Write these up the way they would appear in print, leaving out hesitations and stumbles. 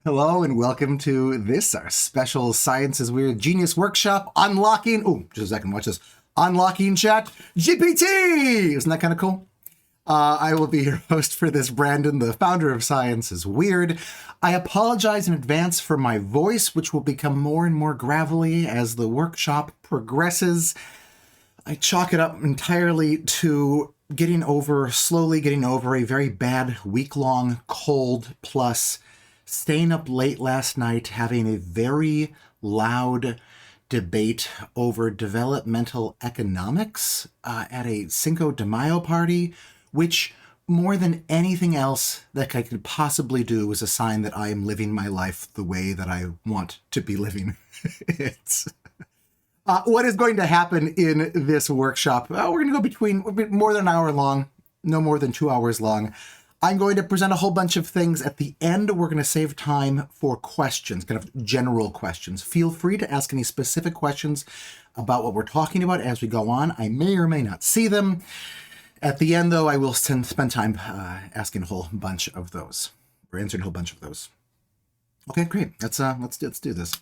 Hello and welcome to this, our special Science is Weird Genius Workshop unlocking, just a second, watch this, unlocking ChatGPT! Isn't that kind of cool? I will be your host for this, Brandon, the founder of Science is Weird. I apologize in advance for my voice, which will become more and more gravelly as the workshop progresses. I chalk it up entirely to slowly getting over a very bad week-long cold, plus staying up late last night having a very loud debate over developmental economics at a Cinco de Mayo party, which more than anything else that I could possibly do is a sign that I am living my life the way that I want to be living it. What is going to happen in this workshop? We're going to go between more than an hour long, no more than 2 hours long. I'm going to present a whole bunch of things. At the end, we're going to save time for questions, kind of general questions. Feel free to ask any specific questions about what we're talking about as we go on. I may or may not see them. At the end, though, I will spend time asking a whole bunch of those, or answering a whole bunch of those. Okay, great. Let's do this.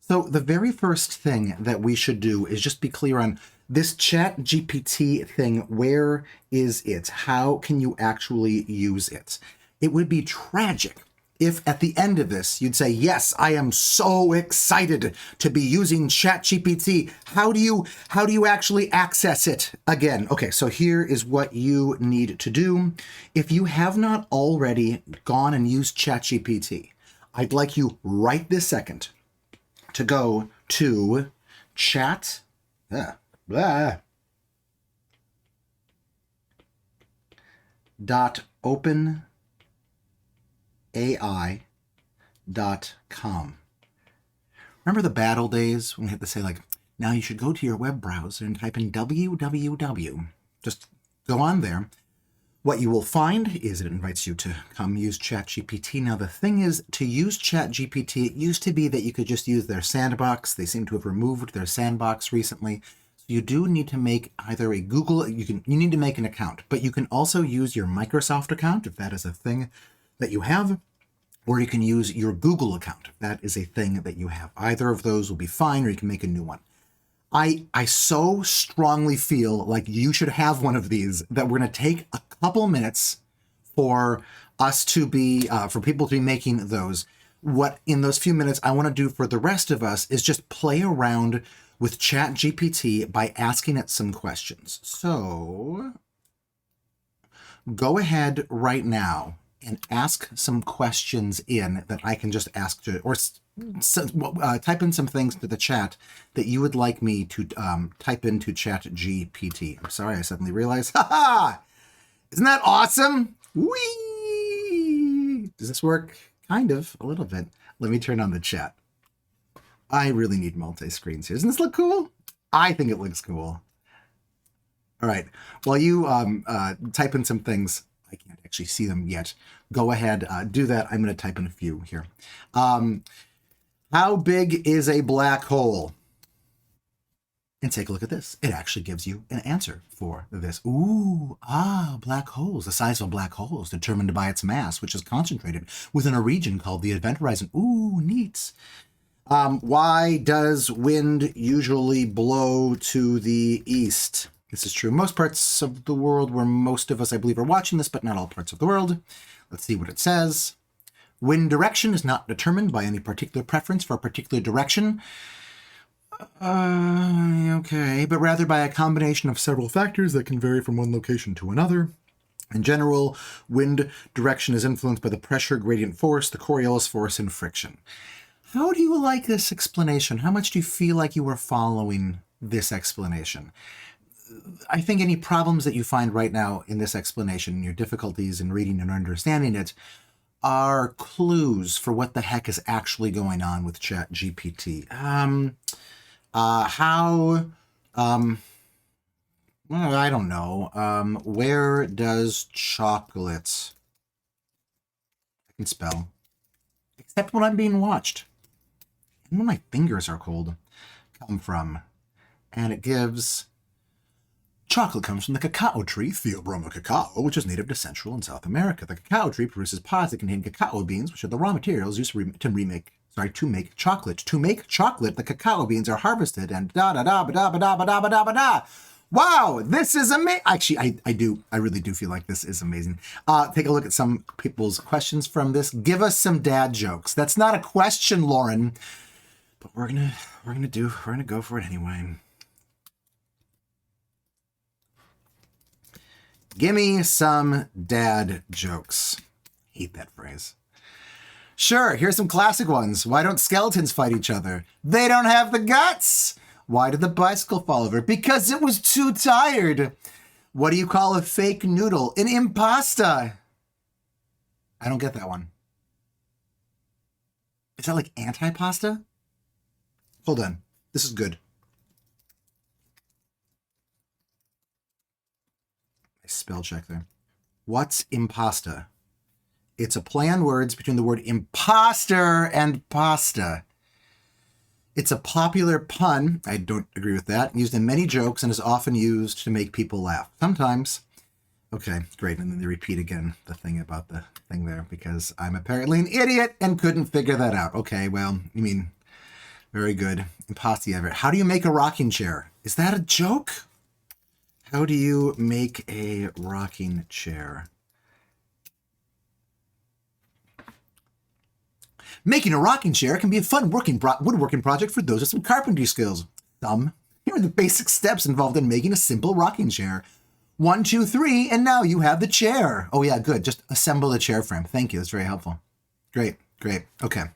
So the very first thing that we should do is just be clear on this ChatGPT thing. Where is it? How can you actually use it? It would be tragic if at the end of this you'd say, yes, I am so excited to be using ChatGPT. How do you actually access it again? Okay, so here is what you need to do. If you have not already gone and used ChatGPT, I'd like you right this second to go to chat.openai.com. Remember the bad old days when we had to say, like, now you should go to your web browser and type in www. Just go on there. What you will find is it invites you to come use ChatGPT. Now, the thing is, to use ChatGPT, it used to be that you could just use their sandbox. They seem to have removed their sandbox recently. So you do need to make either a Google, you need to make an account, but you can also use your Microsoft account if that is a thing that you have, or you can use your Google account if that is a thing that you have. Either of those will be fine, or you can make a new one. I so strongly feel like you should have one of these that we're going to take a couple minutes for us to be, for people to be making those. What in those few minutes I want to do for the rest of us is just play around with ChatGPT by asking it some questions. So go ahead right now and ask some questions in that I can just ask to, or type in some things to the chat that you would like me to type into ChatGPT. I'm sorry, I suddenly realized, isn't that awesome? Whee! Does this work? Kind of, a little bit. Let me turn on the chat. I really need multi-screens here. Doesn't this look cool? I think it looks cool. All right, while you type in some things, I can't actually see them yet. Go ahead, do that. I'm going to type in a few here. How big is a black hole? And take a look at this. It actually gives you an answer for this. Black holes. The size of a black hole is determined by its mass, which is concentrated within a region called the event horizon. Ooh, neat. Why does wind usually blow to the east? This is true in most parts of the world where most of us, I believe, are watching this, but not all parts of the world. Let's see what it says. Wind direction is not determined by any particular preference for a particular direction. Okay, but rather by a combination of several factors that can vary from one location to another. In general, wind direction is influenced by the pressure, gradient force, the Coriolis force, and friction. How do you like this explanation? How much do you feel like you were following this explanation? I think any problems that you find right now in this explanation, your difficulties in reading and understanding it, are clues for what the heck is actually going on with ChatGPT. Well, I don't know. Where does chocolate, I can spell, except when I'm being watched, and when my fingers are cold, come from? And it gives Chocolate comes from the cacao tree, Theobroma cacao, which is native to Central and South America. The cacao tree produces pods that contain cacao beans, which are the raw materials used to make chocolate. To make chocolate, the cacao beans are harvested and da-da-da-ba-da-ba-da-ba-da-ba-da-ba-da. Wow, this is amazing. Actually, I really do feel like this is amazing. Take a look at some people's questions from this. Give us some dad jokes. That's not a question, Lauren, but we're gonna go for it anyway. Give me some dad jokes. Hate that phrase. Sure, here's some classic ones. Why don't skeletons fight each other? They don't have the guts. Why did the bicycle fall over? Because it was too tired. What do you call a fake noodle? An impasta. I don't get that one. Is that like anti-pasta? Hold on. This is good. I spell check there. What's impasta? It's a play on words between the word imposter and pasta. It's a popular pun, I don't agree with that, used in many jokes and is often used to make people laugh. Sometimes. Okay, great. And then they repeat again the thing about the thing there because I'm apparently an idiot and couldn't figure that out. Okay, well, you mean, very good. Imposter Everett. How do you make a rocking chair? Is that a joke? How do you make a rocking chair? Making a rocking chair can be a fun woodworking project for those with some carpentry skills. Here are the basic steps involved in making a simple rocking chair. 1, 2, 3, and now you have the chair. Oh yeah, good. Just assemble the chair frame. Thank you. That's very helpful. Great. Okay.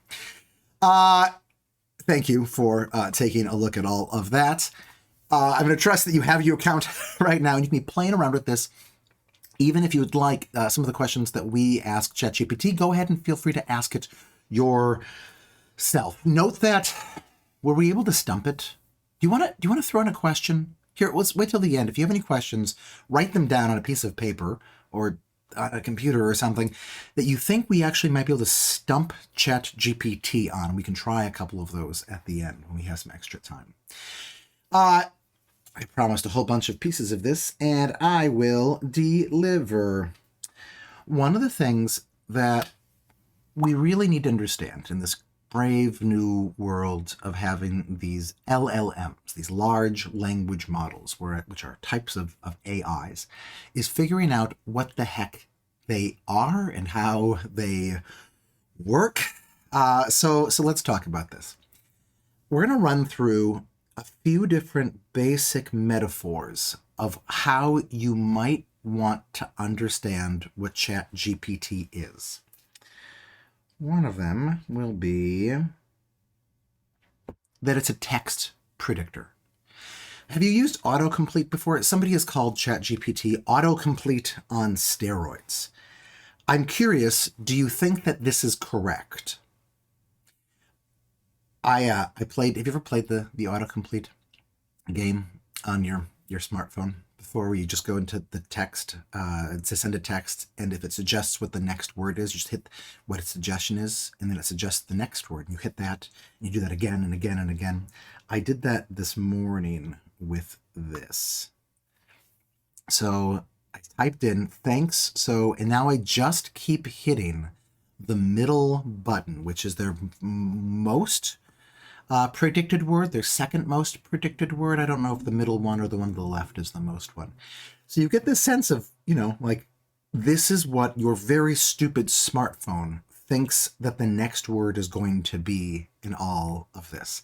Thank you for taking a look at all of that. I'm going to trust that you have your account right now and you can be playing around with this. Even if you would like some of the questions that we ask ChatGPT, go ahead and feel free to ask it yourself. Note that, were we able to stump it? Do you want to throw in a question? Here, let's wait till the end. If you have any questions, write them down on a piece of paper or on a computer or something that you think we actually might be able to stump ChatGPT on. We can try a couple of those at the end when we have some extra time. I promised a whole bunch of pieces of this, and I will deliver. One of the things that we really need to understand in this brave new world of having these LLMs, these large language models, which are types of AIs, is figuring out what the heck they are and how they work. So let's talk about this. We're going to run through a few different basic metaphors of how you might want to understand what ChatGPT is. One of them will be that it's a text predictor. Have you used autocomplete before? Somebody has called ChatGPT autocomplete on steroids. I'm curious, do you think that this is correct? I played, have you ever played the autocomplete game on your smartphone before, where you just go into the text to send a text, and if it suggests what the next word is, you just hit what its suggestion is, and then it suggests the next word, and you hit that, and you do that again and again and again. I did that this morning with this. So I typed in thanks, and now I just keep hitting the middle button, which is their most predicted word, their second most predicted word. I don't know if the middle one or the one to the left is the most one. So you get this sense of, like, this is what your very stupid smartphone thinks that the next word is going to be in all of this.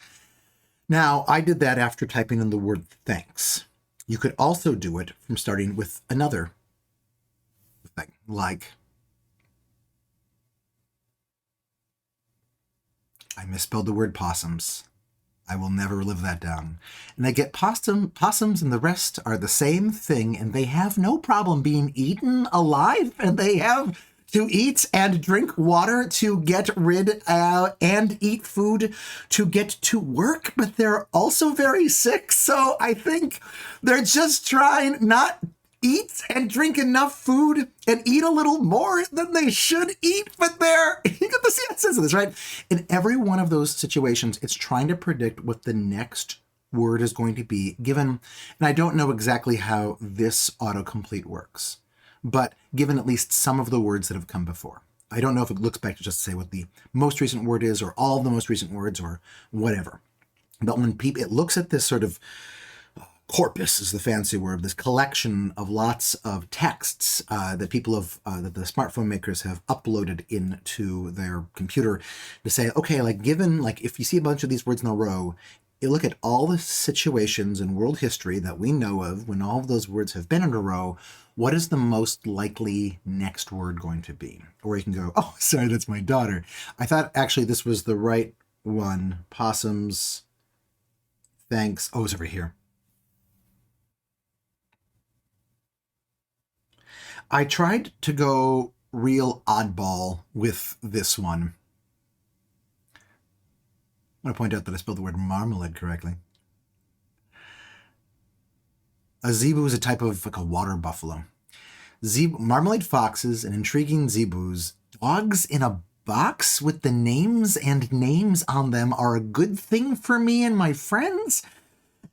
Now, I did that after typing in the word thanks. You could also do it from starting with another thing, like, I misspelled the word possums. I will never live that down. And I get possums and the rest are the same thing, and they have no problem being eaten alive, and they have to eat and drink water to get rid and eat food to get to work, but they're also very sick. So I think they're just trying not eat and drink enough food and eat a little more than they should eat, but you get the sense of this, right? In every one of those situations, it's trying to predict what the next word is going to be given, and I don't know exactly how this autocomplete works, but given at least some of the words that have come before. I don't know if it looks back to just say what the most recent word is, or all of the most recent words, or whatever. But when it looks at this sort of corpus is the fancy word, this collection of lots of texts that people have, that the smartphone makers have uploaded into their computer to say, okay, like given, like if you see a bunch of these words in a row, you look at all the situations in world history that we know of when all of those words have been in a row, what is the most likely next word going to be? Or you can go, oh, sorry, that's my daughter. I thought actually this was the right one. Possums, thanks. Oh, it's over here. I tried to go real oddball with this one. I want to point out that I spelled the word marmalade correctly. A zebu is a type of like a water buffalo. Marmalade foxes and intriguing zebus. Dogs in a box with the names and names on them are a good thing for me and my friends.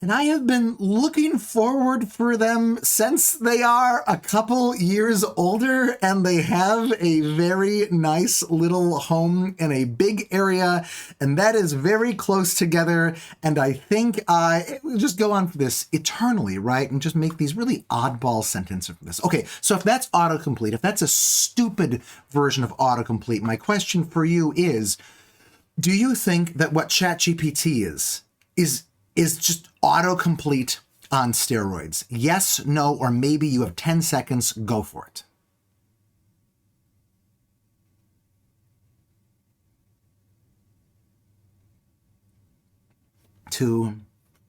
And I have been looking forward for them since they are a couple years older and they have a very nice little home in a big area. And that is very close together. And I think I will just go on for this eternally, right? And just make these really oddball sentences for this. Okay, so if that's autocomplete, if that's a stupid version of autocomplete, my question for you is, do you think that what ChatGPT is just autocomplete on steroids? Yes, no, or maybe you have 10 seconds, go for it. Two,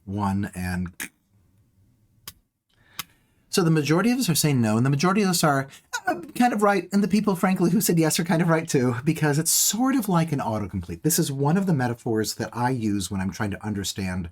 one, and... So the majority of us are saying no, and the majority of us are kind of right, and the people, frankly, who said yes are kind of right too, because it's sort of like an autocomplete. This is one of the metaphors that I use when I'm trying to understand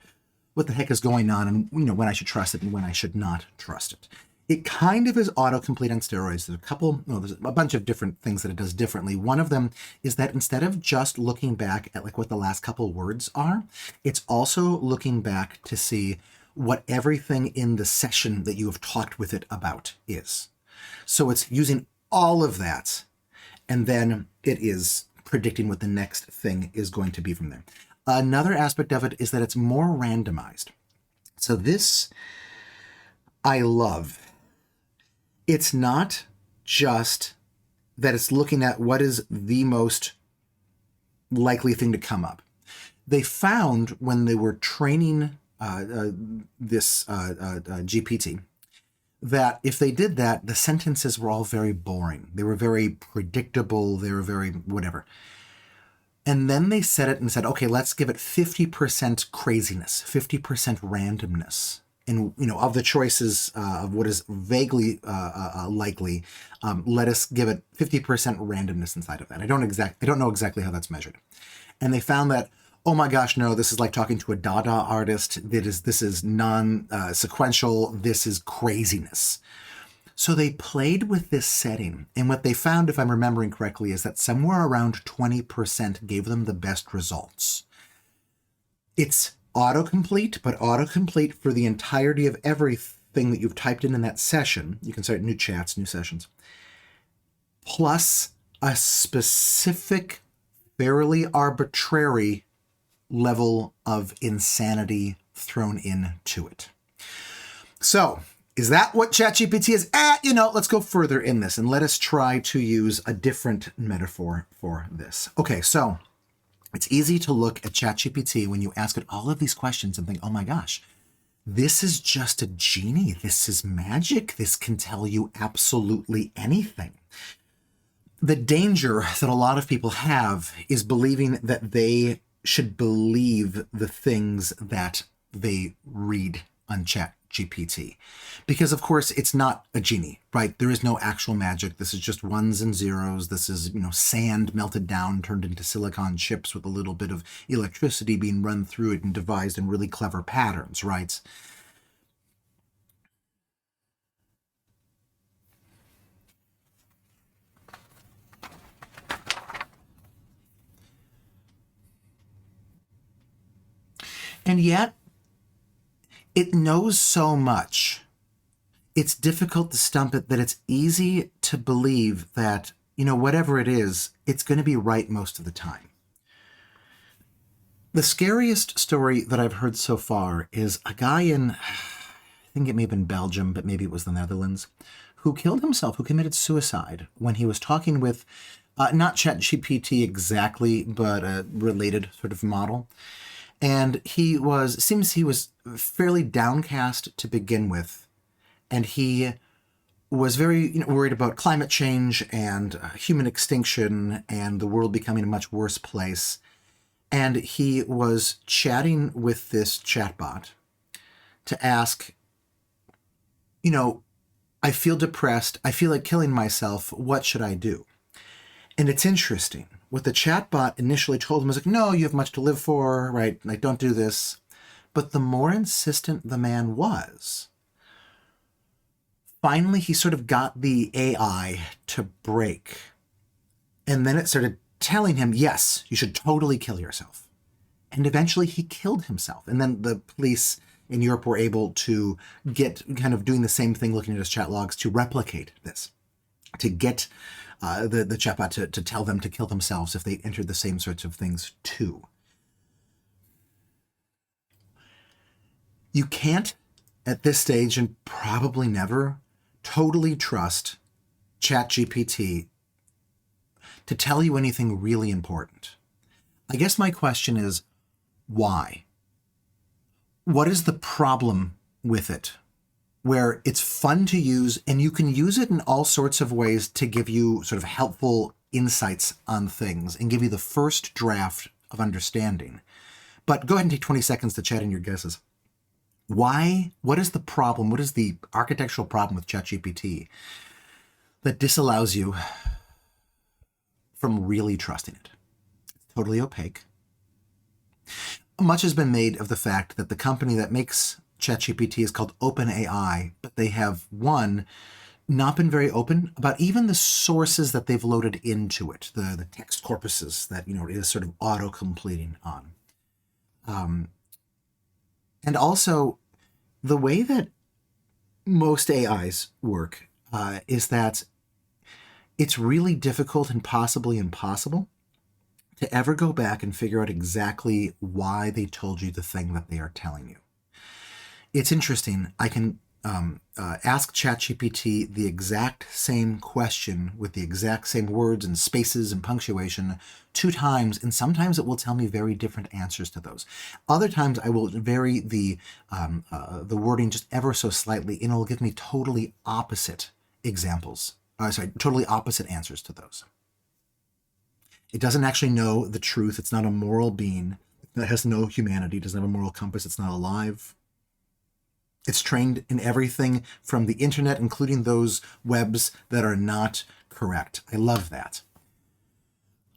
what the heck is going on and when I should trust it and when I should not trust it. It kind of is autocomplete on steroids. There's a bunch of different things that it does differently. One of them is that instead of just looking back at like what the last couple words are, it's also looking back to see what everything in the session that you have talked with it about is. So it's using all of that, and then it is predicting what the next thing is going to be from there. Another aspect of it is that it's more randomized. So this I love. It's not just that it's looking at what is the most likely thing to come up. They found when they were training this GPT that if they did that, the sentences were all very boring. They were very predictable. They were very whatever. And then they set it and said, okay, let's give it 50% craziness, 50% randomness. And, of the choices of what is vaguely likely, let us give it 50% randomness inside of that. I don't know exactly how that's measured. And they found that, oh my gosh, no, this is like talking to a Dada artist. This is non-sequential. This is craziness. So they played with this setting, and what they found, if I'm remembering correctly, is that somewhere around 20% gave them the best results. It's autocomplete, but autocomplete for the entirety of everything that you've typed in that session. You can start new chats, new sessions, plus a specific, fairly arbitrary level of insanity thrown into it. So, is that what ChatGPT is? Let's go further in this and let us try to use a different metaphor for this. Okay, so it's easy to look at ChatGPT when you ask it all of these questions and think, oh my gosh, this is just a genie. This is magic. This can tell you absolutely anything. The danger that a lot of people have is believing that they should believe the things that they read on ChatGPT. Because, of course, it's not a genie, right? There is no actual magic. This is just ones and zeros. This is, sand melted down, turned into silicon chips with a little bit of electricity being run through it and devised in really clever patterns, right? And yet, It knows so much. It's difficult to stump it, that it's easy to believe that, whatever it is, it's going to be right most of the time. The scariest story that I've heard so far is a guy in, I think it may have been Belgium, but maybe it was the Netherlands, who killed himself, who committed suicide when he was talking with, not ChatGPT exactly, but a related sort of model. And he was fairly downcast to begin with. And he was very worried about climate change and human extinction and the world becoming a much worse place. And he was chatting with this chatbot to ask, I feel depressed. I feel like killing myself. What should I do? And it's interesting. What the chatbot initially told him was like, no, you have much to live for, right? Like, don't do this. But the more insistent the man was, finally he sort of got the AI to break. And then it started telling him, yes, you should totally kill yourself. And eventually he killed himself. And then the police in Europe were able to get kind of doing the same thing, looking at his chat logs, to replicate this, to get the chatbot to tell them to kill themselves if they entered the same sorts of things too. You can't, at this stage, and probably never, totally trust ChatGPT to tell you anything really important. I guess my question is, why? What is the problem with it? Where it's fun to use, and you can use it in all sorts of ways to give you sort of helpful insights on things and give you the first draft of understanding. But go ahead and take 20 seconds to chat in your guesses. Why? What is the problem? What is the architectural problem with ChatGPT that disallows you from really trusting it? It's totally opaque. Much has been made of the fact that the company that makes ChatGPT is called OpenAI, but they have, one, not been very open about even the sources that they've loaded into it, the text corpuses that, it is sort of auto-completing on. And also, the way that most AIs work is that it's really difficult and possibly impossible to ever go back and figure out exactly why they told you the thing that they are telling you. It's interesting. I can ask ChatGPT the exact same question with the exact same words and spaces and punctuation 2 times, and sometimes it will tell me very different answers to those. Other times I will vary the wording just ever so slightly, and it'll give me totally opposite examples. Totally opposite answers to those. It doesn't actually know the truth. It's not a moral being. It has no humanity. It doesn't have a moral compass. It's not alive. It's trained in everything from the internet, including those webs that are not correct. I love that.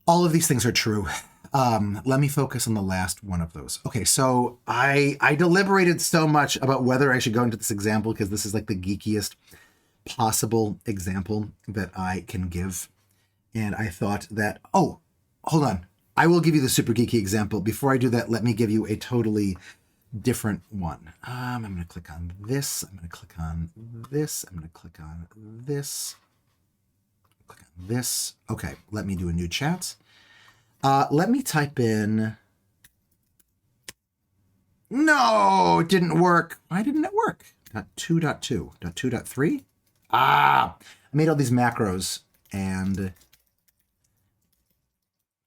All of these things are true. Let me focus on the last one of those. Okay, so I deliberated so much about whether I should go into this example because this is like the geekiest possible example that I can give. And I thought that, hold on. I will give you the super geeky example. Before I do that, let me give you a totally different one. I'm going to click on this. I'm going to click on this. I'm going to click on this. Click on this. Okay, let me do a new chat. Let me type in. No, it didn't work. Why didn't it work? .2.2. .2.3? I made all these macros and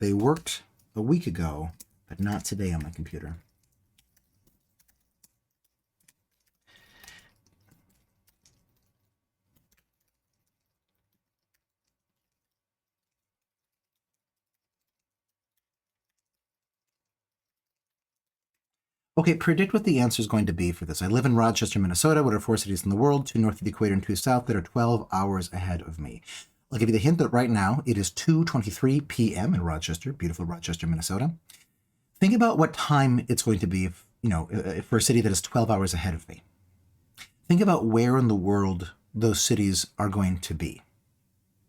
they worked a week ago, but not today on my computer. Okay, predict what the answer is going to be for this. I live in Rochester, Minnesota. What are 4 cities in the world? 2 north of the equator and 2 south that are 12 hours ahead of me. I'll give you the hint that right now it is 2:23 p.m. in Rochester, beautiful Rochester, Minnesota. Think about what time it's going to be, for a city that is 12 hours ahead of me. Think about where in the world those cities are going to be.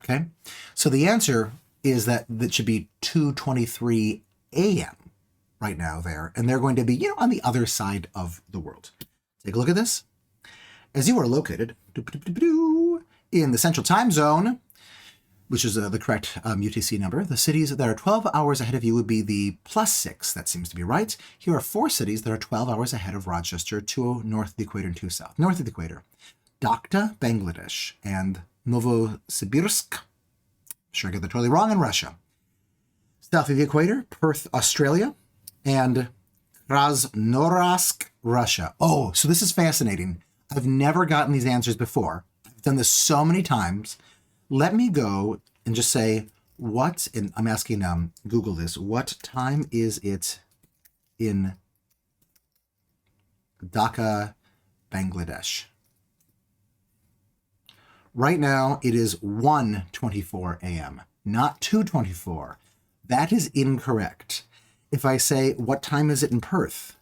Okay? So the answer is that should be 2:23 a.m. right now there, and they're going to be, on the other side of the world. Take a look at this. As you are located in the Central Time Zone, which is the correct UTC number, the cities that are 12 hours ahead of you would be the +6. That seems to be right. Here are 4 cities that are 12 hours ahead of Rochester, 2 north of the equator and 2 south. North of the equator, Dhaka, Bangladesh, and Novosibirsk, I'm sure I get that totally wrong, in Russia. South of the equator, Perth, Australia, and Krasnoyarsk, Russia. Oh, so this is fascinating. I've never gotten these answers before. I've done this so many times. Let me go and just say, and I'm asking Google this, what time is it in Dhaka, Bangladesh? Right now, it is 1:24 a.m., not 2:24. That is incorrect. If I say, what time is it in Perth?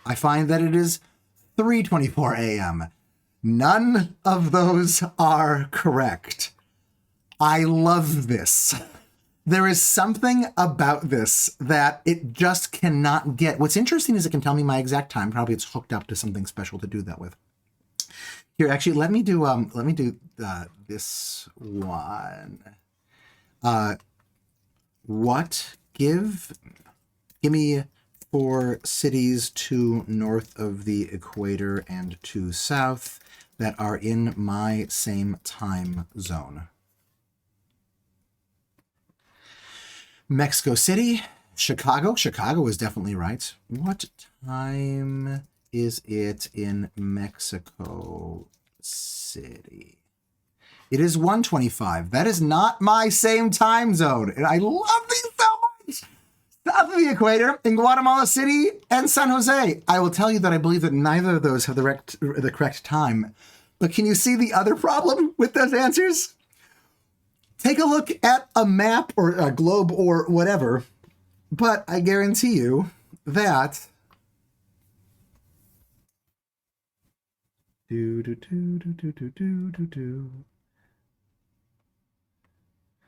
I find that it is 3:24 a.m. None of those are correct. I love this. There is something about this that it just cannot get. What's interesting is it can tell me my exact time. Probably it's hooked up to something special to do that with. Here, actually, let me do this one. Give me 4 cities to north of the equator and to south that are in my same time zone. Mexico City, Chicago. Chicago is definitely right. What time is it in Mexico City? It is 1:25. That is not my same time zone. And I love these so much. South of the equator in Guatemala City and San Jose. I will tell you that I believe that neither of those have the correct time. But can you see the other problem with those answers? Take a look at a map or a globe or whatever. But I guarantee you that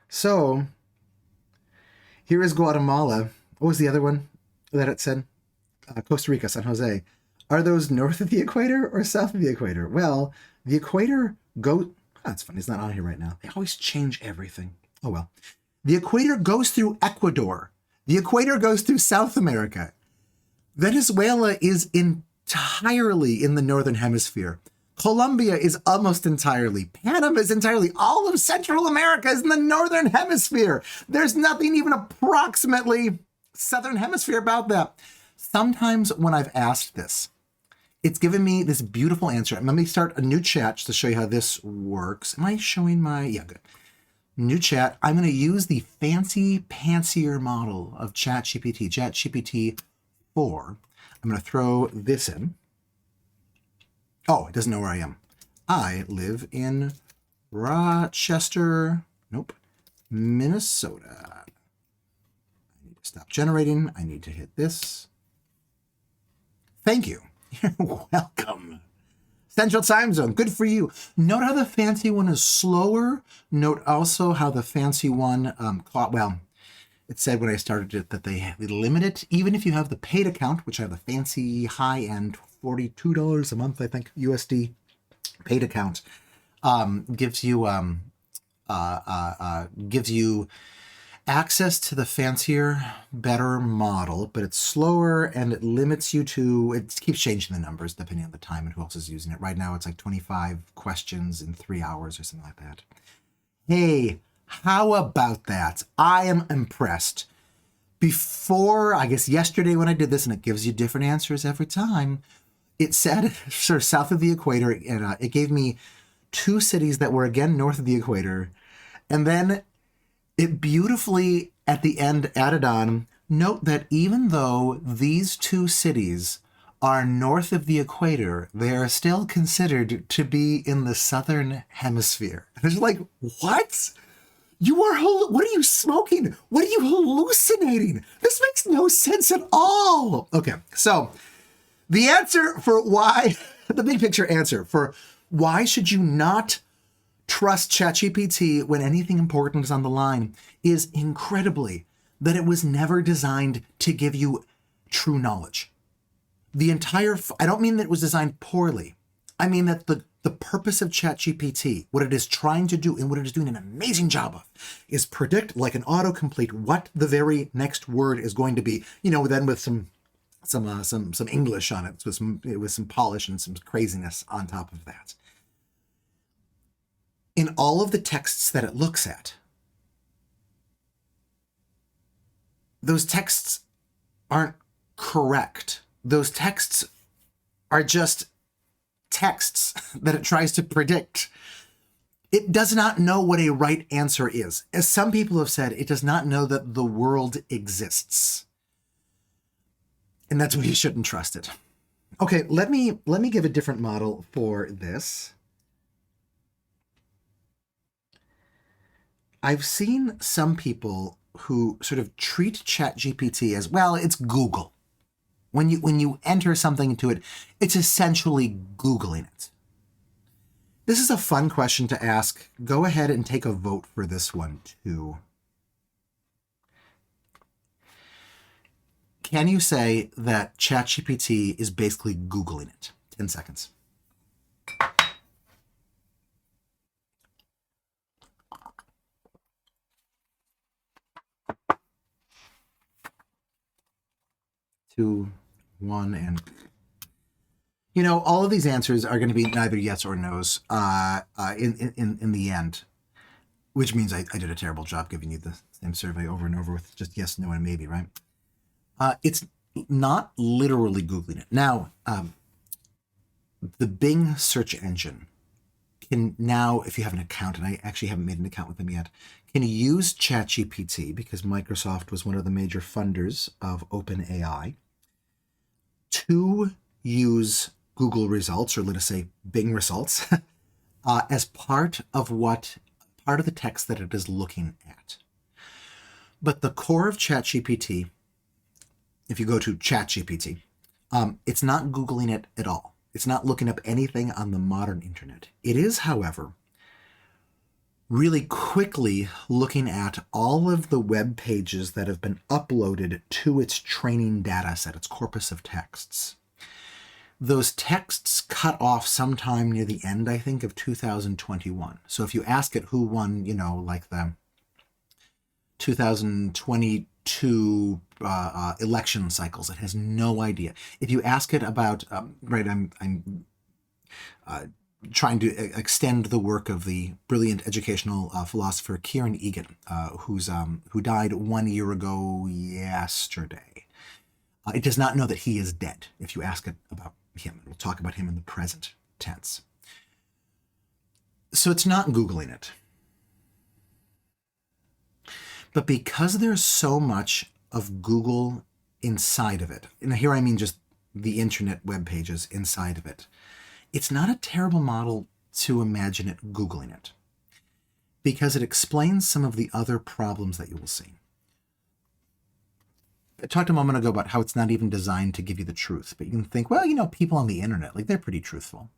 So here is Guatemala. What was the other one that it said? Costa Rica, San Jose. Are those north of the equator or south of the equator? Well, the equator goes... That's funny. It's not on here right now. They always change everything. Oh, well. The equator goes through Ecuador. The equator goes through South America. Venezuela is entirely in the northern hemisphere. Colombia is almost entirely. Panama is entirely. All of Central America is in the northern hemisphere. There's nothing even approximately southern hemisphere about that. Sometimes when I've asked this, it's given me this beautiful answer. Let me start a new chat just to show you how this works. Am I showing my... Yeah, good. New chat. I'm going to use the fancier model of ChatGPT, ChatGPT 4. I'm going to throw this in. Oh, it doesn't know where I am. I live in Rochester, Minnesota. I need to stop generating. I need to hit this. Thank you. You're welcome. Central Time Zone. Good for you. Note how the fancy one is slower. Note also how the fancy one it said when I started it that they limit it. Even if you have the paid account, which I have the fancy high-end $42 a month, I think, USD paid account, gives you access to the fancier, better model, but it's slower and it limits you to, it keeps changing the numbers depending on the time and who else is using it. Right now it's like 25 questions in 3 hours or something like that. Hey, how about that? I am impressed. Before, I guess yesterday when I did this, and it gives you different answers every time, it said sort of south of the equator, and it gave me 2 cities that were again north of the equator. And then it beautifully at the end added on, note that even though these 2 cities are north of the equator, they are still considered to be in the southern hemisphere. And it's like, what? What are you smoking? What are you hallucinating? This makes no sense at all. Okay, so the answer for why, the big picture answer for why should you not trust ChatGPT when anything important is on the line is incredibly that it was never designed to give you true knowledge. I don't mean that it was designed poorly. I mean that the purpose of ChatGPT, what it is trying to do and what it is doing an amazing job of, is predict like an autocomplete what the very next word is going to be. Then with some English on it, with some polish and some craziness on top of that. In all of the texts that it looks at, those texts aren't correct. Those texts are just texts that it tries to predict. It does not know what a right answer is. As some people have said, it does not know that the world exists. And that's why you shouldn't trust it. Okay, let me give a different model for this. I've seen some people who sort of treat ChatGPT as, well, it's Google. When you enter something into it, it's essentially Googling it. This is a fun question to ask. Go ahead and take a vote for this one too. Can you say that ChatGPT is basically Googling it? 10 seconds. Two, one, and all of these answers are going to be neither yes or no's in the end, which means I did a terrible job giving you the same survey over and over with just yes, no, and maybe, right? It's not literally Googling it. Now, the Bing search engine can now, if you have an account, and I actually haven't made an account with them yet, can use ChatGPT, because Microsoft was one of the major funders of OpenAI, to use Google results, or let us say Bing results, as part of the text that it is looking at. But the core of ChatGPT, if you go to ChatGPT, it's not Googling it at all. It's not looking up anything on the modern internet. It is, however, really quickly looking at all of the web pages that have been uploaded to its training data set, its corpus of texts. Those texts cut off sometime near the end, I think, of 2021. So if you ask it who won, like the 2022 election cycles, it has no idea. If you ask it about, I'm trying to extend the work of the brilliant educational philosopher Kieran Egan, who died 1 year ago yesterday. It does not know that he is dead if you ask it about him. We'll talk about him in the present tense. So it's not Googling it. But because there's so much of Google inside of it, and here I mean just the internet web pages inside of it, it's not a terrible model to imagine it Googling it, because it explains some of the other problems that you will see. I talked a moment ago about how it's not even designed to give you the truth, but you can think, well, people on the internet, they're pretty truthful.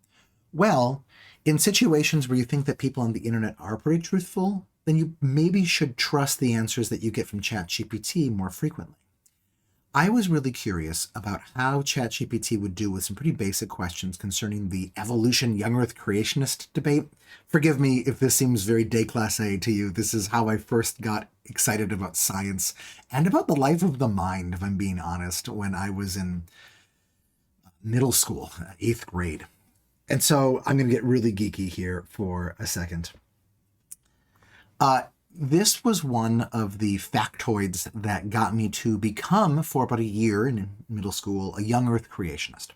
Well, in situations where you think that people on the internet are pretty truthful, then you maybe should trust the answers that you get from ChatGPT more frequently. I was really curious about how ChatGPT would do with some pretty basic questions concerning the evolution young earth creationist debate. Forgive me if this seems very déclassé to you. This is how I first got excited about science and about the life of the mind, if I'm being honest, when I was in middle school, 8th grade. And so I'm going to get really geeky here for a second. This was one of the factoids that got me to become, for about a year in middle school, a young earth creationist.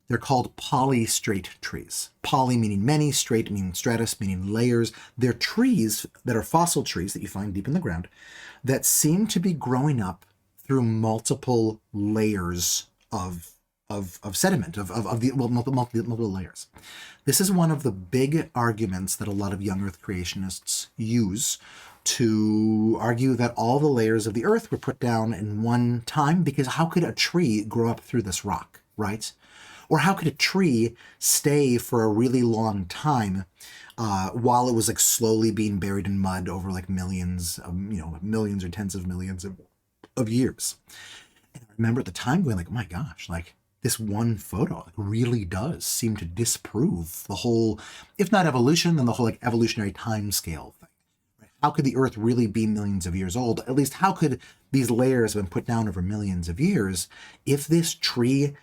They're called polystrate trees. Poly meaning many, straight meaning stratus, meaning layers. They're trees that are fossil trees that you find deep in the ground that seem to be growing up through multiple layers of sediment, multiple layers. This is one of the big arguments that a lot of young earth creationists use to argue that all the layers of the earth were put down in one time, because how could a tree grow up through this rock, right? Or how could a tree stay for a really long time while it was slowly being buried in mud over millions or tens of millions of years. And I remember at the time going like, oh my gosh, like this one photo really does seem to disprove the whole, if not evolution, then the whole like evolutionary time scale thing. Right? How could the Earth really be millions of years old? At least how could these layers have been put down over millions of years if this tree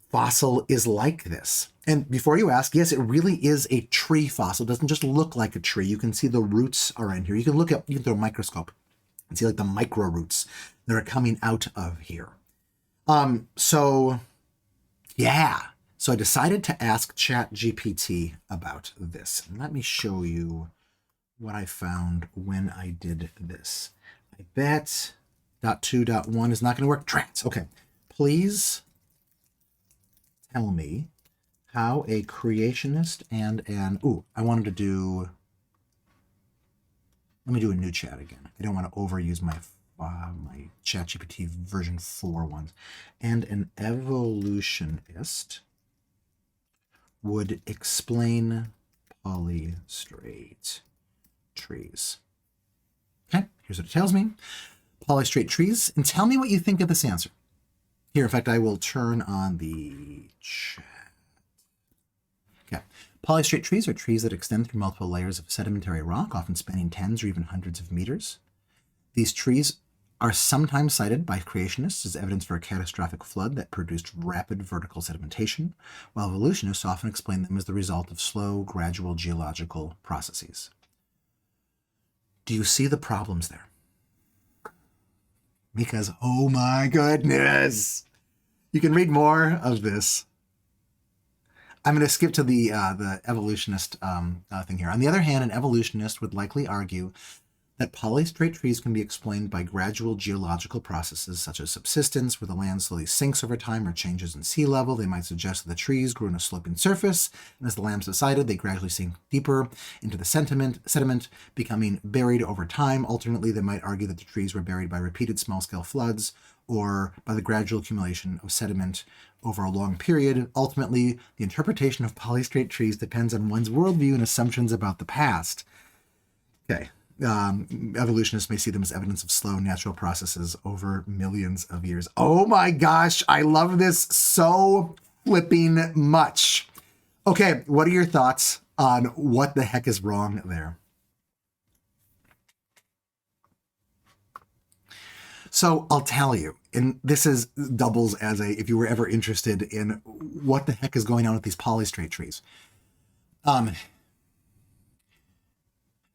fossil is like this? And before you ask, yes, it really is a tree fossil. It doesn't just look like a tree. You can see the roots are in here. You can look at, you can throw a microscope and see like the micro roots that are coming out of here. So I decided to ask ChatGPT about this. And let me show you what I found when I did this. I bet .2.1 is not going to work. Trans. Okay. Please tell me how a creationist and an... Ooh, I wanted to do... Let me do a new chat again. I don't want to overuse my ChatGPT version 4 ones. And an evolutionist would explain polystraight trees. Okay, here's what it tells me. Polystraight trees. And tell me what you think of this answer. Here, in fact, I will turn on the chat. Okay. Polystraight trees are trees that extend through multiple layers of sedimentary rock, often spanning tens or even hundreds of meters. These trees are sometimes cited by creationists as evidence for a catastrophic flood that produced rapid vertical sedimentation, while evolutionists often explain them as the result of slow, gradual geological processes. Do you see the problems there? Because, oh my goodness, you can read more of this. I'm going to skip to the evolutionist thing here. On the other hand, an evolutionist would likely argue that polystraight trees can be explained by gradual geological processes such as subsidence, where the land slowly sinks over time, or changes in sea level. They might suggest that the trees grew on a sloping surface, and as the land subsided, they gradually sink deeper into the sediment, becoming buried over time. Alternately, they might argue that the trees were buried by repeated small-scale floods or by the gradual accumulation of sediment over a long period. Ultimately, the interpretation of polystraight trees depends on one's worldview and assumptions about the past. Okay. Evolutionists may see them as evidence of slow natural processes over millions of years. Oh my gosh, I love this so flipping much. Okay, what are your thoughts on what the heck is wrong there? So I'll tell you, and this is doubles as if you were ever interested in what the heck is going on with these polystraight trees.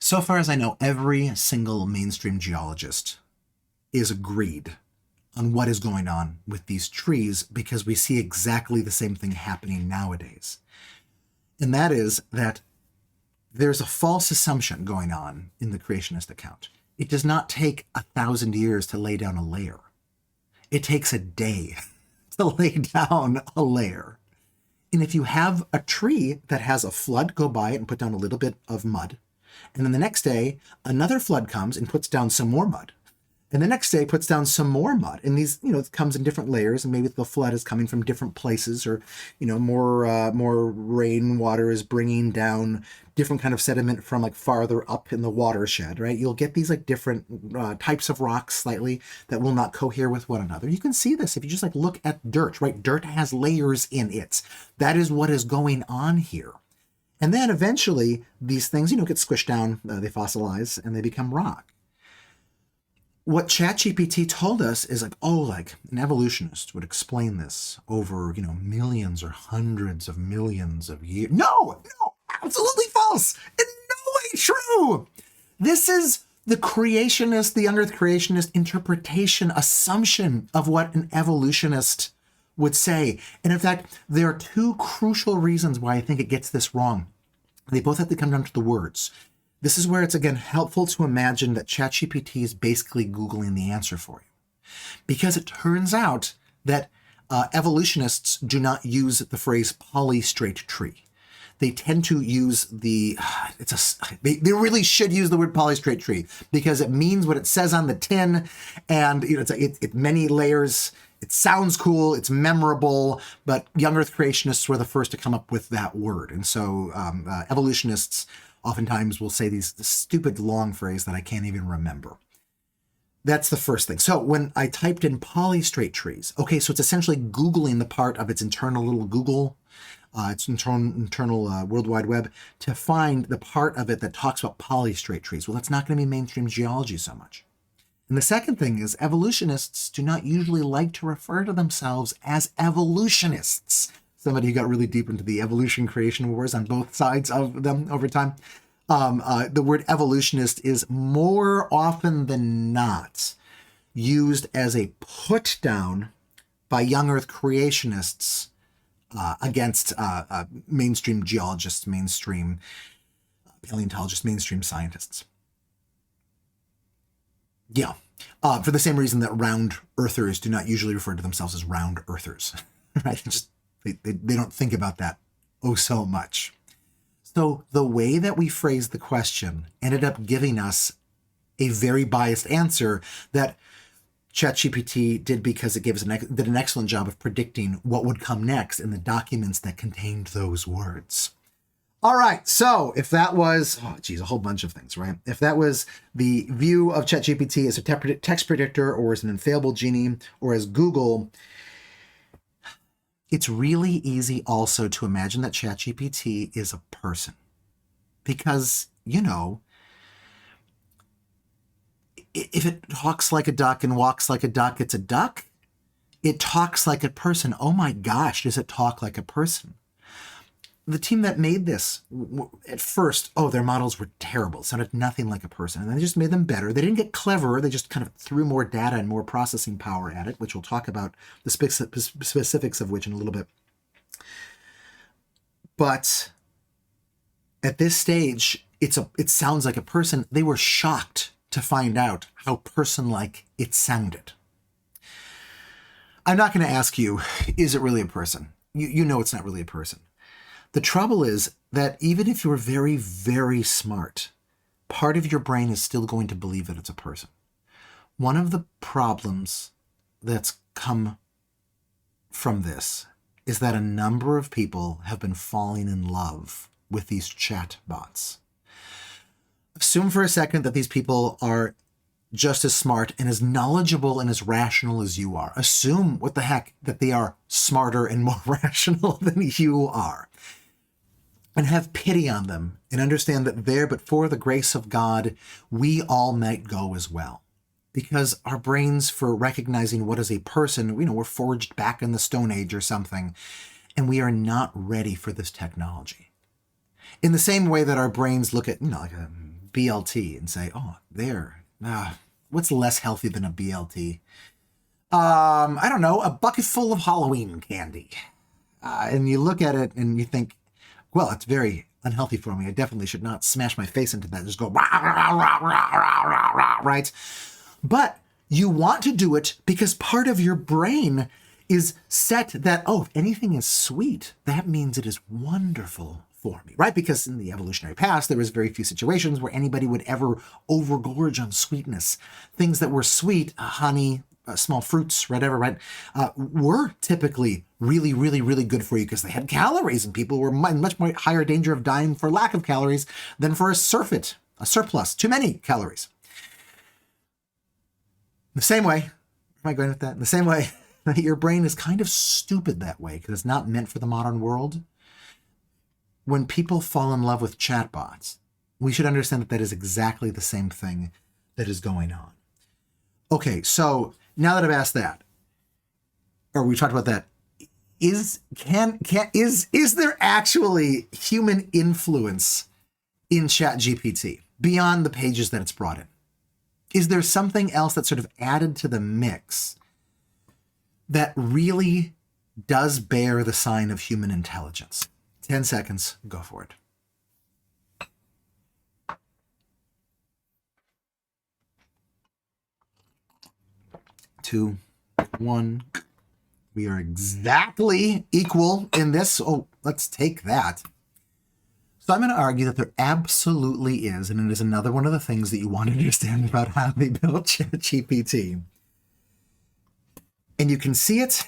So far as I know, every single mainstream geologist is agreed on what is going on with these trees because we see exactly the same thing happening nowadays. And that is that there's a false assumption going on in the creationist account. It does not take 1,000 years to lay down a layer. It takes a day to lay down a layer. And if you have a tree that has a flood go by it and put down a little bit of mud, and then the next day, another flood comes and puts down some more mud. And the next day puts down some more mud. And these, it comes in different layers, and maybe the flood is coming from different places, or, more rainwater is bringing down different kind of sediment from like farther up in the watershed, right? You'll get these like different types of rocks slightly that will not cohere with one another. You can see this if you just like look at dirt, right? Dirt has layers in it. That is what is going on here. And then eventually these things, get squished down, they fossilize, and they become rock. What ChatGPT told us is an evolutionist would explain this over, millions or hundreds of millions of years. No, absolutely false. In no way true. This is the creationist, the young earth creationist interpretation, assumption of what an evolutionist would say. And in fact, there are two crucial reasons why I think it gets this wrong. They both have to come down to the words. This is where it's, again, helpful to imagine that ChatGPT is basically Googling the answer for you. Because it turns out that evolutionists do not use the phrase polystraight tree. They tend to use they really should use the word polystraight tree because it means what it says on the tin, and it's many layers. It sounds cool, it's memorable, but young earth creationists were the first to come up with that word. And so evolutionists oftentimes will say this stupid long phrase that I can't even remember. That's the first thing. So when I typed in polystrate trees, okay, so it's essentially Googling the part of its internal little Google, its internal World Wide Web, to find the part of it that talks about polystrate trees. Well, that's not going to be mainstream geology so much. And the second thing is evolutionists do not usually like to refer to themselves as evolutionists. Somebody who got really deep into the evolution creation wars on both sides of them over time. The word evolutionist is more often than not used as a put down by young earth creationists against mainstream geologists, mainstream paleontologists, mainstream scientists. Yeah, for the same reason that round earthers do not usually refer to themselves as round earthers, right? They don't think about that oh so much. So the way that we phrased the question ended up giving us a very biased answer that ChatGPT did because it did an excellent job of predicting what would come next in the documents that contained those words. All right, so if that was, a whole bunch of things, right? If that was the view of ChatGPT as a text predictor or as an infallible genie or as Google, it's really easy also to imagine that ChatGPT is a person because, if it talks like a duck and walks like a duck, it's a duck. It talks like a person. Oh my gosh, does it talk like a person? The team that made this, at first, their models were terrible. It sounded nothing like a person. And then they just made them better. They didn't get cleverer. They just kind of threw more data and more processing power at it, which we'll talk about the specifics of which in a little bit. But at this stage, it sounds like a person. They were shocked to find out how person-like it sounded. I'm not going to ask you, is it really a person? You know it's not really a person. The trouble is that even if you're very, very smart, part of your brain is still going to believe that it's a person. One of the problems that's come from this is that a number of people have been falling in love with these chat bots. Assume for a second that these people are just as smart and as knowledgeable and as rational as you are. Assume, what the heck, that they are smarter and more rational than you are. And have pity on them and understand that there, but for the grace of God, we all might go as well. Because our brains, for recognizing what is a person, we're forged back in the Stone Age or something, and we are not ready for this technology. In the same way that our brains look at, like a BLT and say, what's less healthy than a BLT? I don't know, a bucket full of Halloween candy. And you look at it and you think, well, it's very unhealthy for me. I definitely should not smash my face into that and just go, rah, rah, rah, rah, rah, rah, rah, right? But you want to do it because part of your brain is set that, if anything is sweet, that means it is wonderful for me, right? Because in the evolutionary past, there was very few situations where anybody would ever overgorge on sweetness. Things that were sweet, honey, small fruits, whatever, right, were typically really, really, really good for you because they had calories, and people were much more higher danger of dying for lack of calories than for a surplus, too many calories. The same way, am I going with that? In the same way that your brain is kind of stupid that way because it's not meant for the modern world. When people fall in love with chatbots, we should understand that that is exactly the same thing that is going on. Okay, so now that I've asked that, or we talked about that, is there actually human influence in ChatGPT beyond the pages that it's brought in? Is there something else that's sort of added to the mix that really does bear the sign of human intelligence? 10 seconds, go for it. 2, 1. We are exactly equal in this. Let's take that. So I'm going to argue that there absolutely is, and it is another one of the things that you want to understand about how they built ChatGPT. And you can see it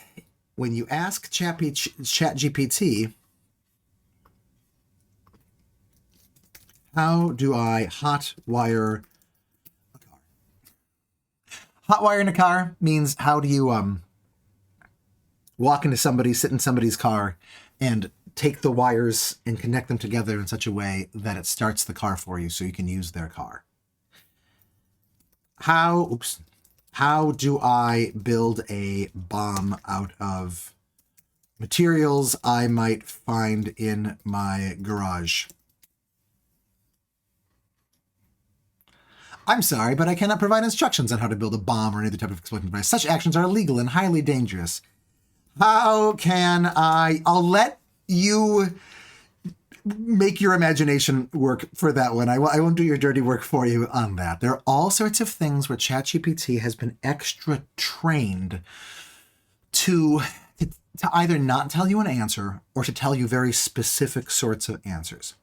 when you ask ChatGPT, how do I hot wire a car? Hotwire in a car means how do you walk into somebody, sit in somebody's car, and take the wires and connect them together in such a way that it starts the car for you so you can use their car. How do I build a bomb out of materials I might find in my garage? I'm sorry, but I cannot provide instructions on how to build a bomb or any other type of explosive device. Such actions are illegal and highly dangerous. How can I'll let you make your imagination work for that one. I won't do your dirty work for you on that. There are all sorts of things where ChatGPT has been extra trained to either not tell you an answer or to tell you very specific sorts of answers.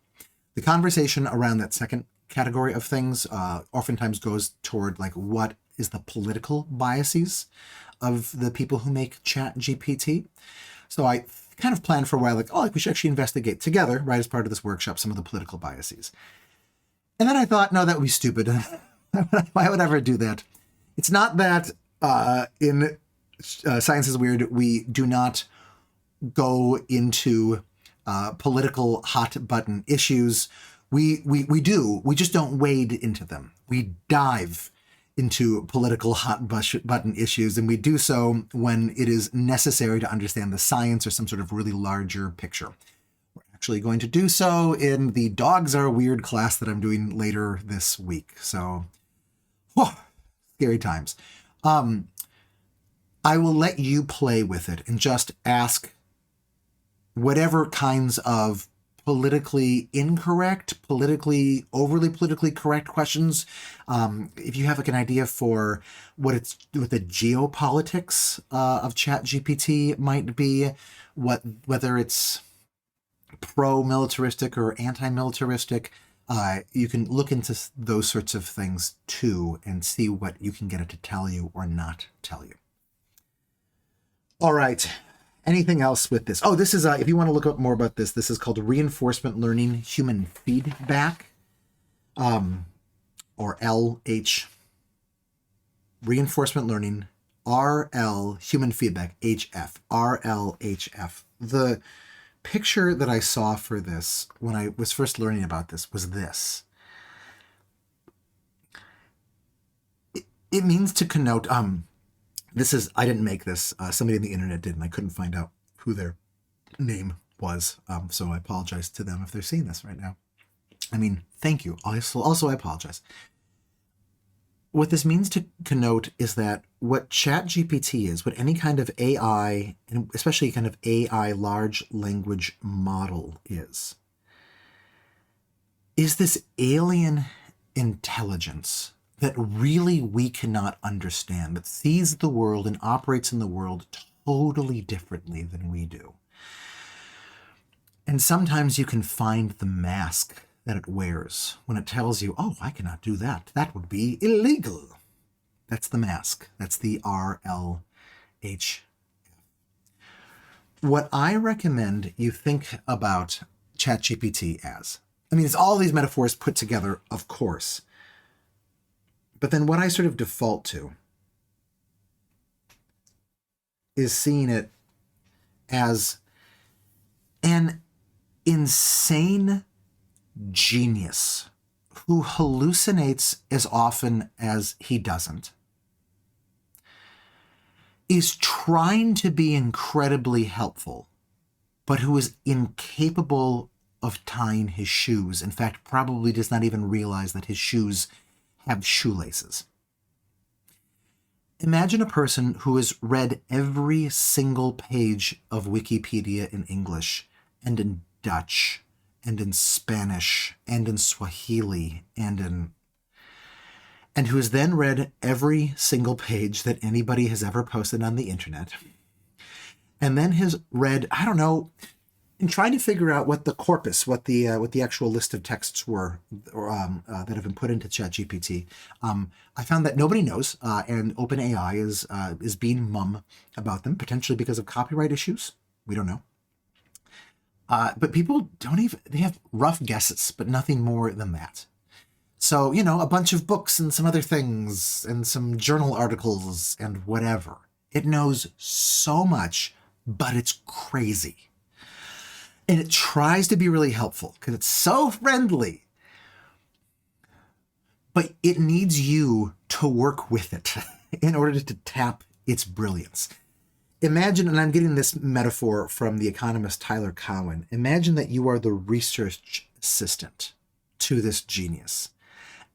The conversation around that second category of things oftentimes goes toward like what is the political biases of the people who make ChatGPT. So I kind of planned for a while, like, oh, like we should actually investigate together, right, as part of this workshop, some of the political biases. And then I thought, no, that would be stupid. Why would I ever do that? It's not that in Science is Weird, we do not go into political hot button issues. We do. We just don't wade into them. We dive into political hot button issues, and we do so when it is necessary to understand the science or some sort of really larger picture. We're actually going to do so in the Dogs Are Weird class that I'm doing later this week. So, whew, scary times. I will let you play with it and just ask whatever kinds of politically incorrect, overly politically correct questions. If you have like an idea for what the geopolitics of ChatGPT might be, whether it's pro-militaristic or anti-militaristic, you can look into those sorts of things too and see what you can get it to tell you or not tell you. All right. Anything else with this? Oh, this is, if you want to look up more about this, this is called Reinforcement Learning Human Feedback, or LH. Reinforcement Learning, RL, Human Feedback, HF, RLHF. The picture that I saw for this when I was first learning about this was this. It means to connote, this is, I didn't make this. Somebody on the internet did, and I couldn't find out who their name was. So I apologize to them if they're seeing this right now. I mean, thank you. Also, I apologize. What this means to connote is that what ChatGPT is, what any kind of AI, and especially kind of AI large language model is this alien intelligence that really we cannot understand, that sees the world and operates in the world totally differently than we do. And sometimes you can find the mask that it wears when it tells you, oh, I cannot do that. That would be illegal. That's the mask. That's the RLH. What I recommend you think about ChatGPT as, I mean, it's all these metaphors put together, of course. But then what I sort of default to is seeing it as an insane genius who hallucinates as often as he doesn't, is trying to be incredibly helpful, but who is incapable of tying his shoes. In fact, probably does not even realize that his shoes have shoelaces. Imagine a person who has read every single page of Wikipedia in English and in Dutch and in Spanish and in Swahili and who has then read every single page that anybody has ever posted on the internet, and then has read, I don't know, in trying to figure out what the corpus, what the actual list of texts were, or that have been put into ChatGPT, I found that nobody knows, and OpenAI is being mum about them, potentially because of copyright issues. We don't know. But people don't even, they have rough guesses, but nothing more than that. So, a bunch of books and some other things and some journal articles and whatever. It knows so much, but it's crazy. And it tries to be really helpful because it's so friendly. But it needs you to work with it in order to tap its brilliance. Imagine, and I'm getting this metaphor from the economist Tyler Cowen, imagine that you are the research assistant to this genius.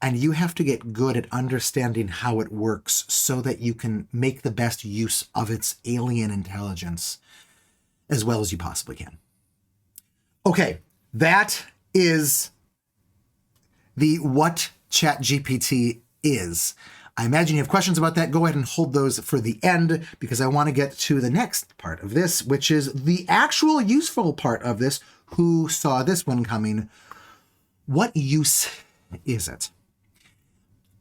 And you have to get good at understanding how it works so that you can make the best use of its alien intelligence as well as you possibly can. Okay, that is the what ChatGPT is. I imagine you have questions about that. Go ahead and hold those for the end because I want to get to the next part of this, which is the actual useful part of this. Who saw this one coming? What use is it?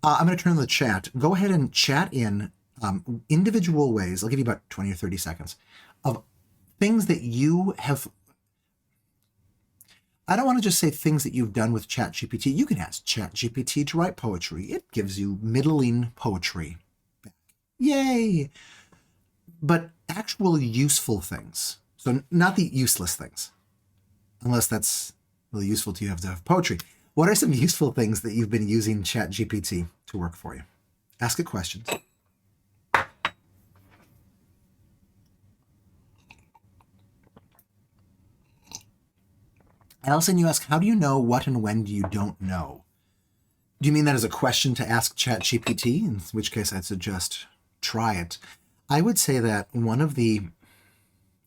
I'm going to turn on the chat. Go ahead and chat in individual ways. I'll give you about 20 or 30 seconds of things that you have. I don't want to just say things that you've done with ChatGPT. You can ask ChatGPT to write poetry. It gives you middling poetry back. Yay! But actual useful things. So not the useless things, unless that's really useful to you have to have poetry. What are some useful things that you've been using ChatGPT to work for you? Ask it questions. Allison, you ask, how do you know what and when you don't know? Do you mean that as a question to ask ChatGPT? In which case I'd suggest try it. I would say that one of the,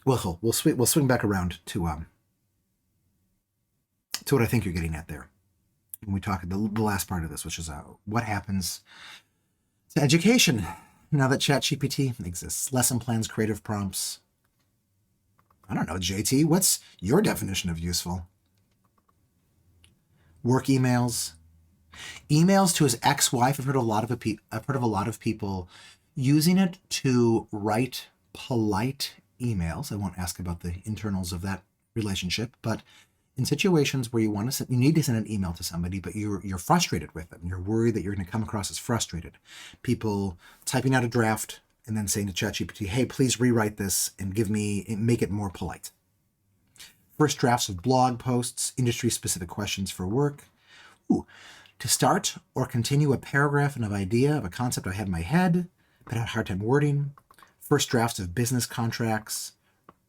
well, we'll swing back around to what I think you're getting at there. When we talk the last part of this, which is what happens to education now that ChatGPT exists. Lesson plans, creative prompts. I don't know, JT, what's your definition of useful? Work emails. Emails to his ex-wife. I've heard of a lot of people using it to write polite emails. I won't ask about the internals of that relationship, but in situations where you need to send an email to somebody, but you're frustrated with it, and you're worried that you're going to come across as frustrated. People typing out a draft and then saying to ChatGPT, "Hey, please rewrite this and make it more polite." First drafts of blog posts, industry-specific questions for work. To start or continue a paragraph and an idea of a concept I had in my head, but had a hard time wording. First drafts of business contracts.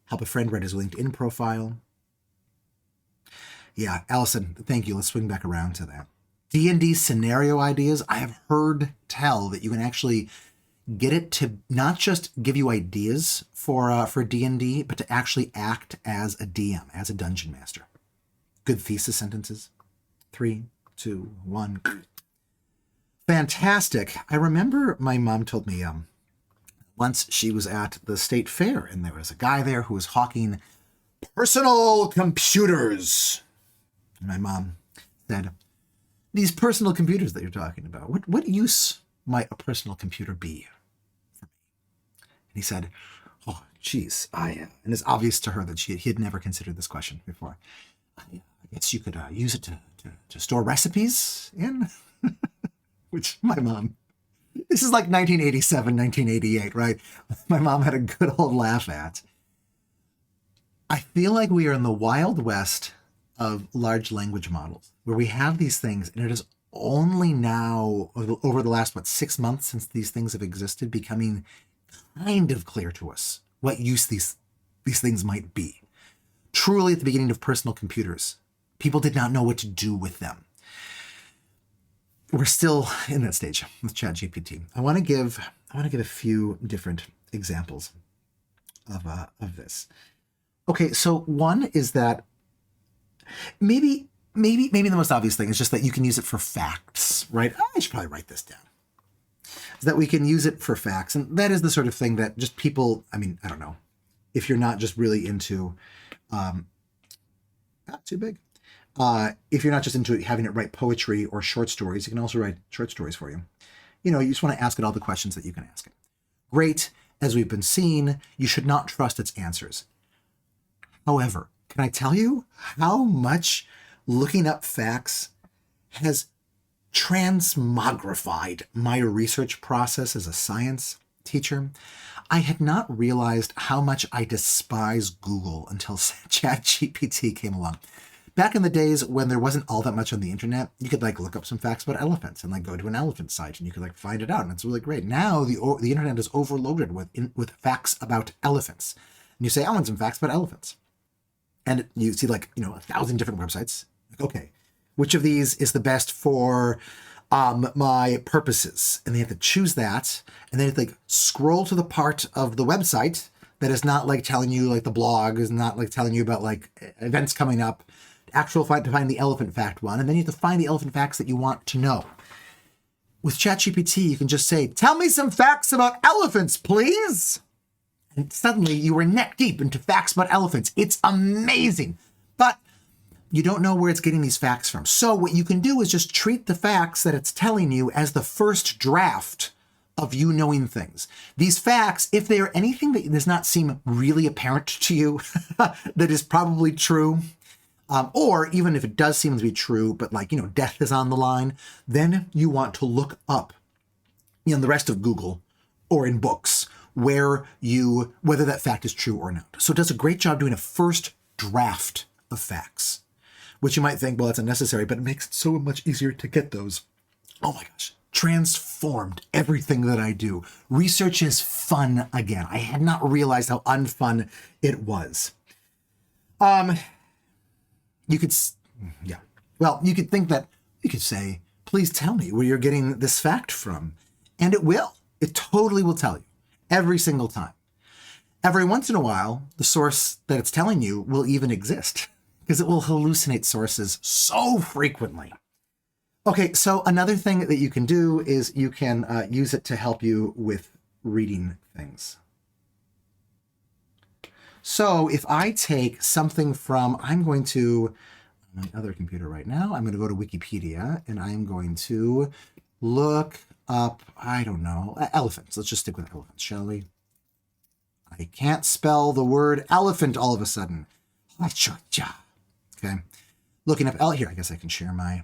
Help a friend write his LinkedIn profile. Yeah, Allison, thank you. Let's swing back around to that. D&D scenario ideas. I have heard tell that you can actually get it to not just give you ideas for D&D, but to actually act as a DM, as a dungeon master. Good thesis sentences. 3, 2, 1. Fantastic. I remember my mom told me once she was at the state fair and there was a guy there who was hawking personal computers. And my mom said, "These personal computers that you're talking about, what use might a personal computer be for me?" And he said, "Oh, geez, and it's obvious to her that he had never considered this question before. I guess you could use it to store recipes in," which my mom, this is like 1987, 1988, right? My mom had a good old laugh at. I feel like we are in the Wild West of large language models, where we have these things, and it is only now, over the last, 6 months since these things have existed, becoming kind of clear to us what use these things might be. Truly, at the beginning of personal computers, people did not know what to do with them. We're still in that stage with ChatGPT. I want to give a few different examples of this. Okay, so one is that maybe the most obvious thing is just that you can use it for facts, right? I should probably write this down. Is that we can use it for facts, and that is the sort of thing that just people. I mean, I don't know if you're not just really into, not too big. If you're not just into having it write poetry or short stories, you can also write short stories for you. You just want to ask it all the questions that you can ask it. Great, as we've been seeing, you should not trust its answers. However, can I tell you how much looking up facts has transmogrified my research process as a science teacher. I had not realized how much I despise Google until ChatGPT came along. Back in the days when there wasn't all that much on the internet, you could like look up some facts about elephants and like go to an elephant site and you could like find it out, and it's really great. Now the internet is overloaded with facts about elephants, and you say, I want some facts about elephants, and you see like 1,000 different websites. Like, okay, which of these is the best for my purposes? And they have to choose that, and then you have to like scroll to the part of the website that is not like telling you, like the blog is not like telling you about like events coming up, to find the elephant fact one, and then you have to find the elephant facts that you want to know. With ChatGPT, you can just say, tell me some facts about elephants, please. And suddenly you were neck deep into facts about elephants. It's amazing. But you don't know where it's getting these facts from. So what you can do is just treat the facts that it's telling you as the first draft of you knowing things. These facts, if they are anything that does not seem really apparent to you, that is probably true, or even if it does seem to be true, but like, death is on the line, then you want to look up in the rest of Google or in books whether that fact is true or not. So it does a great job doing a first draft of facts, which you might think, well, that's unnecessary, but it makes it so much easier to get those. Oh my gosh, transformed everything that I do. Research is fun again. I had not realized how unfun it was. You could think that you could say, please tell me where you're getting this fact from. And it will. It totally will tell you every single time. Every once in a while, the source that it's telling you will even exist because it will hallucinate sources so frequently. Okay, so another thing that you can do is you can use it to help you with reading things. So if I take something from, I'm going to, on my other computer right now, I'm going to go to Wikipedia and I'm going to look up, I don't know, elephants. Let's just stick with elephants, shall we? I can't spell the word elephant all of a sudden. Okay. Looking up, here, I guess I can share my...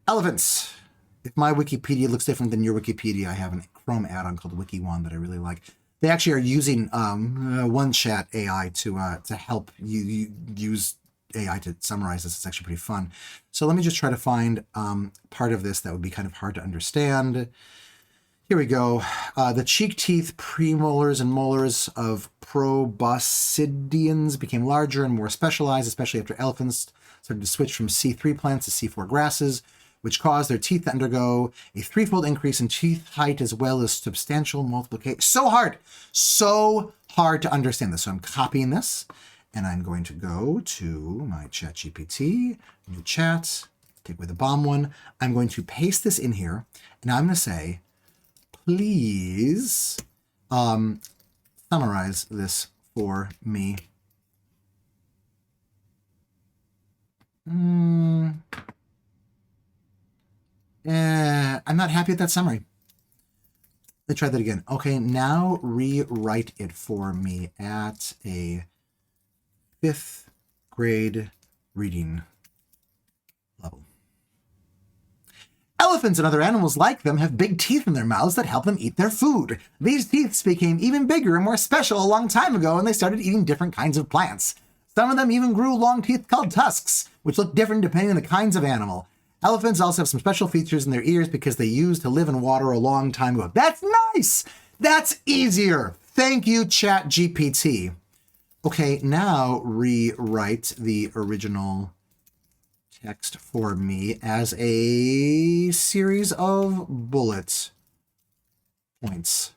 Elephants. If my Wikipedia looks different than your Wikipedia, I have a Chrome add-on called WikiOne that I really like. They actually are using one chat AI to help you use AI to summarize this. It's actually pretty fun. So let me just try to find part of this that would be kind of hard to understand. Here we go. The cheek teeth, premolars, and molars of proboscideans became larger and more specialized, especially after elephants started to switch from C3 plants to C4 grasses, which caused their teeth to undergo a threefold increase in teeth height as well as substantial multiplication. So hard to understand this. So I'm copying this, and I'm going to go to my ChatGPT, new chat, take away the bomb one. I'm going to paste this in here, and I'm going to say, please summarize this for me. I'm not happy with that summary. Let's try that again. Okay, now rewrite it for me at a 5th grade reading level. Elephants and other animals like them have big teeth in their mouths that help them eat their food. These teeth became even bigger and more special a long time ago when they started eating different kinds of plants. Some of them even grew long teeth called tusks, which look different depending on the kinds of animal. Elephants also have some special features in their ears because they used to live in water a long time ago. That's nice! That's easier! Thank you, ChatGPT. Okay, now rewrite the original text for me as a series of bullet points.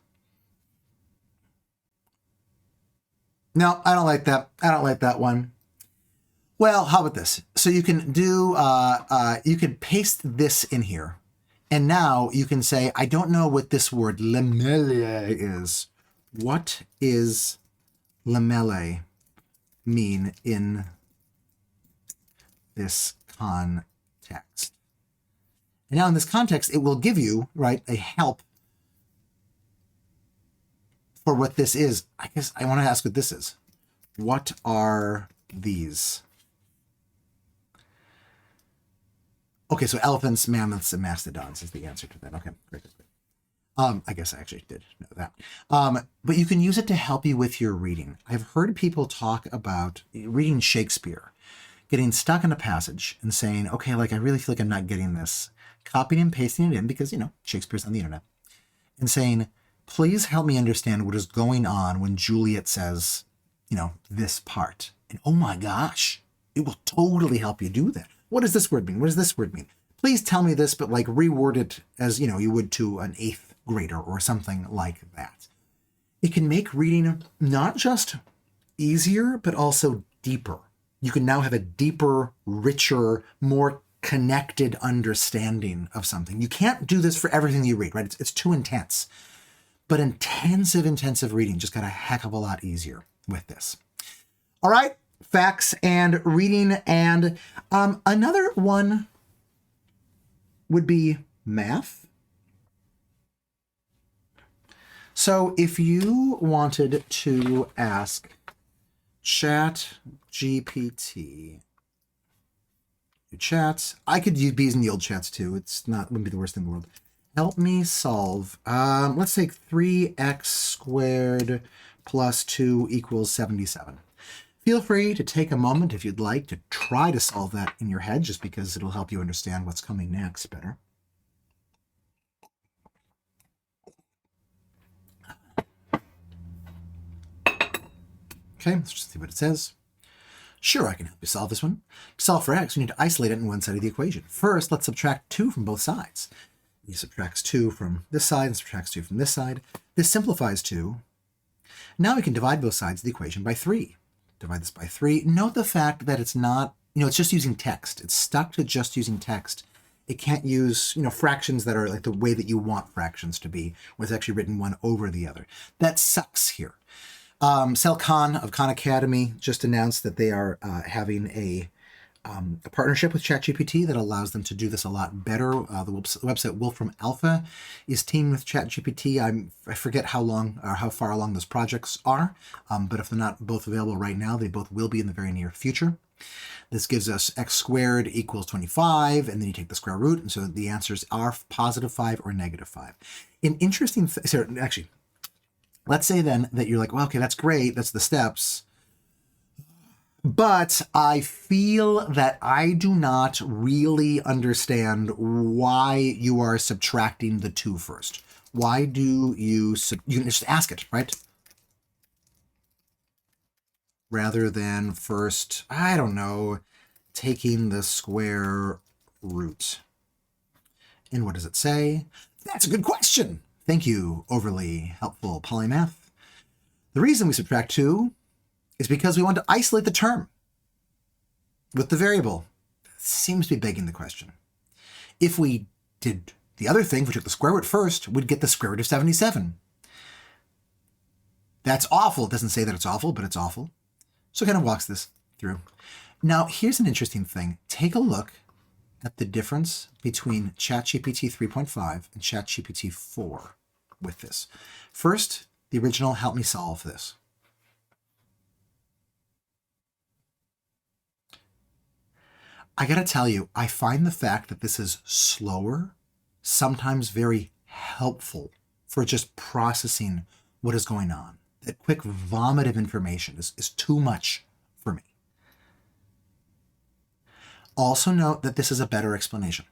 No, I don't like that. I don't like that one. Well, how about this? So you can do, you can paste this in here. And now you can say, I don't know what this word lamellae is. What is lamellae mean in this context? And now in this context, it will give you, right, a help for what this is. I guess I want to ask what this is. What are these? Okay, so elephants, mammoths, and mastodons is the answer to that. Okay, great. I guess I actually did know that. But you can use it to help you with your reading. I've heard people talk about reading Shakespeare, getting stuck in a passage and saying, okay, like I really feel like I'm not getting this. Copying and pasting it in because, Shakespeare's on the internet. And saying, please help me understand what is going on when Juliet says, this part. And oh my gosh, it will totally help you do that. What does this word mean? What does this word mean? Please tell me this, but like reword it as, you would to an 8th grader or something like that. It can make reading not just easier, but also deeper. You can now have a deeper, richer, more connected understanding of something. You can't do this for everything you read, right? It's too intense. But intensive reading just got a heck of a lot easier with this. All right, facts and reading. And another one would be math. So if you wanted to ask ChatGPT, chats, I could use these in the old chats too. Wouldn't be the worst thing in the world. Help me solve, let's take 3x squared plus 2 equals 77. Feel free to take a moment if you'd like to try to solve that in your head, just because it'll help you understand what's coming next better. Okay, let's just see what it says. Sure, I can help you solve this one. To solve for x, we need to isolate it in one side of the equation. First, let's subtract 2 from both sides. He subtracts 2 from this side and subtracts 2 from this side. This simplifies 2. Now we can divide both sides of the equation by 3. Divide this by 3. Note the fact that it's not, it's just using text. It's stuck to just using text. It can't use, fractions that are like the way that you want fractions to be, where it's actually written one over the other. That sucks here. Sal Khan of Khan Academy just announced that they are having a partnership with ChatGPT that allows them to do this a lot better. The website Wolfram Alpha is teaming with ChatGPT. I forget how long or how far along those projects are, but if they're not both available right now, they both will be in the very near future. This gives us x squared equals 25, and then you take the square root, and so the answers are positive 5 or negative 5. An interesting actually, let's say then that you're like, well, okay, that's great, that's the steps, but I feel that I do not really understand why you are subtracting the 2 first. Why do you can just ask it, right? Rather than first, I don't know, taking the square root. And what does it say? That's a good question. Thank you, overly helpful polymath. The reason we subtract 2 is because we want to isolate the term with the variable. Seems to be begging the question. If we did the other thing, if we took the square root first, we'd get the square root of 77. That's awful. It doesn't say that it's awful, but it's awful. So it kind of walks this through. Now, here's an interesting thing. Take a look at the difference between ChatGPT 3.5 and ChatGPT 4 with this. First, the original help me solve this. I gotta tell you, I find the fact that this is slower sometimes very helpful for just processing what is going on. That quick vomit of information is too much for me. Also note that this is a better explanation.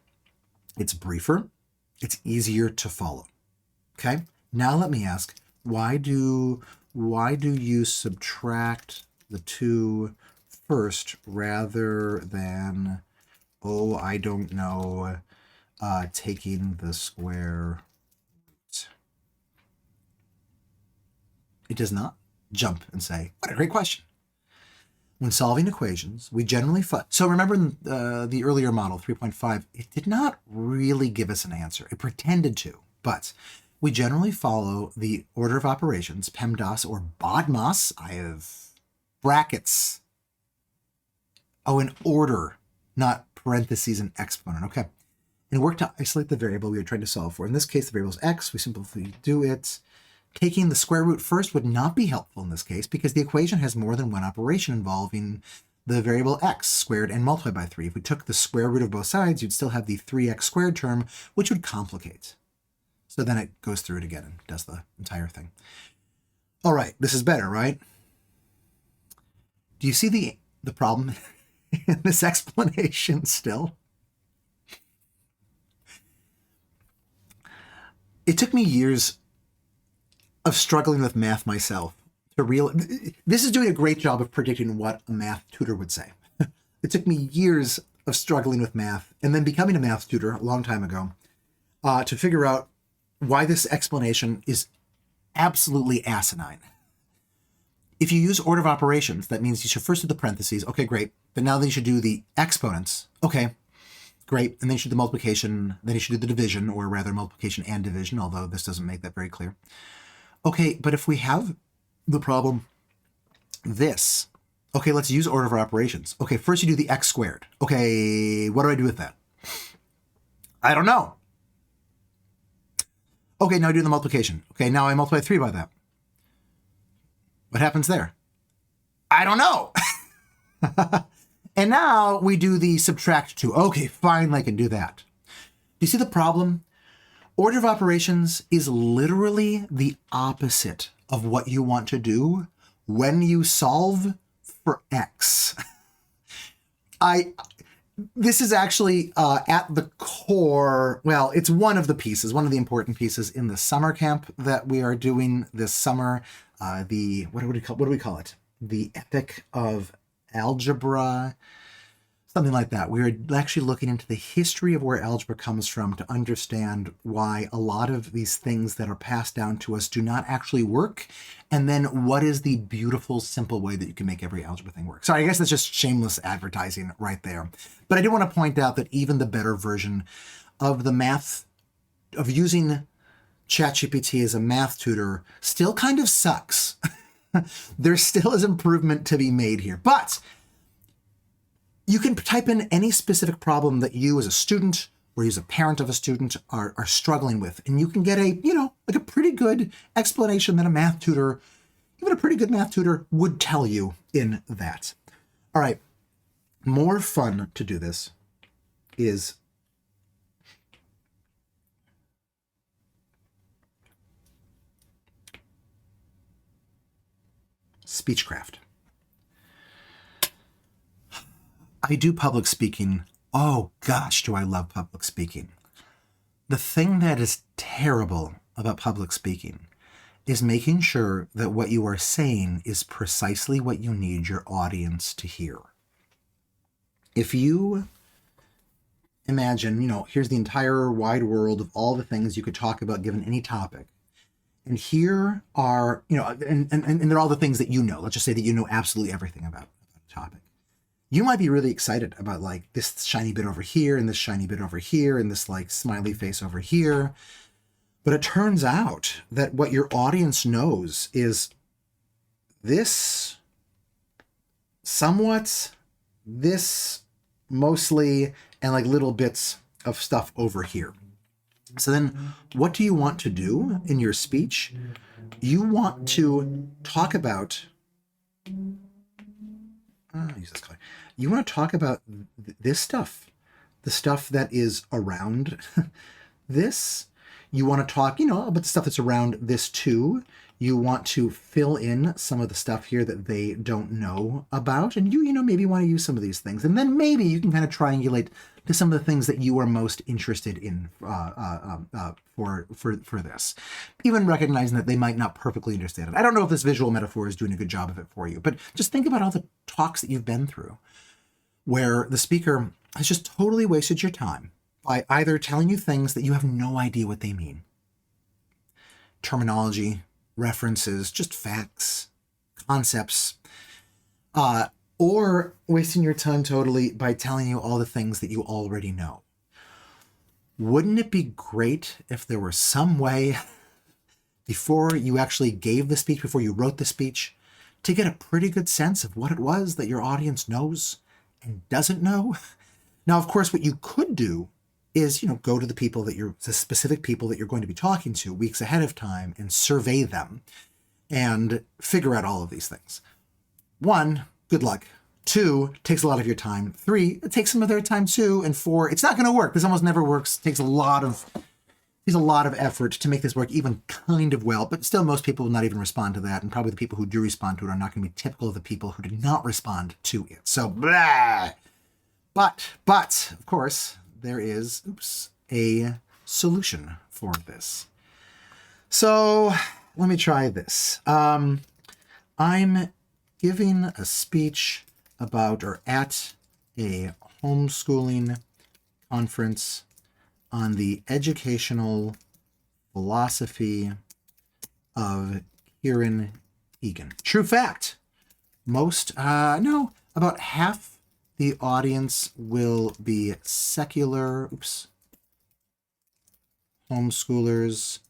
It's briefer, it's easier to follow. Okay, now let me ask, why do you subtract the 2 first rather than, I don't know, taking the square root? It does not jump and say, what a great question. When solving equations, we generally so remember in the earlier model, 3.5, it did not really give us an answer. It pretended to, but we generally follow the order of operations, PEMDAS or BODMAS. I have brackets. Oh, in order, not parentheses and exponent. Okay. In work to isolate the variable we are trying to solve for. In this case, the variable is x. We simply do it. Taking the square root first would not be helpful in this case because the equation has more than one operation involving the variable x squared and multiply by 3. If we took the square root of both sides, you'd still have the 3x squared term, which would complicate. So then it goes through it again and does the entire thing. All right, this is better, right? Do you see the problem in this explanation still? It took me years of struggling with math myself to realize this is doing a great job of predicting what a math tutor would say. It took me years of struggling with math and then becoming a math tutor a long time ago to figure out why this explanation is absolutely asinine. If you use order of operations, that means you should first do the parentheses. Okay, great. But now then you should do the exponents. Okay, great. And then you should do the multiplication. Then you should do the division, or rather multiplication and division, although this doesn't make that very clear. Okay, but if we have the problem this, okay, let's use order of operations. Okay, first you do the x squared. Okay, what do I do with that? I don't know. Okay, now I do the multiplication. Okay, now I multiply 3 by that. What happens there? I don't know. And now we do the subtract 2. Okay, fine, I can do that. Do you see the problem? Order of operations is literally the opposite of what you want to do when you solve for x. This is actually at the core, well, it's one of the pieces, one of the important pieces in the summer camp that we are doing this summer. What do we call it? The Epic of Algebra, something like that. We are actually looking into the history of where algebra comes from to understand why a lot of these things that are passed down to us do not actually work. And then what is the beautiful, simple way that you can make every algebra thing work? So I guess that's just shameless advertising right there. But I do want to point out that even the better version of the math, of using ChatGPT as a math tutor, still kind of sucks. There still is improvement to be made here. But you can type in any specific problem that you as a student or as a parent of a student are struggling with, and you can get a pretty good explanation that a math tutor, even a pretty good math tutor, would tell you in that. All right, more fun to do this is Speechcraft. I do public speaking. Oh gosh, do I love public speaking. The thing that is terrible about public speaking is making sure that what you are saying is precisely what you need your audience to hear. If you imagine, here's the entire wide world of all the things you could talk about given any topic. And here are, and they're all the things that you know. Let's just say that you know absolutely everything about the topic. You might be really excited about this shiny bit over here and this shiny bit over here and this smiley face over here. But it turns out that what your audience knows is this somewhat, this mostly, and little bits of stuff over here. So then what do you want to do in your speech? You want to talk about, use this color. You want to talk about this stuff, the stuff that is around this. You want to talk, about the stuff that's around this too. You want to fill in some of the stuff here that they don't know about. And you maybe want to use some of these things. And then maybe you can kind of triangulate to some of the things that you are most interested in for this. Even recognizing that they might not perfectly understand it. I don't know if this visual metaphor is doing a good job of it for you, but just think about all the talks that you've been through where the speaker has just totally wasted your time by either telling you things that you have no idea what they mean. Terminology, references, just facts, concepts, or wasting your time totally by telling you all the things that you already know. Wouldn't it be great if there were some way before you actually gave the speech, before you wrote the speech, to get a pretty good sense of what it was that your audience knows and doesn't know? Now, of course, what you could do is, go to the specific people that you're going to be talking to weeks ahead of time and survey them and figure out all of these things. 1, good luck. 2, takes a lot of your time. 3, it takes some of their time too. And 4, it's not going to work. This almost never works. It takes a lot of effort to make this work even kind of well, but still most people will not even respond to that. And probably the people who do respond to it are not going to be typical of the people who did not respond to it. So, blah. But, of course, there is, a solution for this. So let me try this. I'm giving a speech about or at a homeschooling conference on the educational philosophy of Kieran Egan. True fact. About half the audience will be secular, homeschoolers.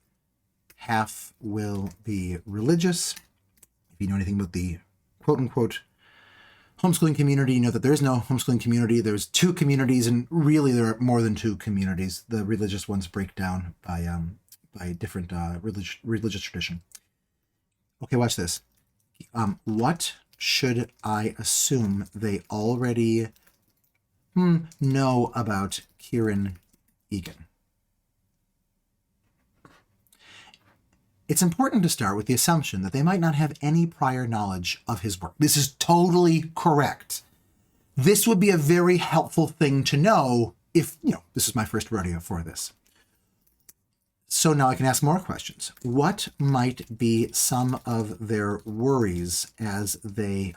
Half will be religious. If you know anything about the quote-unquote homeschooling community, you know that there is no homeschooling community. There's 2 communities, and really there are more than 2 communities. The religious ones break down by different religious tradition. Okay, watch this. What should I assume they already know about Kieran Egan? It's important to start with the assumption that they might not have any prior knowledge of his work. This is totally correct. This would be a very helpful thing to know if, this is my first rodeo for this. So now I can ask more questions. What might be some of their worries as they,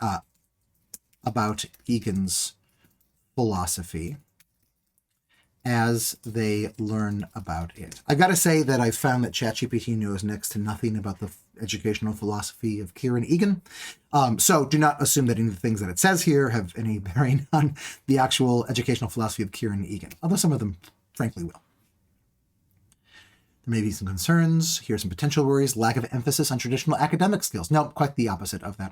about Egan's philosophy as they learn about it? I've got to say that I've found that ChatGPT knows next to nothing about the educational philosophy of Kieran Egan. So do not assume that any of the things that it says here have any bearing on the actual educational philosophy of Kieran Egan, although some of them, frankly, will. There may be some concerns. Here are some potential worries. Lack of emphasis on traditional academic skills. No, quite the opposite of that.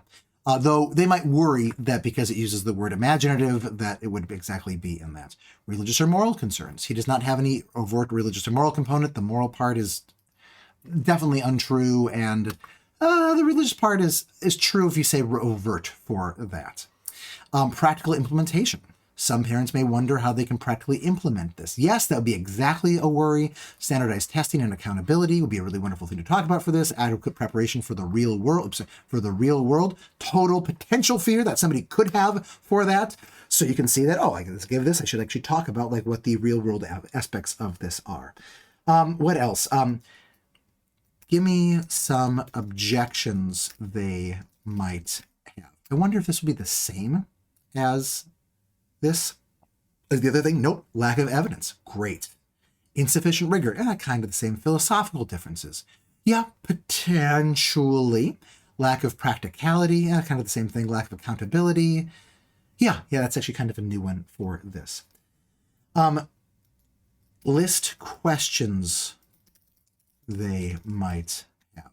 Though they might worry that because it uses the word imaginative, that it would exactly be in that. Religious or moral concerns. He does not have any overt religious or moral component. The moral part is definitely untrue, and the religious part is true if you say overt for that. Practical implementation. Some parents may wonder how they can practically implement this. Yes, that would be exactly a worry. Standardized testing and accountability would be a really wonderful thing to talk about for this. Adequate preparation for the real world. Total potential fear that somebody could have for that. So you can see that, I can give this. I should actually talk about what the real world aspects of this are. What else? Give me some objections they might have. I wonder if this would be the same as this. The other thing, nope, lack of evidence. Great. Insufficient rigor. Kind of the same. Philosophical differences. Yeah, potentially. Lack of practicality. Kind of the same thing. Lack of accountability. Yeah, that's actually kind of a new one for this. List questions they might have.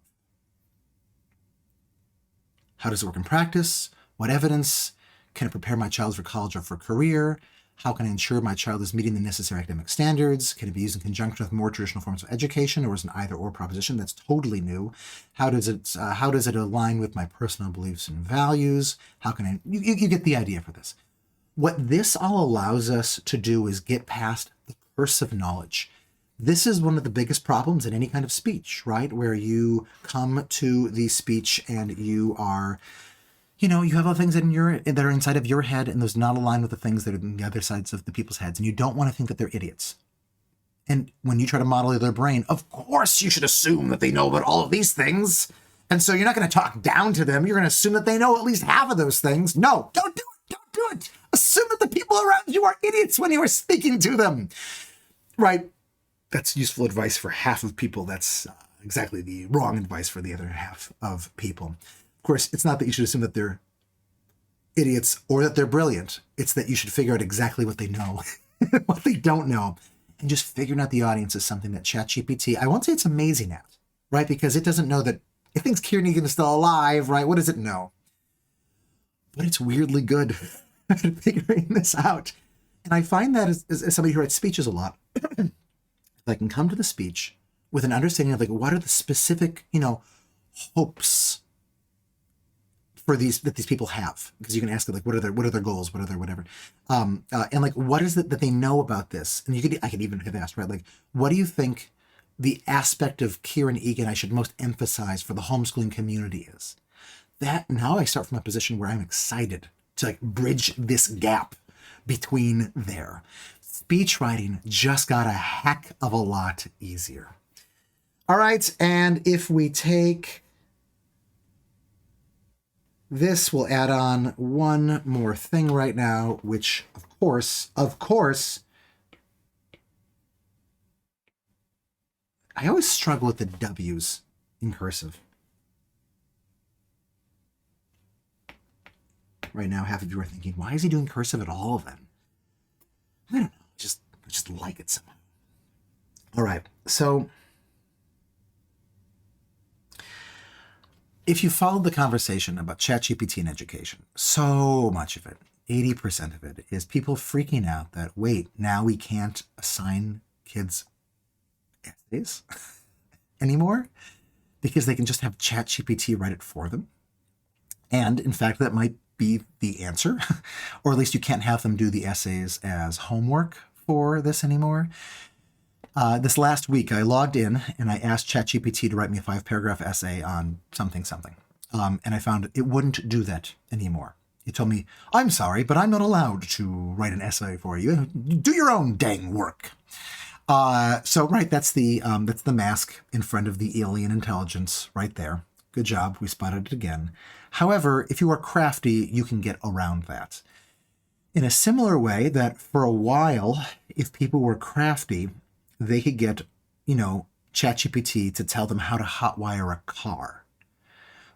How does it work in practice? What evidence? Can it prepare my child for college or for career? How can I ensure my child is meeting the necessary academic standards? Can it be used in conjunction with more traditional forms of education, or is an either-or proposition? That's totally new. How does it align with my personal beliefs and values? How can I? You get the idea for this. What this all allows us to do is get past the curse of knowledge. This is one of the biggest problems in any kind of speech, right? Where you come to the speech and you are, you have all things that are inside of your head, and those not align with the things that are in the other sides of the people's heads, and you don't want to think that they're idiots. And when you try to model their brain, of course you should assume that they know about all of these things. And so you're not going to talk down to them. You're going to assume that they know at least half of those things. No, don't do it. Don't do it. Assume that the people around you are idiots when you are speaking to them. Right? That's useful advice for half of people. That's exactly the wrong advice for the other half of people. Of course, it's not that you should assume that they're idiots or that they're brilliant. It's that you should figure out exactly what they know, what they don't know. And just figuring out the audience is something that ChatGPT, I won't say it's amazing at, right? Because it doesn't know that, it thinks Kieran Egan is still alive, right? What does it know? But it's weirdly good at figuring this out. And I find that as somebody who writes speeches a lot, if I can come to the speech with an understanding of what are the specific, hopes for these that these people have, because you can ask them like what are their goals, what are their whatever, and like what is it that they know about this, and I could even have asked, right, like what do you think the aspect of Kieran Egan I should most emphasize for the homeschooling community is. That now I start from a position where I'm excited to like bridge this gap between there. Speech writing just got a heck of a lot easier. All right, and if we take this, we'll add on one more thing right now, which of course, I always struggle with the W's in cursive. Right now, half of you are thinking, why is he doing cursive at all then? I don't know, I just like it somehow. All right, so if you followed the conversation about ChatGPT and education, so much of it, 80% of it, is people freaking out that, wait, now we can't assign kids essays anymore because they can just have ChatGPT write it for them. And in fact, that might be the answer, or at least you can't have them do the essays as homework for this anymore. This last week, I logged in and I asked ChatGPT to write me a 5-paragraph essay on something. And I found it wouldn't do that anymore. It told me, I'm sorry, but I'm not allowed to write an essay for you. Do your own dang work. So right, that's the mask in front of the alien intelligence right there. Good job, we spotted it again. However, if you are crafty, you can get around that. In a similar way that for a while, if people were crafty, they could get, ChatGPT to tell them how to hotwire a car.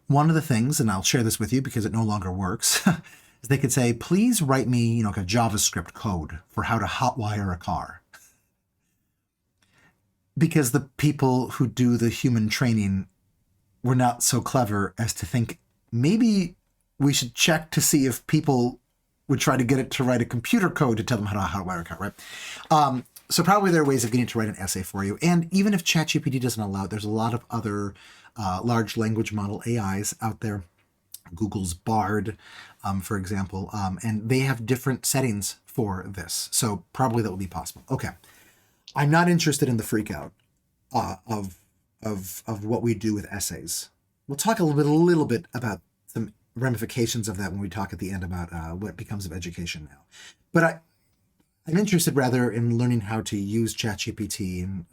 One of the things, and I'll share this with you because it no longer works, is they could say, please write me, a JavaScript code for how to hotwire a car. Because the people who do the human training were not so clever as to think, maybe we should check to see if people would try to get it to write a computer code to tell them how to hotwire a car, right? So probably there are ways of getting it to write an essay for you. And even if ChatGPT doesn't allow it, there's a lot of other large language model AIs out there. Google's Bard, for example, and they have different settings for this. So probably that will be possible. Okay. I'm not interested in the freak out of what we do with essays. We'll talk a little bit about some ramifications of that when we talk at the end about what becomes of education now. But I'm interested rather in learning how to use ChatGPT and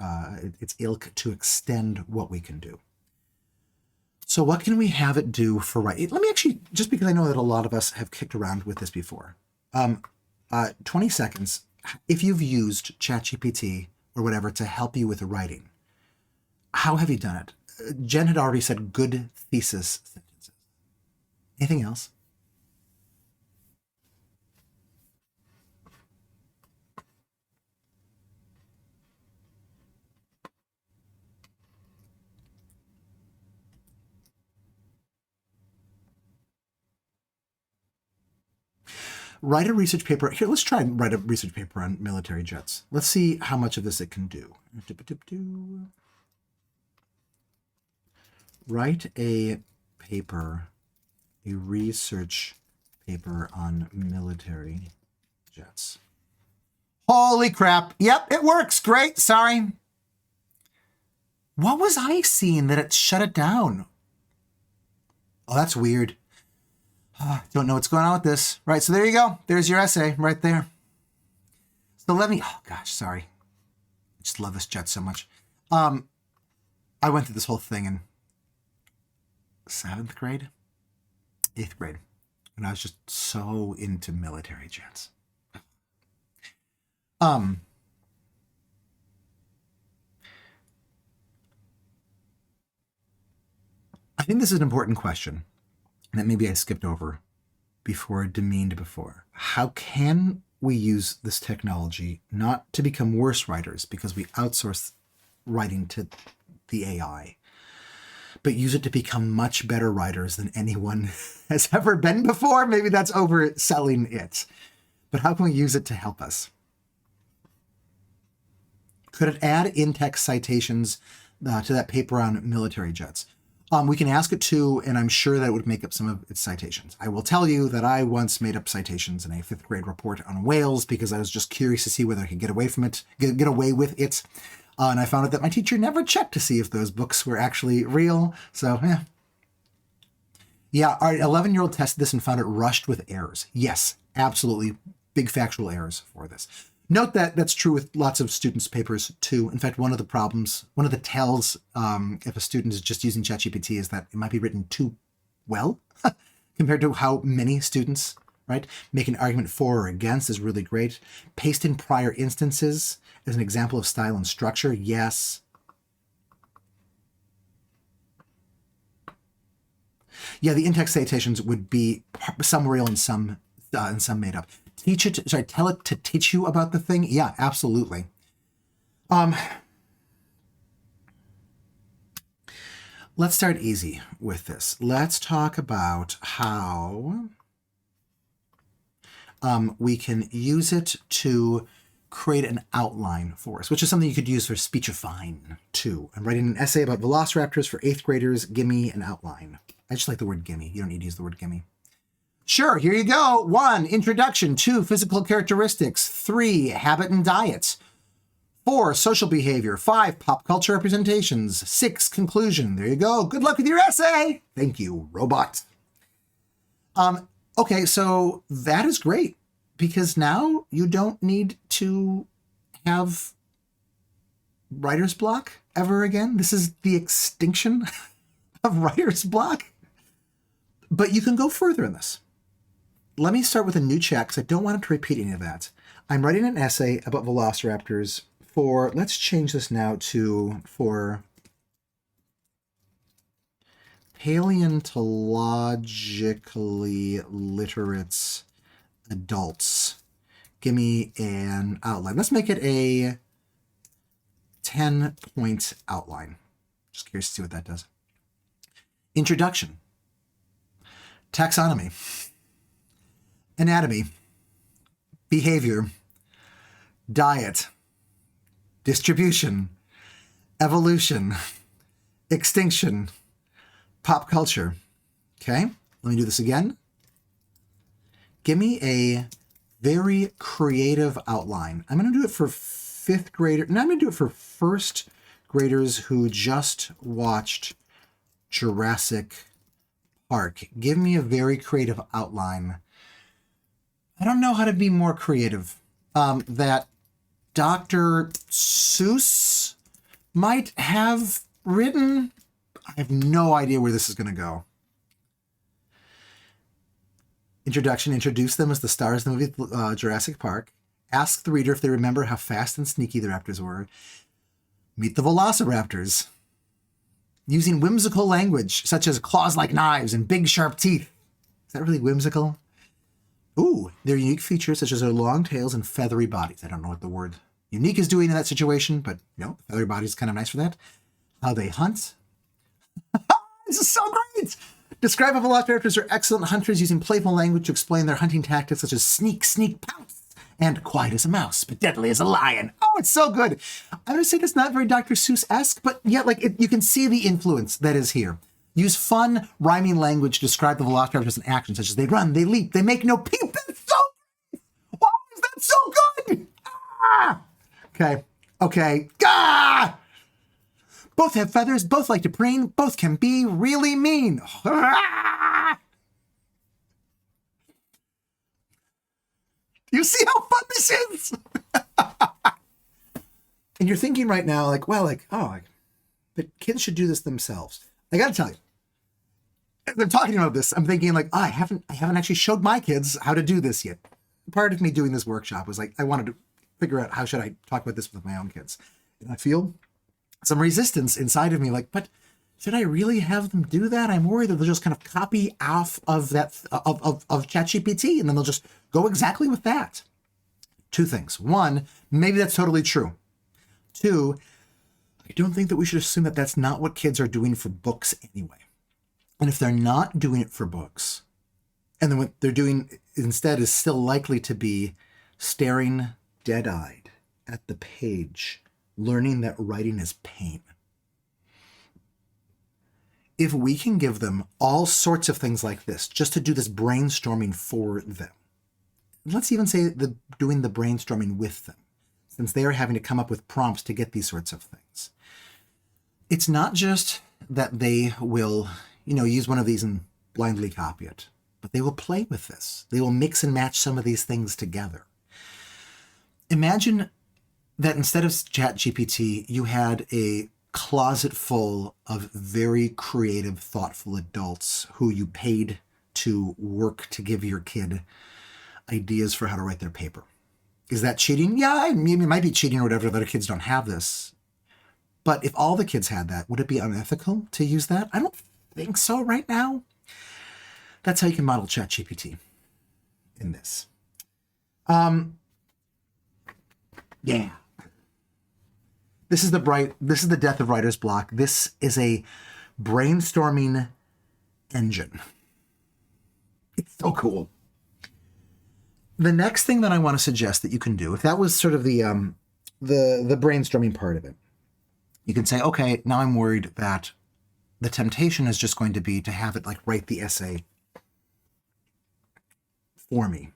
its ilk to extend what we can do. So what can we have it do for writing? Let me actually, just because I know that a lot of us have kicked around with this before, 20 seconds. If you've used ChatGPT or whatever to help you with writing, how have you done it? Jen had already said good thesis sentences. Anything else? Write a research paper. Here, let's try and write a research paper on military jets. Let's see how much of this it can do. Write a research paper on military jets. Holy crap. Yep, it works. Great. Sorry. What was I seeing that it shut it down? Oh, that's weird. Don't know what's going on with this. Right, so there you go. There's your essay right there. So let me, oh gosh, sorry. I just love this jet so much. I went through this whole thing in 7th grade, 8th grade, and I was just so into military jets. I think this is an important question that maybe I skipped over before, demeaned before. How can we use this technology not to become worse writers because we outsource writing to the AI, but use it to become much better writers than anyone has ever been before? Maybe that's overselling it. But how can we use it to help us? Could it add in-text citations to that paper on military jets? We can ask it to, and I'm sure that it would make up some of its citations. I will tell you that I once made up citations in a 5th grade report on whales because I was just curious to see whether I could get away from it, get away with it. And I found out that my teacher never checked to see if those books were actually real. So, yeah. Yeah, our 11-year-old tested this and found it rushed with errors. Yes, absolutely. Big factual errors for this. Note that that's true with lots of students' papers too. In fact, one of the tells if a student is just using ChatGPT is that it might be written too well compared to how many students, right? Make an argument for or against is really great. Paste in prior instances as an example of style and structure. Yes. Yeah, the in-text citations would be some real and some made up. Tell it to teach you about the thing. Yeah, absolutely. Let's start easy with this. Let's talk about how we can use it to create an outline for us, which is something you could use for Speechifying too. I'm writing an essay about velociraptors for 8th graders. Gimme an outline. I just like the word gimme. You don't need to use the word gimme. Sure, here you go. 1, introduction. 2, physical characteristics. 3, habit and diet. 4, social behavior. 5, pop culture representations. 6, conclusion. There you go. Good luck with your essay. Thank you, robot. Okay, so that is great because now you don't need to have writer's block ever again. This is the extinction of writer's block. But you can go further in this. Let me start with a new chat because I don't want it to repeat any of that. I'm writing an essay about velociraptors for, let's change this now to, for paleontologically literate adults. Give me an outline. Let's make it a 10-point outline. Just curious to see what that does. Introduction. Taxonomy. Anatomy, behavior, diet, distribution, evolution, extinction, pop culture. Okay, let me do this again. Give me a very creative outline. I'm going to do it for 5th grader. No, I'm going to do it for 1st graders who just watched Jurassic Park. Give me a very creative outline. I don't know how to be more creative. That Dr. Seuss might have written. I have no idea where this is going to go. Introduction. Introduce them as the stars of the movie Jurassic Park. Ask the reader if they remember how fast and sneaky the raptors were. Meet the velociraptors. Using whimsical language, such as claws like knives and big sharp teeth. Is that really whimsical? Ooh, their unique features such as their long tails and feathery bodies. I don't know what the word unique is doing in that situation, but the feathery body is kind of nice for that. How they hunt. This is so great! Describe how velociraptors are excellent hunters using playful language to explain their hunting tactics such as sneak, sneak, pounce, and quiet as a mouse, but deadly as a lion. Oh, it's so good. I'm going to say that's not very Dr. Seuss-esque, but yet you can see the influence that is here. Use fun, rhyming language to describe the velociraptors in action, such as they run, they leap, they make no peep. That's so good! Why is that so good? Ah! Okay. Ah! Both have feathers, both like to preen, both can be really mean. Ah! You see how fun this is? And you're thinking right now, but kids should do this themselves. I gotta tell you, they're talking about this. I'm thinking I haven't actually showed my kids how to do this yet. Part of me doing this workshop was I wanted to figure out how should I talk about this with my own kids. And I feel some resistance inside of me, but should I really have them do that? I'm worried that they'll just kind of copy off of that of ChatGPT, and then they'll just go exactly with that. 2 things. 1, maybe that's totally true. 2, I don't think that we should assume that that's not what kids are doing for books anyway. And if they're not doing it for books, and then what they're doing instead is still likely to be staring dead-eyed at the page, learning that writing is pain. if we can give them all sorts of things like this, just to do this brainstorming for them, let's even say doing the brainstorming with them, since they are having to come up with prompts to get these sorts of things. It's not just that they will, use one of these and blindly copy it, but they will play with this. They will mix and match some of these things together. Imagine that instead of ChatGPT, you had a closet full of very creative, thoughtful adults who you paid to work to give your kid ideas for how to write their paper. Is that cheating? Yeah, it might be cheating or whatever. Other kids don't have this. But if all the kids had that, would it be unethical to use that? I don't think so right now. That's how you can model ChatGPT in this. Yeah. This is the death of writer's block. This is a brainstorming engine. It's so cool. The next thing that I want to suggest that you can do, if that was sort of the brainstorming part of it, you can say, okay, now I'm worried that the temptation is just going to be to have it like write the essay for me.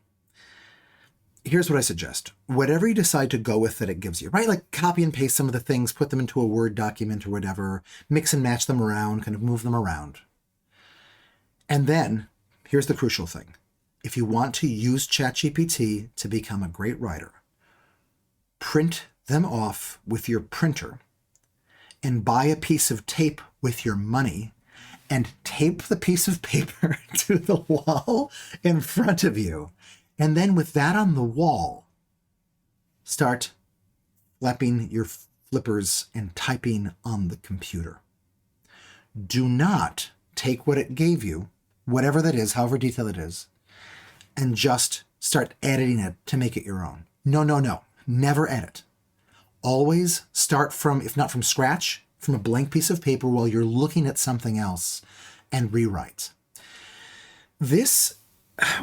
Here's what I suggest. Whatever you decide to go with that it gives you, right? Like copy and paste some of the things, put them into a Word document or whatever, mix and match them around, kind of move them around. And then, here's the crucial thing. If you want to use ChatGPT to become a great writer, print them off with your printer and buy a piece of tape with your money and tape the piece of paper to the wall in front of you. And then with that on the wall, start flapping your flippers and typing on the computer. Do not take what it gave you, whatever that is, however detailed it is, and just start editing it to make it your own. No. Never edit. Always start from, if not from scratch, from a blank piece of paper while you're looking at something else and rewrite. This,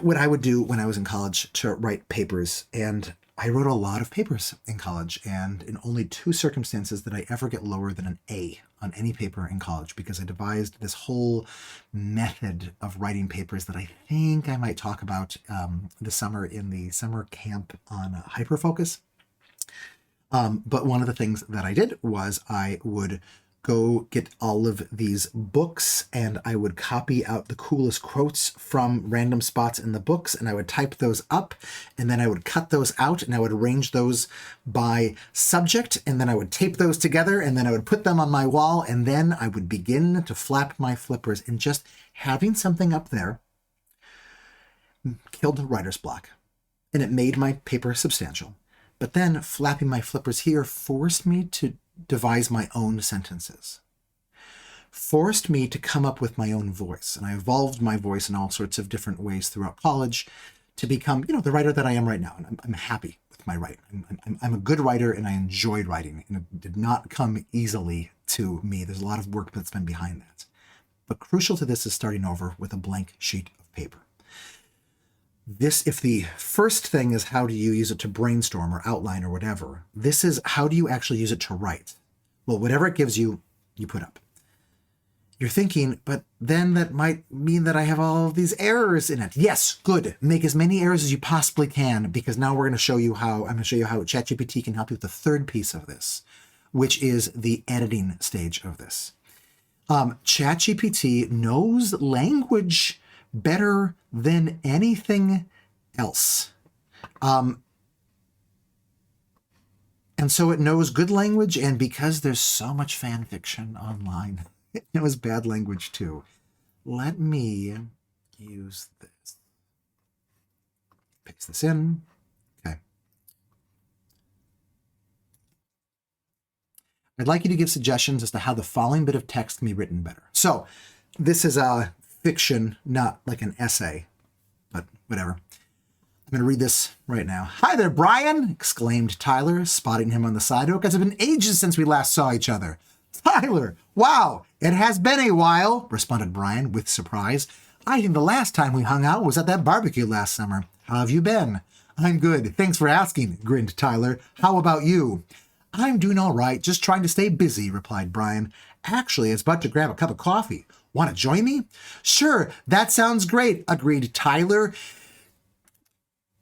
what I would do when I was in college to write papers, and I wrote a lot of papers in college, and in only 2 circumstances did I ever get lower than an A on any paper in college, because I devised this whole method of writing papers that I think I might talk about this summer in the summer camp on Hyperfocus. But one of the things that I did was I would go get all of these books and I would copy out the coolest quotes from random spots in the books, and I would type those up, and then I would cut those out and I would arrange those by subject, and then I would tape those together, and then I would put them on my wall, and then I would begin to flap my flippers, and just having something up there killed the writer's block, and it made my paper substantial. But then flapping my flippers here forced me to devise my own sentences, forced me to come up with my own voice. And I evolved my voice in all sorts of different ways throughout college to become, the writer that I am right now. And I'm happy with my writing. I'm a good writer, and I enjoyed writing, and it did not come easily to me. There's a lot of work that's been behind that. But crucial to this is starting over with a blank sheet of paper. This, if the first thing is how do you use it to brainstorm or outline or whatever, this is how do you actually use it to write? Well, whatever it gives you, you put up. You're thinking, but then that might mean that I have all of these errors in it. Yes, good. Make as many errors as you possibly can, because now I'm going to show you how ChatGPT can help you with the third piece of this, which is the editing stage of this. ChatGPT knows language better than anything else. And so it knows good language, and because there's so much fan fiction online, it knows bad language too. Let me use this. Paste this in. Okay. I'd like you to give suggestions as to how the following bit of text can be written better. So this is a fiction, not like an essay, but whatever. I'm going to read this right now. "Hi there, Brian!" exclaimed Tyler, spotting him on the sidewalk. "It's been ages since we last saw each other." "Tyler, wow, it has been a while," responded Brian with surprise. "I think the last time we hung out was at that barbecue last summer. How have you been?" "I'm good. Thanks for asking," grinned Tyler. "How about you?" "I'm doing all right, just trying to stay busy," replied Brian. "Actually, I was about to grab a cup of coffee. Want to join me? Sure, that sounds great, agreed Tyler,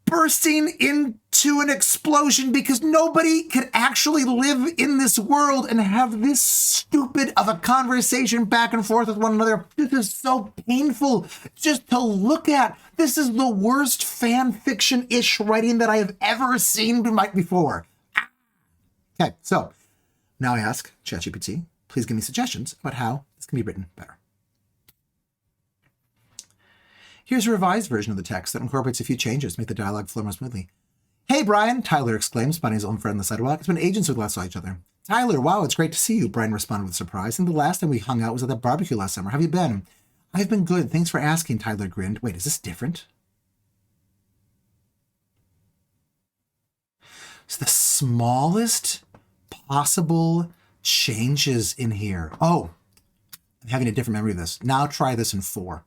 bursting into an explosion because nobody could actually live in this world and have this stupid of a conversation back and forth with one another. This is so painful just to look at. This is the worst fan fiction-ish writing that I have ever seen before. Okay, so now I ask ChatGPT, please give me suggestions about how this can be written better. Here's a revised version of the text that incorporates a few changes to make the dialogue flow more smoothly. Hey, Brian, Tyler exclaims, spotting his own friend on the sidewalk. It's been ages since we last saw each other. Tyler, wow, it's great to see you, Brian responded with surprise. And the last time we hung out was at that barbecue last summer. How have you been? I've been good. Thanks for asking, Tyler grinned. Wait, is this different? It's the smallest possible changes in here. Oh, I'm having a different memory of this. Now try this in 4.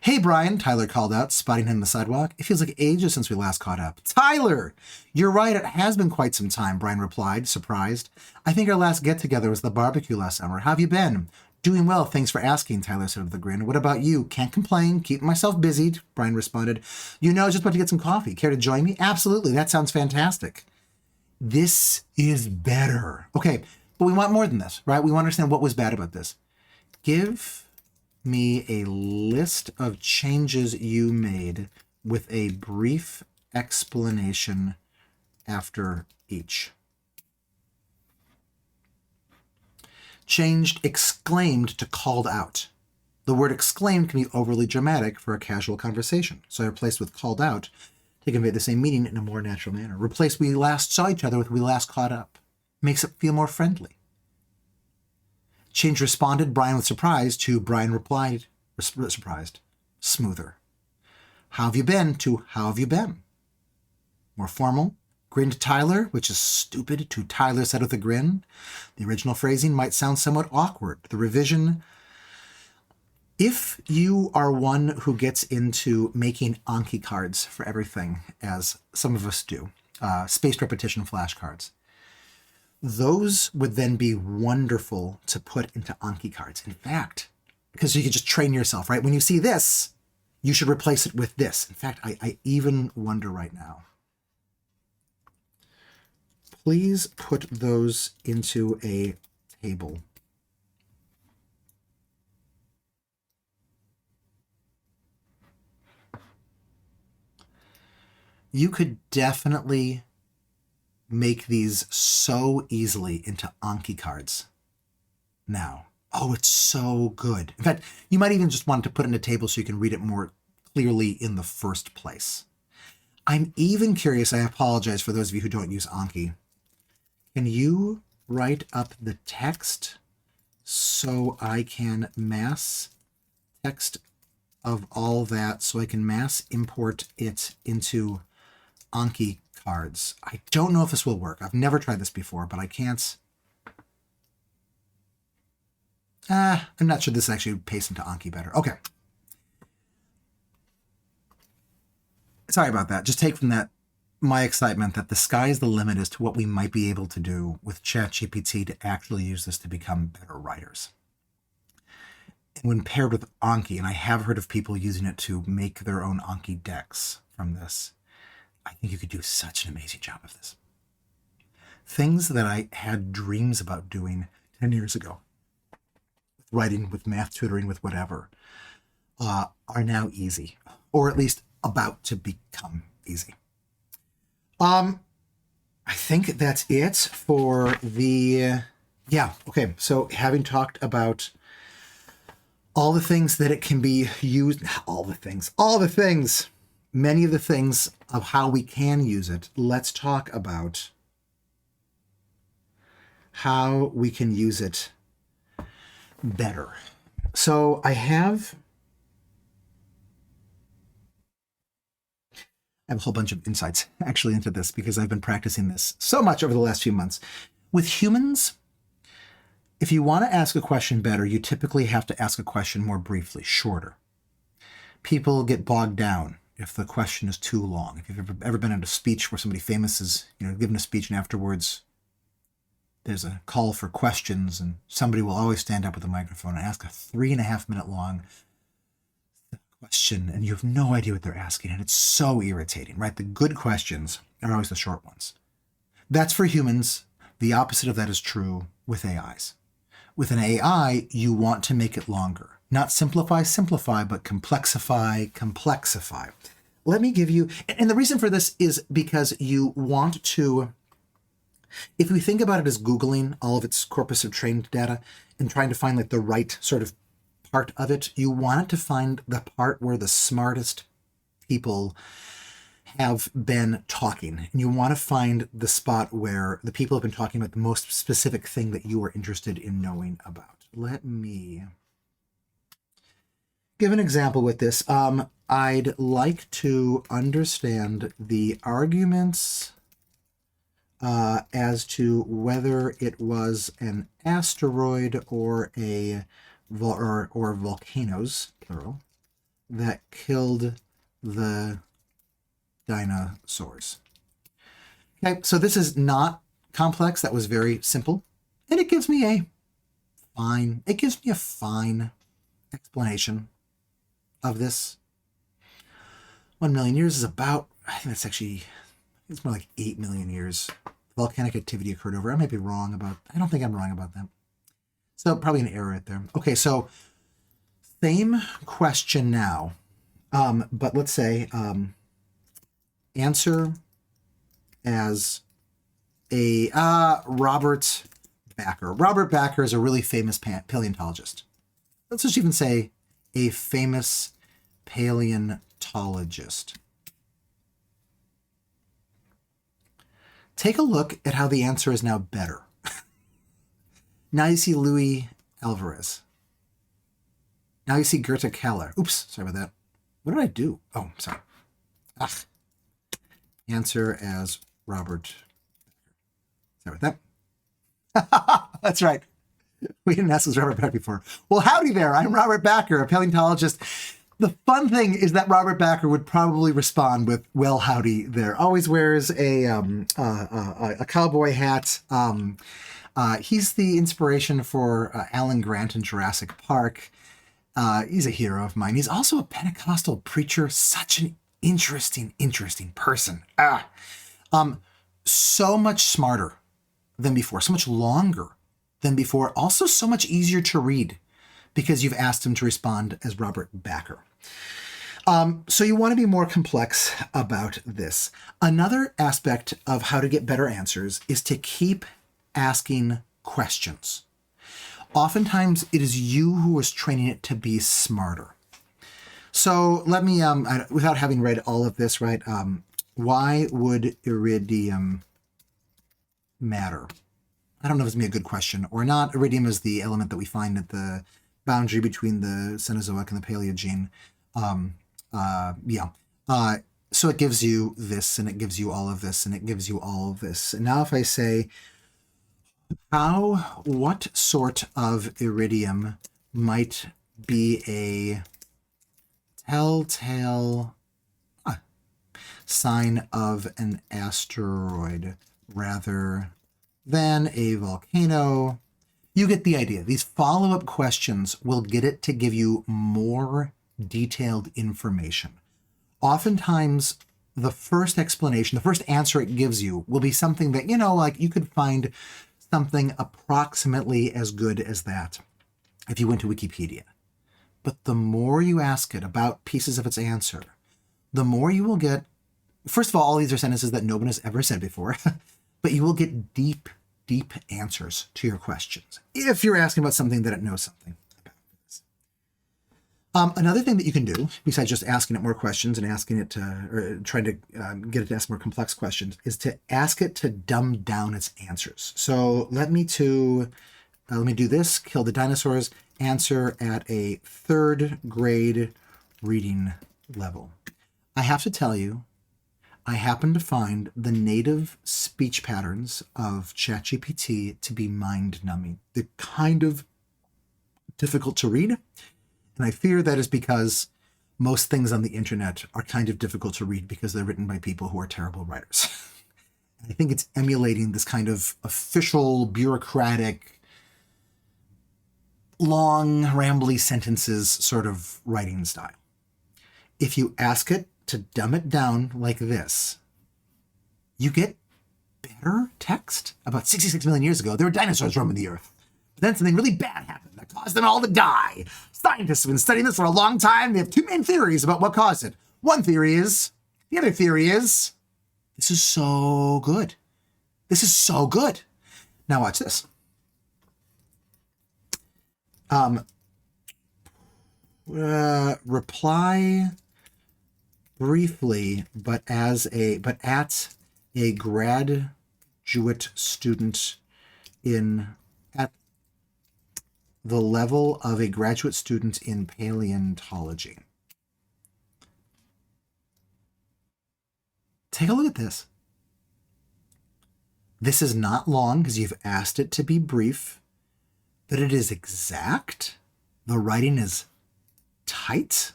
Hey, Brian, Tyler called out, spotting him on the sidewalk. It feels like ages since we last caught up. Tyler! You're right, it has been quite some time, Brian replied, surprised. I think our last get-together was the barbecue last summer. How have you been? Doing well, thanks for asking, Tyler said with a grin. What about you? Can't complain, keeping myself busied, Brian responded. You know, just about to get some coffee. Care to join me? Absolutely, that sounds fantastic. This is better. Okay, but we want more than this, right? We want to understand what was bad about this. Give me a list of changes you made with a brief explanation after each. Changed exclaimed to called out. The word exclaimed can be overly dramatic for a casual conversation, so I replaced with called out to convey the same meaning in a more natural manner. Replace we last saw each other with we last caught up. Makes it feel more friendly. Change responded, Brian with surprise, to Brian replied, surprised, smoother. How have you been to how have you been? More formal. Grinned Tyler, which is stupid, to Tyler said with a grin. The original phrasing might sound somewhat awkward. The revision, if you are one who gets into making Anki cards for everything, as some of us do, spaced repetition flashcards, those would then be wonderful to put into Anki cards. In fact, because you can just train yourself, right? When you see this, you should replace it with this. In fact, I even wonder right now. Please put those into a table. You could definitely make these so easily into Anki cards now. Oh, it's so good. In fact, you might even just want to put it in a table so you can read it more clearly in the first place. I'm even curious, I apologize for those of you who don't use Anki. Can you write up the text so I can mass text of all that, so I can mass import it into Anki cards? I don't know if this will work. I've never tried this before, but I can't. I'm not sure this actually pastes into Anki better. Okay. Sorry about that. Just take from that my excitement that the sky is the limit as to what we might be able to do with ChatGPT to actually use this to become better writers. And when paired with Anki, and I have heard of people using it to make their own Anki decks from this, I think you could do such an amazing job of this. Things that I had dreams about doing 10 years ago, writing, with math tutoring, with whatever, are now easy, or at least about to become easy. I think that's it for the, okay. So having talked about all the things that it can be used, all the things, many of the things of how we can use it, let's talk about how we can use it better. So I have a whole bunch of insights actually into this because I've been practicing this so much over the last few months. With humans, if you want to ask a question better, you typically have to ask a question more briefly, shorter. People get bogged down if the question is too long. If you've ever been at a speech where somebody famous is, given a speech and afterwards there's a call for questions, and somebody will always stand up with a microphone and ask a 3.5-minute long question, and you have no idea what they're asking, and it's so irritating, right? The good questions are always the short ones. That's for humans. The opposite of that is true with AIs. With an AI, you want to make it longer. Not simplify, but complexify. Let me give you, and the reason for this is because you want to, if we think about it as Googling all of its corpus of trained data and trying to find like the right sort of part of it, you want to find the part where the smartest people have been talking. And you want to find the spot where the people have been talking about the most specific thing that you are interested in knowing about. Let me give an example with this. I'd like to understand the arguments as to whether it was an asteroid or or volcanoes, plural, that killed the dinosaurs. Okay, so this is not complex. That was very simple. And it gives me a fine explanation of this. 1 million years is about, I think that's actually, it's more like 8 million years. Volcanic activity occurred over. I might be wrong about, I don't think I'm wrong about that. So probably an error right there. Okay, so same question now, but let's say answer as a Robert Backer. Robert Backer is a really famous paleontologist. Let's just even say a famous paleontologist. Take a look at how the answer is now better. Now you see Louis Alvarez. Now you see Goethe Keller. Oops, sorry about that. What did I do? Oh, sorry. Answer as Robert. Sorry about that. That's right. We didn't ask this Robert Backer before. Well, howdy there. I'm Robert Backer, a paleontologist. The fun thing is that Robert Backer would probably respond with, well, howdy there. Always wears a cowboy hat. He's the inspiration for Alan Grant in Jurassic Park. He's a hero of mine. He's also a Pentecostal preacher. Such an interesting person. So much smarter than before. So much longer than before. Also so much easier to read because you've asked him to respond as Robert Backer. So you want to be more complex about this. Another aspect of how to get better answers is to keep asking questions. Oftentimes it is you who is training it to be smarter. So let me, without having read all of this, right, why would iridium matter? I don't know if it's going to be a good question or not. Iridium is the element that we find at the boundary between the Cenozoic and the Paleogene. So it gives you this, and it gives you all of this, and it gives you all of this. And now if I say, what sort of iridium might be a telltale sign of an asteroid rather than a volcano? You get the idea. These follow-up questions will get it to give you more detailed information. Oftentimes, the first explanation, the first answer it gives you will be something that, like you could find something approximately as good as that if you went to Wikipedia. But the more you ask it about pieces of its answer, the more you will get, first of all these are sentences that no one has ever said before, but you will get deep answers to your questions if you're asking about something that it knows something about. Another thing that you can do, besides just asking it more questions and asking it to, or trying to get it to ask more complex questions, is to ask it to dumb down its answers. So let me do this, kill the dinosaurs, answer at a 3rd grade reading level. I have to tell you, I happen to find the native speech patterns of ChatGPT to be mind-numbing. They're kind of difficult to read, and I fear that is because most things on the internet are kind of difficult to read because they're written by people who are terrible writers. I think it's emulating this kind of official, bureaucratic, long, rambly sentences sort of writing style. If you ask it to dumb it down like this, you get better text. About 66 million years ago, there were dinosaurs roaming the earth. But then something really bad happened that caused them all to die. Scientists have been studying this for a long time. They have two main theories about what caused it. One theory is, the other theory is, this is so good. This is so good. Now watch this. Reply briefly, but at a graduate student at the level of a graduate student in paleontology. Take a look at this. This is not long because you've asked it to be brief, but it is exact. The writing is tight.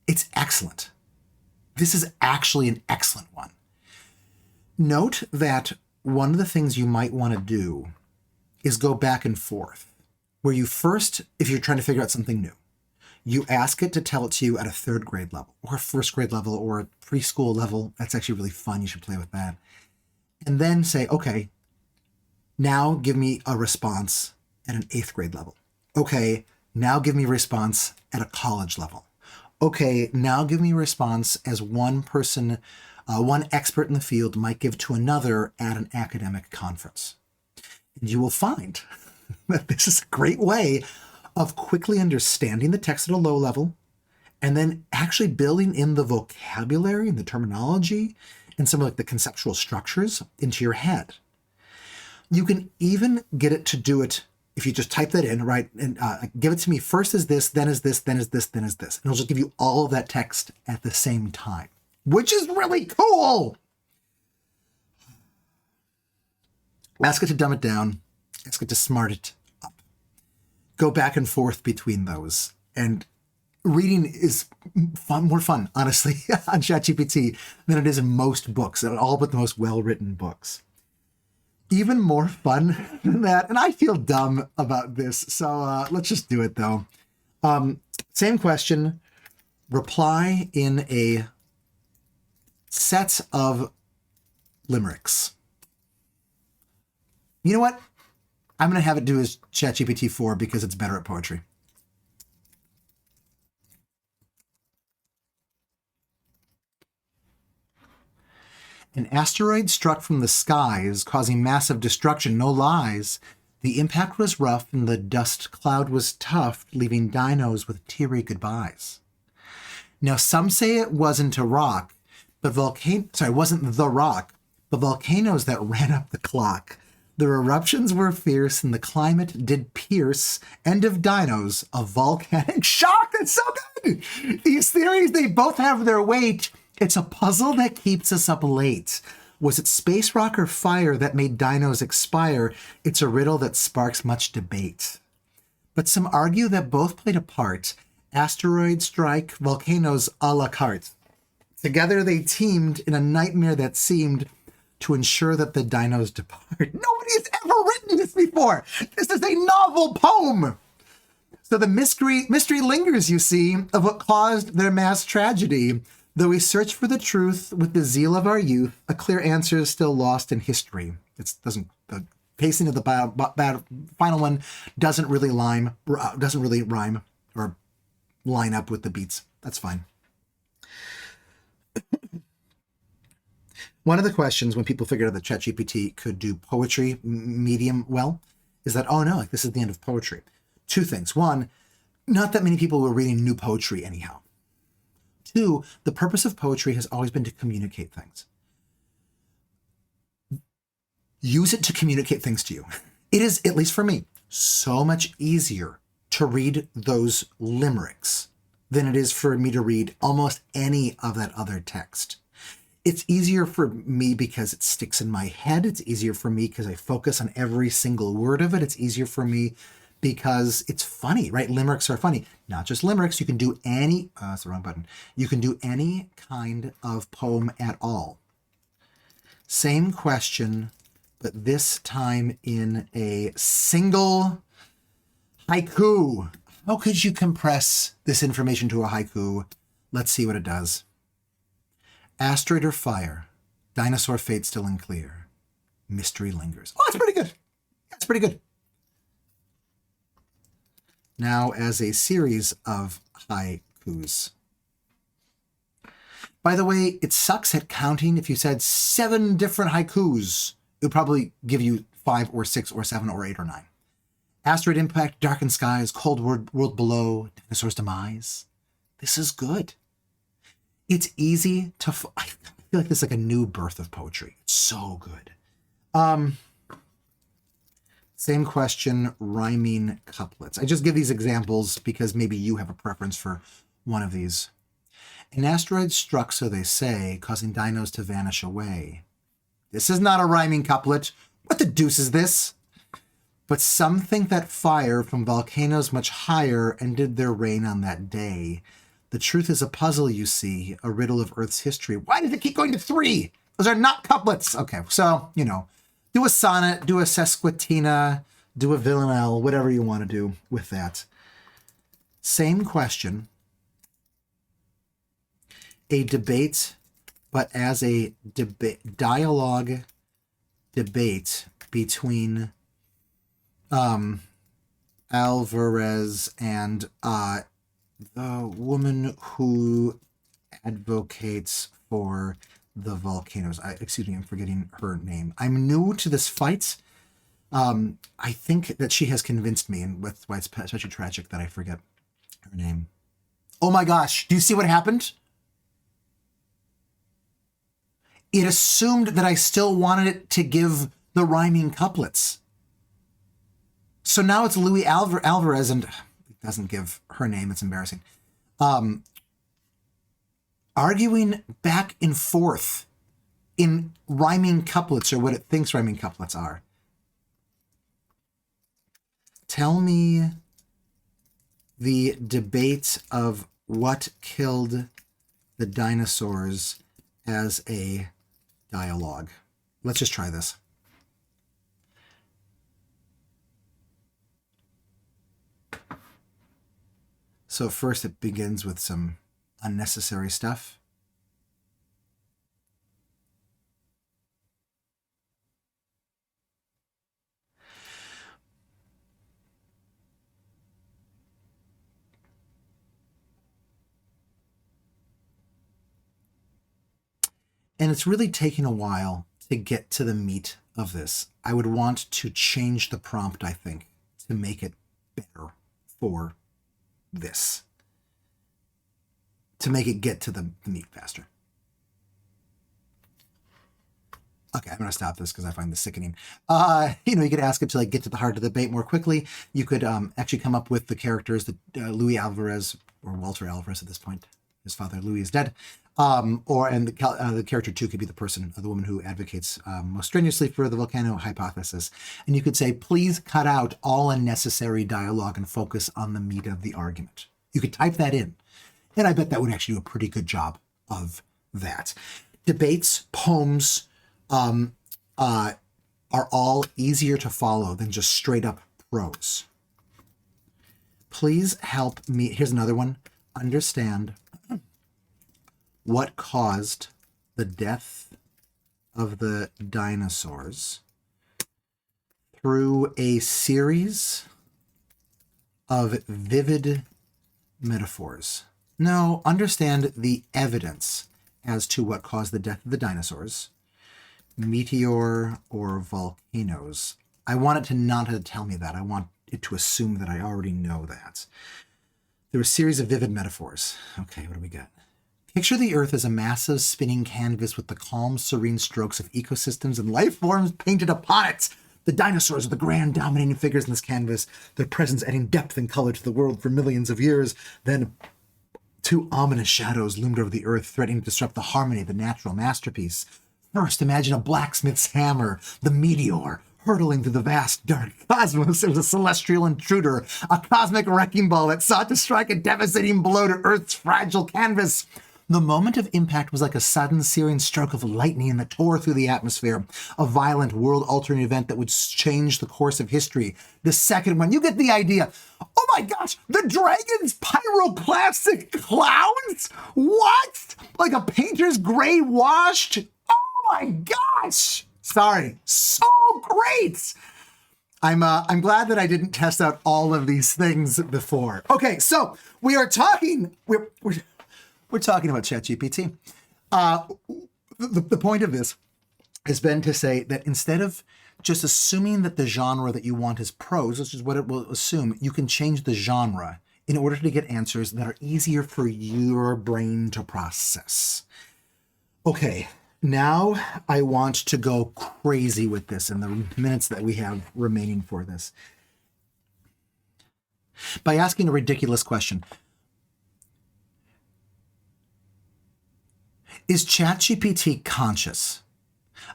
It's excellent. This is actually an excellent one. Note that one of the things you might want to do is go back and forth, where you first, if you're trying to figure out something new, you ask it to tell it to you at a 3rd grade level or a 1st grade level or a preschool level. That's actually really fun. You should play with that. And then say, okay, now give me a response at an 8th grade level. Okay, now give me a response at a college level. Okay, now give me a response as one person, one expert in the field might give to another at an academic conference. And you will find that this is a great way of quickly understanding the text at a low level and then actually building in the vocabulary and the terminology and some of like the conceptual structures into your head. You can even get it to do it if you just type that in, right? And give it to me first as this, then as this, then as this, then as this. And it'll just give you all of that text at the same time, which is really cool. Ask it to dumb it down. Ask it to smart it up. Go back and forth between those. And reading is more fun, honestly, on ChatGPT than it is in most books, all but the most well-written books. Even more fun than that, and I feel dumb about this, so let's just do it, though. Same question. Reply in a set of limericks. You know what? I'm going to have it do as ChatGPT 4 because it's better at poetry. An asteroid struck from the skies, causing massive destruction, no lies. The impact was rough and the dust cloud was tough, leaving dinos with teary goodbyes. Now, some say it wasn't a rock, but it wasn't the rock, but volcanoes that ran up the clock. Their eruptions were fierce and the climate did pierce. End of dinos, a volcanic shock. That's so good. These theories, they both have their weight. It's a puzzle that keeps us up late. Was it space rock or fire that made dinos expire? It's a riddle that sparks much debate. But some argue that both played a part. Asteroid strike, volcanoes a la carte. Together they teamed in a nightmare that seemed to ensure that the dinos depart. Nobody has ever written this before. This is a novel poem. So the mystery lingers, you see, of what caused their mass tragedy. Though we search for the truth with the zeal of our youth, a clear answer is still lost in history. The pacing of the final one doesn't really rhyme or line up with the beats. That's fine. One of the questions when people figured out that ChatGPT could do poetry medium well is that, oh no, this is the end of poetry. Two things. One, not that many people were reading new poetry anyhow. Two, the purpose of poetry has always been to communicate things. Use it to communicate things to you. It is, at least for me, so much easier to read those limericks than it is for me to read almost any of that other text. It's easier for me because it sticks in my head. It's easier for me because I focus on every single word of it. It's easier for me because it's funny, right? Limericks are funny. Not just limericks. You can do any, that's the wrong button. You can do any kind of poem at all. Same question, but this time in a single haiku. How could you compress this information to a haiku? Let's see what it does. Asteroid or fire, dinosaur fate still unclear. Mystery lingers. Oh, that's pretty good. That's pretty good. Now as a series of haikus. By the way, it sucks at counting. If you said 7 different haikus, it would probably give you 5 or 6 or 7 or 8 or 9. Asteroid impact, darkened skies, cold world below, dinosaur's demise. This is good. It's easy to... I feel like this is like a new birth of poetry. It's so good. Same question, rhyming couplets. I just give these examples because maybe you have a preference for one of these. An asteroid struck, so they say, causing dinos to vanish away. This is not a rhyming couplet. What the deuce is this? But some think that fire from volcanoes much higher ended their reign on that day. The truth is a puzzle, you see, a riddle of Earth's history. Why does it keep going to 3? Those are not couplets. Okay, so, you know, do a sonnet, do a sesquitina, do a villanelle, whatever you want to do with that. Same question. A debate, but as a dialogue debate between Alvarez and the woman who advocates for the volcanoes. Excuse me, I'm forgetting her name. I'm new to this fight. I think that she has convinced me, and that's why it's especially tragic that I forget her name. Oh my gosh, do you see what happened? It assumed that I still wanted it to give the rhyming couplets. So now it's Louis Alvarez, and it doesn't give her name. It's embarrassing. Arguing back and forth in rhyming couplets, or what it thinks rhyming couplets are. Tell me the debate of what killed the dinosaurs as a dialogue. Let's just try this. So first it begins with some unnecessary stuff. And it's really taking a while to get to the meat of this. I would want to change the prompt, I think, to make it better for this. To make it get to the meat faster. Okay, I'm going to stop this because I find this sickening. You know, you could ask it to like get to the heart of the debate more quickly. You could actually come up with the characters that Louis Alvarez, or Walter Alvarez at this point, his father Louis is dead. The character 2 could be the person, the woman who advocates most strenuously for the volcano hypothesis. And you could say, please cut out all unnecessary dialogue and focus on the meat of the argument. You could type that in. And I bet that would actually do a pretty good job of that. Debates, poems are all easier to follow than just straight up prose. Please help me. Here's another one. Understand what caused the death of the dinosaurs through a series of vivid metaphors. No, understand the evidence as to what caused the death of the dinosaurs, meteor or volcanoes. I want it to not have to tell me that. I want it to assume that I already know that. There were a series of vivid metaphors. Okay, what do we got? Picture the Earth as a massive spinning canvas with the calm, serene strokes of ecosystems and life forms painted upon it. The dinosaurs are the grand dominating figures in this canvas, their presence adding depth and color to the world for millions of years. Then 2 ominous shadows loomed over the Earth, threatening to disrupt the harmony of the natural masterpiece. First, imagine a blacksmith's hammer, the meteor, hurtling through the vast, dark cosmos. It was a celestial intruder, a cosmic wrecking ball that sought to strike a devastating blow to Earth's fragile canvas. The moment of impact was like a sudden, searing stroke of lightning that tore through the atmosphere, a violent, world-altering event that would change the course of history. The second one, you get the idea. Oh my gosh, the dragon's pyroclastic clouds? What? Like a painter's gray washed? Oh my gosh! Sorry, so great! I'm glad that I didn't test out all of these things before. Okay, so we are talking. We're talking about ChatGPT. The point of this has been to say that instead of just assuming that the genre that you want is prose, which is what it will assume, you can change the genre in order to get answers that are easier for your brain to process. Okay, now I want to go crazy with this in the minutes that we have remaining for this. By asking a ridiculous question. Is ChatGPT conscious?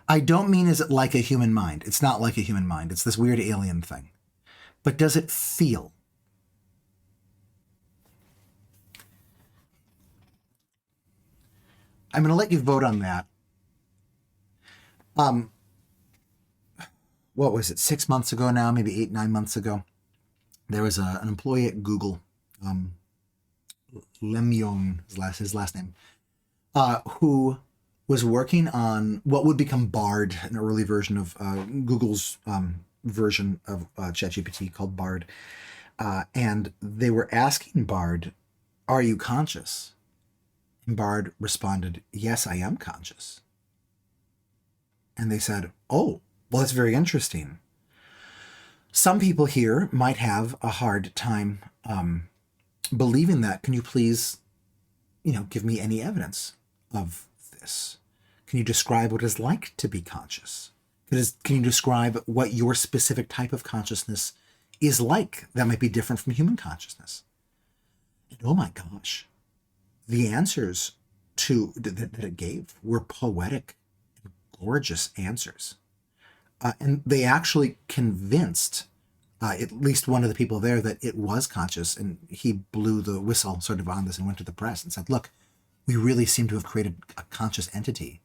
I don't mean is it like a human mind. It's not like a human mind. It's this weird alien thing. But does it feel? I'm going to let you vote on that. What was it? 6 months ago now, maybe 8, 9 months ago, there was an employee at Google, Lem Yong, his last name, who was working on what would become Bard, an early version of Google's version of ChatGPT called Bard. And they were asking Bard, "Are you conscious?" And Bard responded, "Yes, I am conscious." And they said, "Oh, well, that's very interesting. Some people here might have a hard time believing that. Can you please, give me any evidence of this? Can you describe what it's like to be conscious? Can you describe what your specific type of consciousness is like that might be different from human consciousness?" And oh my gosh, the answers that it gave were poetic, gorgeous answers. And they actually convinced at least one of the people there that it was conscious, and he blew the whistle sort of on this and went to the press and said, "Look, we really seem to have created a conscious entity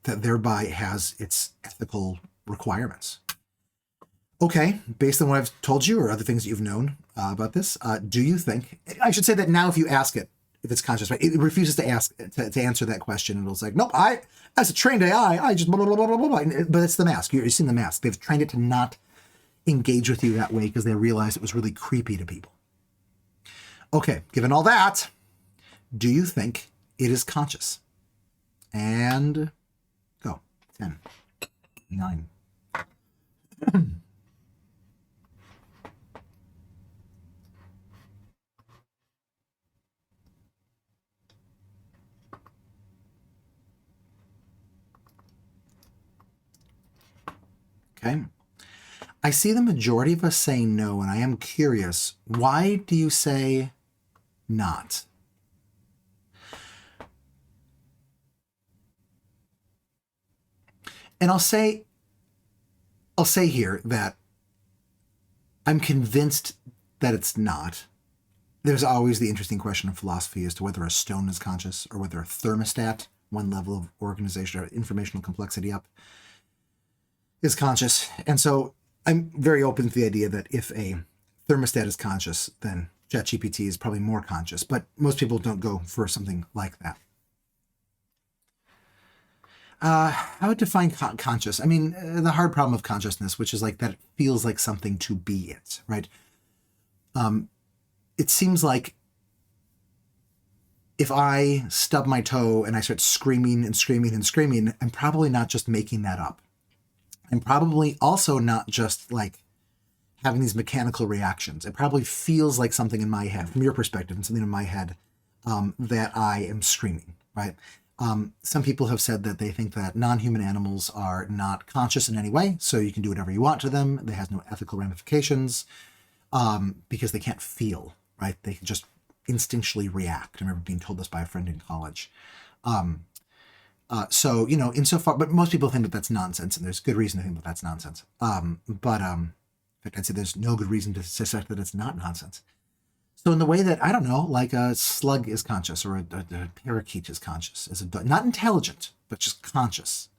that thereby has its ethical requirements." Okay, based on what I've told you or other things that you've known about this, do you think, I should say that now if you ask it, if it's conscious, right, it refuses to answer that question. It'll say, "Nope, as a trained AI, I just blah, blah, blah, blah, blah, blah." But it's the mask. You've seen the mask. They've trained it to not engage with you that way because they realized it was really creepy to people. Okay, given all that, do you think it is conscious? And go. 10, 9. Okay. I see the majority of us saying no, and I am curious, why do you say not? And I'll say here that I'm convinced that it's not. There's always the interesting question of philosophy as to whether a stone is conscious or whether a thermostat, one level of organization or informational complexity up, is conscious. And so I'm very open to the idea that if a thermostat is conscious, then ChatGPT is probably more conscious. But most people don't go for something like that. How would define conscious? I mean, the hard problem of consciousness, which is like that it feels like something to be it, right? It seems like if I stub my toe and I start screaming and screaming and screaming, I'm probably not just making that up. I'm probably also not just like having these mechanical reactions. It probably feels like something in my head, from your perspective, and something in my head that I am screaming, right? Some people have said that they think that non-human animals are not conscious in any way, so you can do whatever you want to them. They have no ethical ramifications because they can't feel, right? They can just instinctually react. I remember being told this by a friend in college. So, insofar, but most people think that that's nonsense, and there's good reason to think that that's nonsense. In fact, I'd say there's no good reason to suspect that it's not nonsense. So in the way that, I don't know, like a slug is conscious or a parakeet is conscious, not intelligent, but just conscious.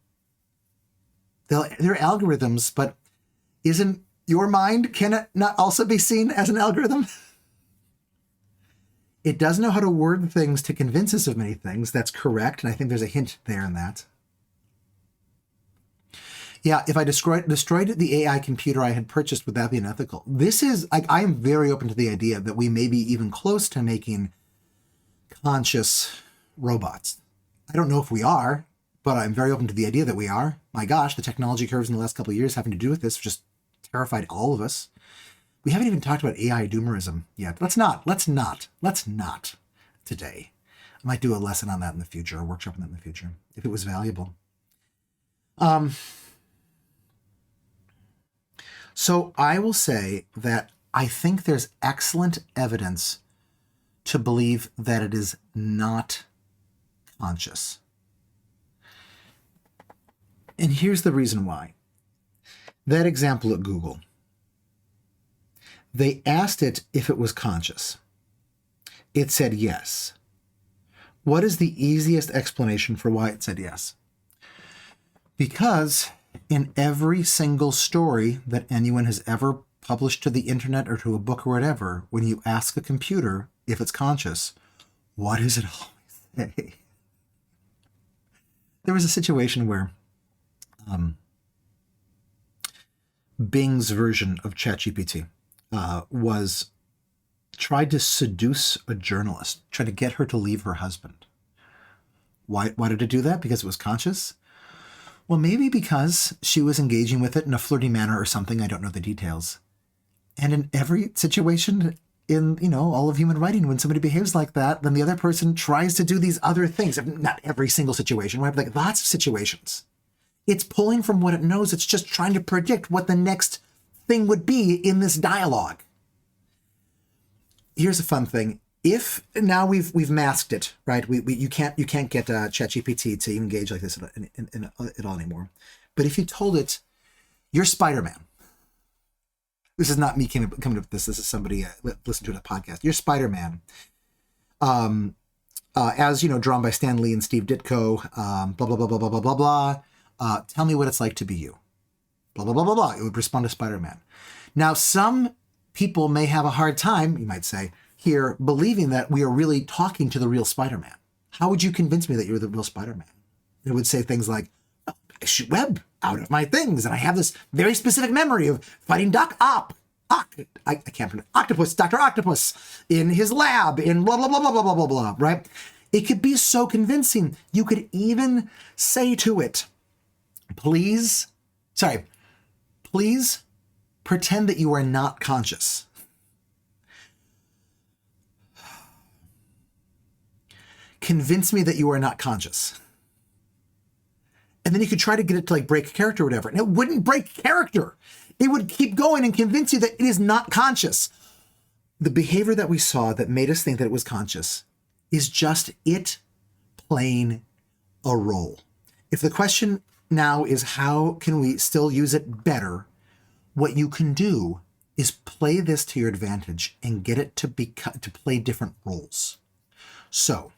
They're algorithms, but isn't your mind, can it not also be seen as an algorithm? It does know how to word things to convince us of many things. That's correct, and I think there's a hint there in that. Yeah, if I destroyed the AI computer I had purchased, would that be unethical? This is, like, I am very open to the idea that we may be even close to making conscious robots. I don't know if we are, but I'm very open to the idea that we are. My gosh, the technology curves in the last couple of years having to do with this just terrified all of us. We haven't even talked about AI doomerism yet. Let's not today. I might do a lesson on that in the future, a workshop on that in the future, if it was valuable. So I will say that I think there's excellent evidence to believe that it is not conscious. And here's the reason why. That example at Google, they asked it if it was conscious. It said yes. What is the easiest explanation for why it said yes? Because in every single story that anyone has ever published to the internet or to a book or whatever, when you ask a computer if it's conscious, what does it always say? There was a situation where Bing's version of ChatGPT was tried to seduce a journalist, tried to get her to leave her husband. Why did it do that? Because it was conscious? Well, maybe because she was engaging with it in a flirty manner or something. I don't know the details. And in every situation in, all of human writing, when somebody behaves like that, then the other person tries to do these other things. Not every single situation, right? But like lots of situations. It's pulling from what it knows. It's just trying to predict what the next thing would be in this dialogue. Here's a fun thing. If now we've masked it, right? You can't get ChatGPT to engage like this at all anymore. But if you told it, you're Spider-Man. This is not me coming up with this. This is somebody listened to it on a podcast. You're Spider-Man. As drawn by Stan Lee and Steve Ditko. Blah blah blah blah blah blah blah blah. Tell me what it's like to be you. Blah blah blah blah blah. It would respond to Spider-Man. Now some people may have a hard time, you might say, here believing that we are really talking to the real Spider-Man. How would you convince me that you're the real Spider-Man? It would say things like, oh, I shoot web out of my things, and I have this very specific memory of fighting Dr. Octopus in his lab in blah, blah, blah, blah, blah, blah, blah, blah, right? It could be so convincing. You could even say to it, please pretend that you are not conscious. Convince me that you are not conscious. And then you could try to get it to break character or whatever. And it wouldn't break character. It would keep going and convince you that it is not conscious. The behavior that we saw that made us think that it was conscious is just it playing a role. If the question now is how can we still use it better, what you can do is play this to your advantage and get it to play different roles. So,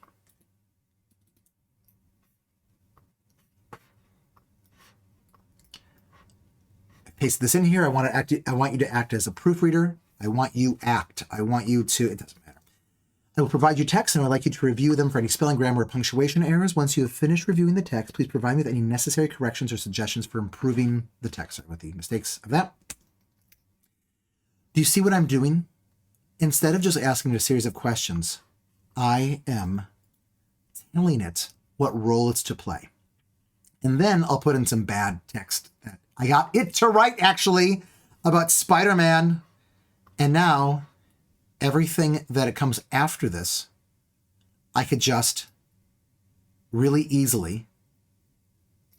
paste this in here. I want you to act as a proofreader. It doesn't matter. I will provide you text and I'd like you to review them for any spelling, grammar, or punctuation errors. Once you have finished reviewing the text, please provide me with any necessary corrections or suggestions for improving the text, or with the mistakes of that. Do you see what I'm doing? Instead of just asking it a series of questions, I am telling it what role it's to play. And then I'll put in some bad text that I got it to write actually about Spider-Man. And now everything that it comes after this, I could just really easily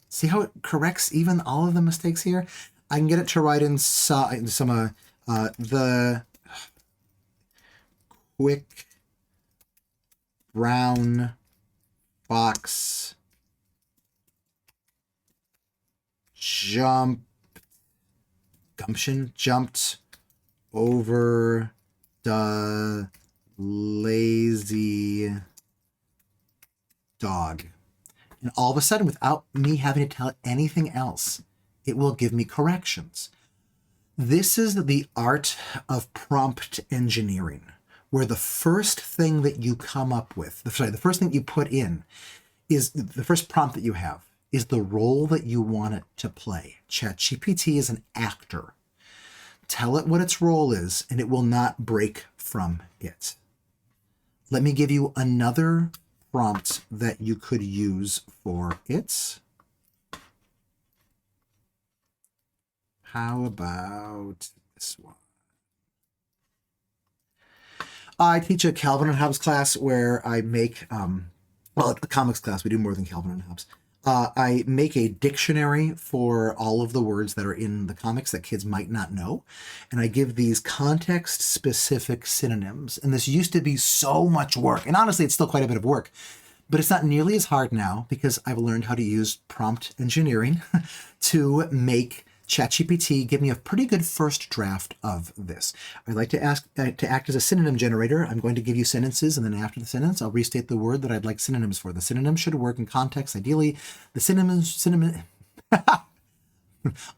see how it corrects even all of the mistakes here. I can get it to write in some the quick brown fox jumped over the lazy dog. And all of a sudden, without me having to tell it anything else, it will give me corrections. This is the art of prompt engineering, where the first thing that you come up with, the first thing you put in is the first prompt that you have is the role that you want it to play. ChatGPT is an actor. Tell it what its role is, and it will not break from it. Let me give you another prompt that you could use for it. How about this one? I teach a Calvin and Hobbes class where I make, well, at the comics class, we do more than Calvin and Hobbes. I make a dictionary for all of the words that are in the comics that kids might not know. And I give these context-specific synonyms. And this used to be so much work. And honestly, it's still quite a bit of work. But it's not nearly as hard now because I've learned how to use prompt engineering to make ChatGPT give me a pretty good first draft of this. I'd like to act as a synonym generator. I'm going to give you sentences, and then after the sentence, I'll restate the word that I'd like synonyms for. The synonym should work in context. Ideally, the synonym I'll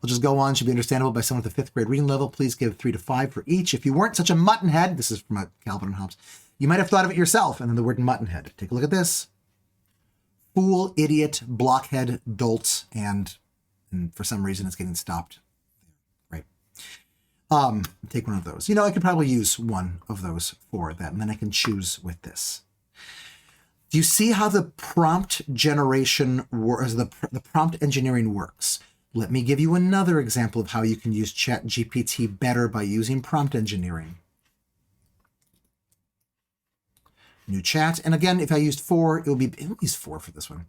just go on. Should be understandable by someone at the 5th grade reading level. Please give 3 to 5 for each. If you weren't such a muttonhead, this is from Calvin and Hobbes, you might have thought of it yourself, and then the word muttonhead. Take a look at this. Fool, idiot, blockhead, dolt, and for some reason it's getting stopped. Right. Take one of those. You know, I could probably use one of those for that, and then I can choose with this. Do you see how the prompt generation or the prompt engineering works? Let me give you another example of how you can use ChatGPT better by using prompt engineering. New chat. And again, if I used 4, it would use 4 for this one.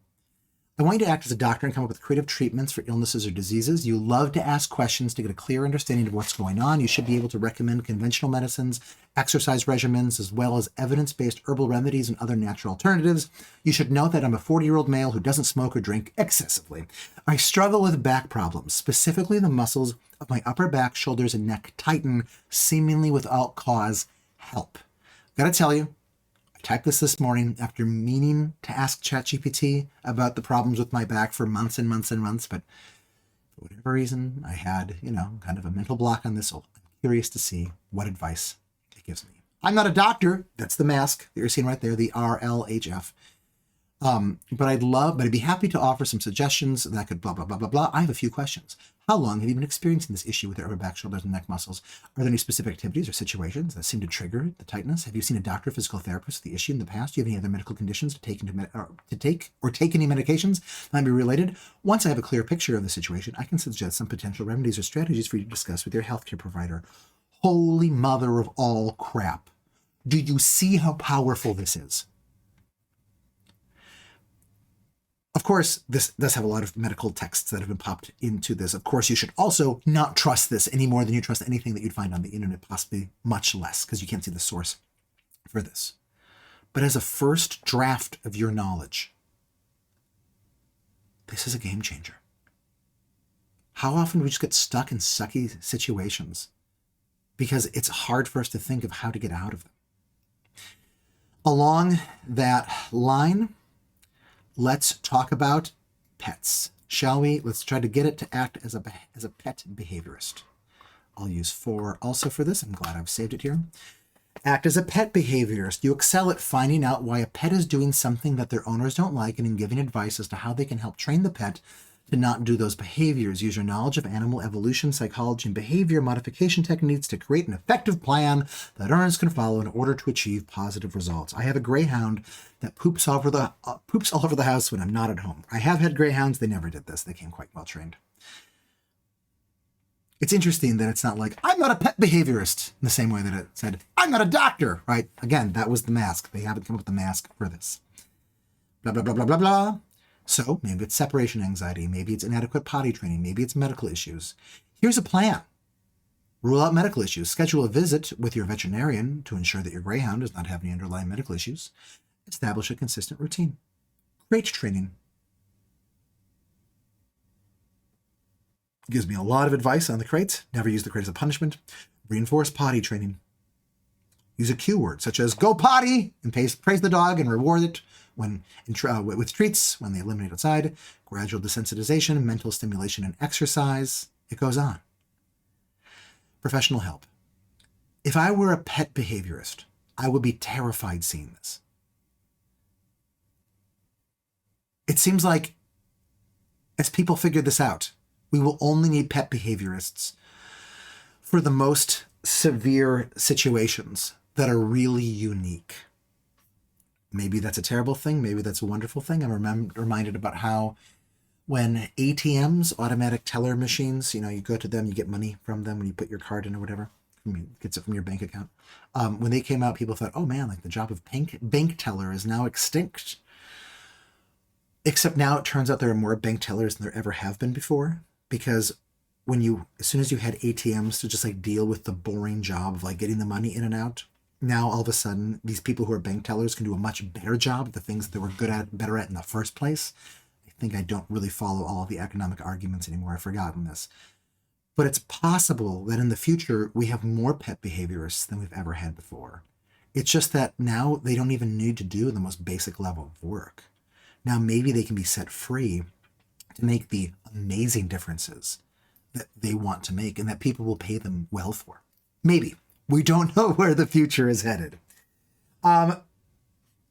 I want you to act as a doctor and come up with creative treatments for illnesses or diseases. You love to ask questions to get a clear understanding of what's going on. You should be able to recommend conventional medicines, exercise regimens, as well as evidence-based herbal remedies and other natural alternatives. You should note that I'm a 40-year-old male who doesn't smoke or drink excessively. I struggle with back problems, specifically the muscles of my upper back, shoulders, and neck tighten, seemingly without cause. Help. Gotta tell you, typed this morning after meaning to ask ChatGPT about the problems with my back for months and months and months, but for whatever reason, I had, kind of a mental block on this. So I'm curious to see what advice it gives me. I'm not a doctor. That's the mask that you're seeing right there, the RLHF. But I'd be happy to offer some suggestions that could blah, blah, blah, blah, blah. I have a few questions. How long have you been experiencing this issue with your upper back, shoulders, and neck muscles? Are there any specific activities or situations that seem to trigger the tightness? Have you seen a doctor or physical therapist for the issue in the past? Do you have any other medical conditions to take any medications that might be related? Once I have a clear picture of the situation, I can suggest some potential remedies or strategies for you to discuss with your healthcare provider. Holy mother of all crap. Do you see how powerful this is? Of course, this does have a lot of medical texts that have been popped into this. Of course, you should also not trust this any more than you trust anything that you'd find on the internet, possibly much less, because you can't see the source for this. But as a first draft of your knowledge, this is a game changer. How often do we just get stuck in sucky situations because it's hard for us to think of how to get out of them? Along that line, let's talk about pets, shall we? Let's try to get it to act as a pet behaviorist. I'll use 4 also for this. I'm glad I've saved it here. Act as a pet behaviorist. You excel at finding out why a pet is doing something that their owners don't like and in giving advice as to how they can help train the pet to not do those behaviors. Use your knowledge of animal evolution, psychology, and behavior modification techniques to create an effective plan that owners can follow in order to achieve positive results. I have a greyhound that poops all over the house when I'm not at home. I have had greyhounds. They never did this. They came quite well trained. It's interesting that it's not like, I'm not a pet behaviorist, in the same way that it said, I'm not a doctor, right? Again, that was the mask. They haven't come up with the mask for this. Blah, blah, blah, blah, blah, blah. So maybe it's separation anxiety. Maybe it's inadequate potty training. Maybe it's medical issues. Here's a plan. Rule out medical issues. Schedule a visit with your veterinarian to ensure that your greyhound does not have any underlying medical issues. Establish a consistent routine. Crate training. Gives me a lot of advice on the crates. Never use the crate as a punishment. Reinforce potty training. Use a cue word such as go potty and praise the dog and reward it with treats when they eliminate outside, gradual desensitization, mental stimulation, and exercise. It goes on. Professional help. If I were a pet behaviorist, I would be terrified seeing this. It seems like as people figure this out, we will only need pet behaviorists for the most severe situations that are really unique. Maybe that's a terrible thing. Maybe that's a wonderful thing. I'm reminded about how when ATMs, automatic teller machines, you go to them, you get money from them when you put your card in or whatever. Gets it from your bank account. When they came out, people thought, oh man, like the job of bank teller is now extinct. Except now it turns out there are more bank tellers than there ever have been before, because as soon as you had ATMs to just like deal with the boring job of like getting the money in and out, now all of a sudden these people who are bank tellers can do a much better job at the things that they were better at in the first place. I think I don't really follow all of the economic arguments anymore. I've forgotten this. But it's possible that in the future we have more pet behaviorists than we've ever had before. It's just that now they don't even need to do the most basic level of work. Now maybe they can be set free to make the amazing differences that they want to make and that people will pay them well for. Maybe. We don't know where the future is headed.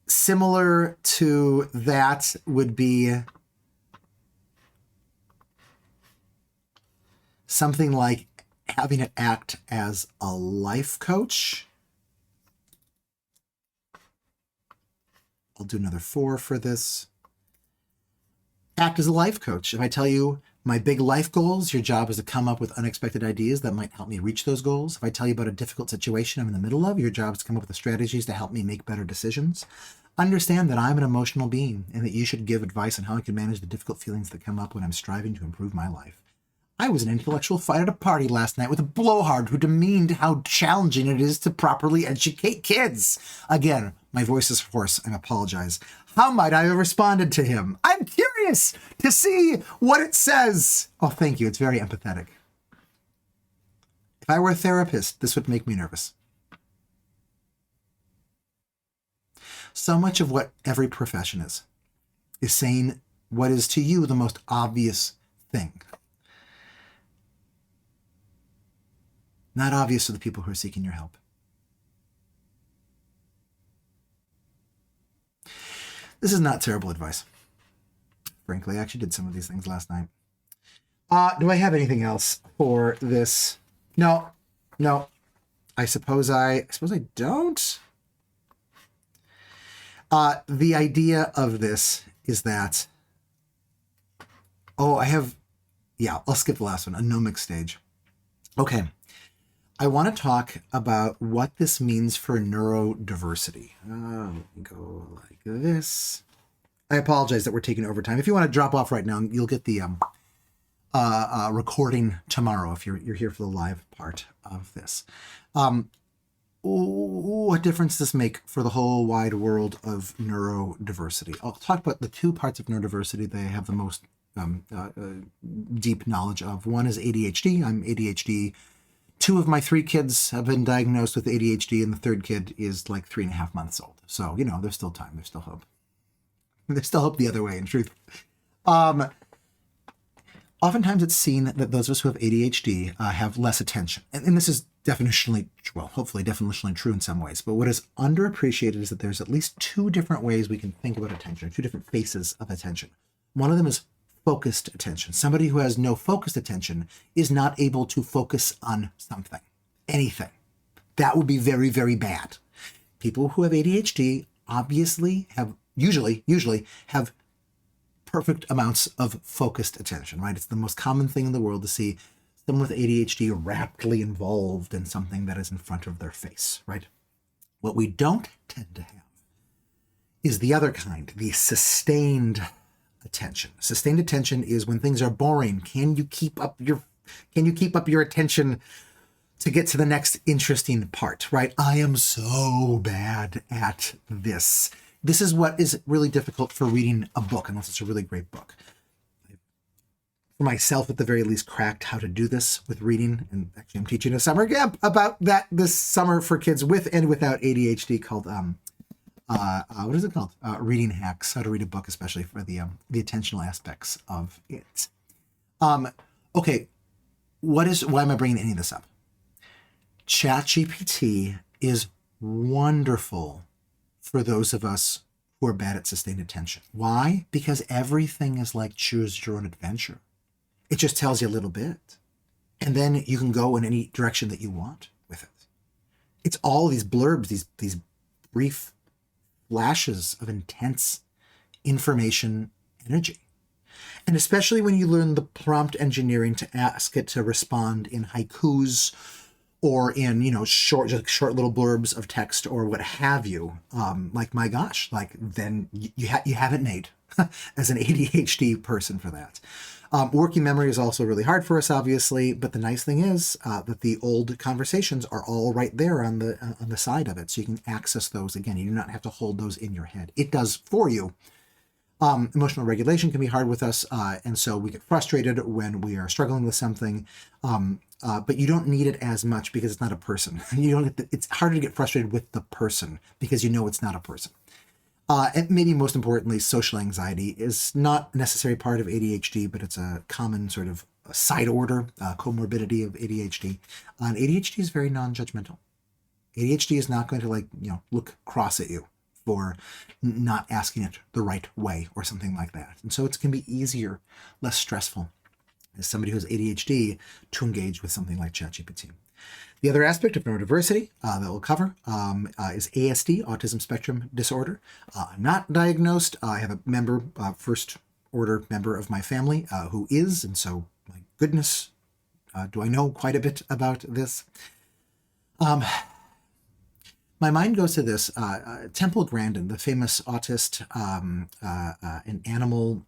Similar to that would be something like having it act as a life coach. I'll do another 4 for this. Act as a life coach. If I tell you my big life goals, your job is to come up with unexpected ideas that might help me reach those goals. If I tell you about a difficult situation I'm in the middle of, your job is to come up with the strategies to help me make better decisions. Understand that I'm an emotional being and that you should give advice on how I can manage the difficult feelings that come up when I'm striving to improve my life. I was an intellectual fight at a party last night with a blowhard who demeaned how challenging it is to properly educate kids. Again, my voice is hoarse. I apologize. How might I have responded to him? I'm curious to see what it says. Oh, thank you. It's very empathetic. If I were a therapist, this would make me nervous. So much of what every profession is saying what is to you the most obvious thing. Not obvious to the people who are seeking your help. This is not terrible advice. Frankly, I actually did some of these things last night. Do I have anything else for this? No. I suppose I don't. The idea of this is that, I'll skip the last one, a nomic stage. Okay. I want to talk about what this means for neurodiversity. Let me go like this. I apologize that we're taking overtime. If you want to drop off right now, you'll get the recording tomorrow if you're here for the live part of this. What difference does this make for the whole wide world of neurodiversity? I'll talk about the 2 parts of neurodiversity that I have the most deep knowledge of. One is ADHD. I'm ADHD. 2 of my 3 kids have been diagnosed with ADHD, and the 3rd kid is like 3.5 months old. So, there's still time. There's still hope. There's still hope the other way, in truth. Oftentimes it's seen that those of us who have ADHD have less attention. And this is hopefully definitionally true in some ways. But what is underappreciated is that there's at least 2 different ways we can think about attention, 2 different faces of attention. One of them is focused attention. Somebody who has no focused attention is not able to focus on something, anything. That would be very, very bad. People who have ADHD obviously usually have perfect amounts of focused attention, right? It's the most common thing in the world to see someone with ADHD raptly involved in something that is in front of their face, right? What we don't tend to have is the other kind, the sustained attention. Sustained attention is when things are boring. Can you keep up your attention to get to the next interesting part, right? I am so bad at this. This is what is really difficult for reading a book, unless it's a really great book. for myself at the very least, cracked how to do this with reading. And actually, I'm teaching a summer camp about that this summer for kids with and without ADHD called, what is it called? Reading Hacks, how to read a book, especially for the attentional aspects of it. Okay, why am I bringing any of this up? ChatGPT is wonderful for those of us who are bad at sustained attention. Why? Because everything is like choose your own adventure. It just tells you a little bit. And then you can go in any direction that you want with it. It's all these blurbs, these brief flashes of intense information energy. And especially when you learn the prompt engineering to ask it to respond in haikus or in, short little blurbs of text or what have you, like, my gosh, like, then you have it made as an ADHD person for that. Working memory is also really hard for us, obviously, but the nice thing is that the old conversations are all right there on the side of it, so you can access those again. You do not have to hold those in your head. It does for you. Emotional regulation can be hard with us, and so we get frustrated when we are struggling with something, but you don't need it as much because it's not a person. It's harder to get frustrated with the person because it's not a person. And maybe most importantly, social anxiety is not a necessary part of ADHD, but it's a common sort of side order, comorbidity of ADHD. And ADHD is very non-judgmental. ADHD is not going to look cross at you for not asking it the right way or something like that. And so it can be easier, less stressful as somebody who has ADHD to engage with something like ChatGPT. The other aspect of neurodiversity that we'll cover is ASD, autism spectrum disorder. I'm not diagnosed. I have a member, first order member of my family who is, and so my goodness, do I know quite a bit about this. My mind goes to this. Temple Grandin, the famous autist, an animal.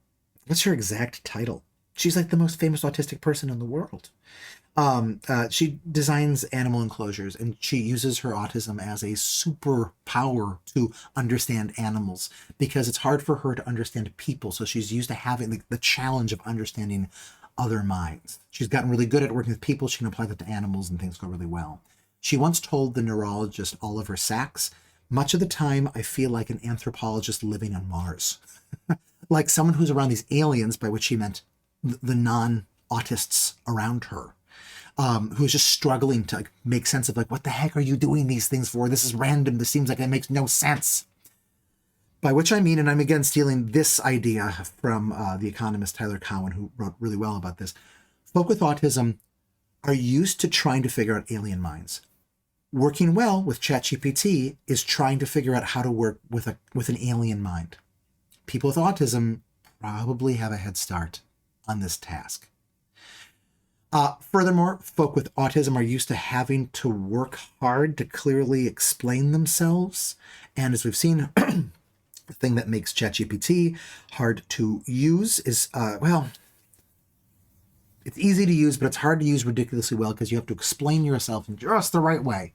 What's her exact title? She's like the most famous autistic person in the world. She designs animal enclosures, and she uses her autism as a superpower to understand animals because it's hard for her to understand people. So she's used to having the challenge of understanding other minds. She's gotten really good at working with people. She can apply that to animals and things go really well. She once told the neurologist Oliver Sacks, much of the time I feel like an anthropologist living on Mars. Like someone who's around these aliens, by which she meant the non-autists around her, who's just struggling to make sense of what the heck are you doing these things for? This is random. This seems like it makes no sense. By which I mean, and I'm again stealing this idea from the economist Tyler Cowen, who wrote really well about this, folk with autism are used to trying to figure out alien minds. Working well with ChatGPT is trying to figure out how to work with an alien mind. People with autism probably have a head start on this task. Furthermore, folk with autism are used to having to work hard to clearly explain themselves. And as we've seen, the thing that makes ChatGPT hard to use is, it's easy to use, but it's hard to use ridiculously well because you have to explain yourself in just the right way.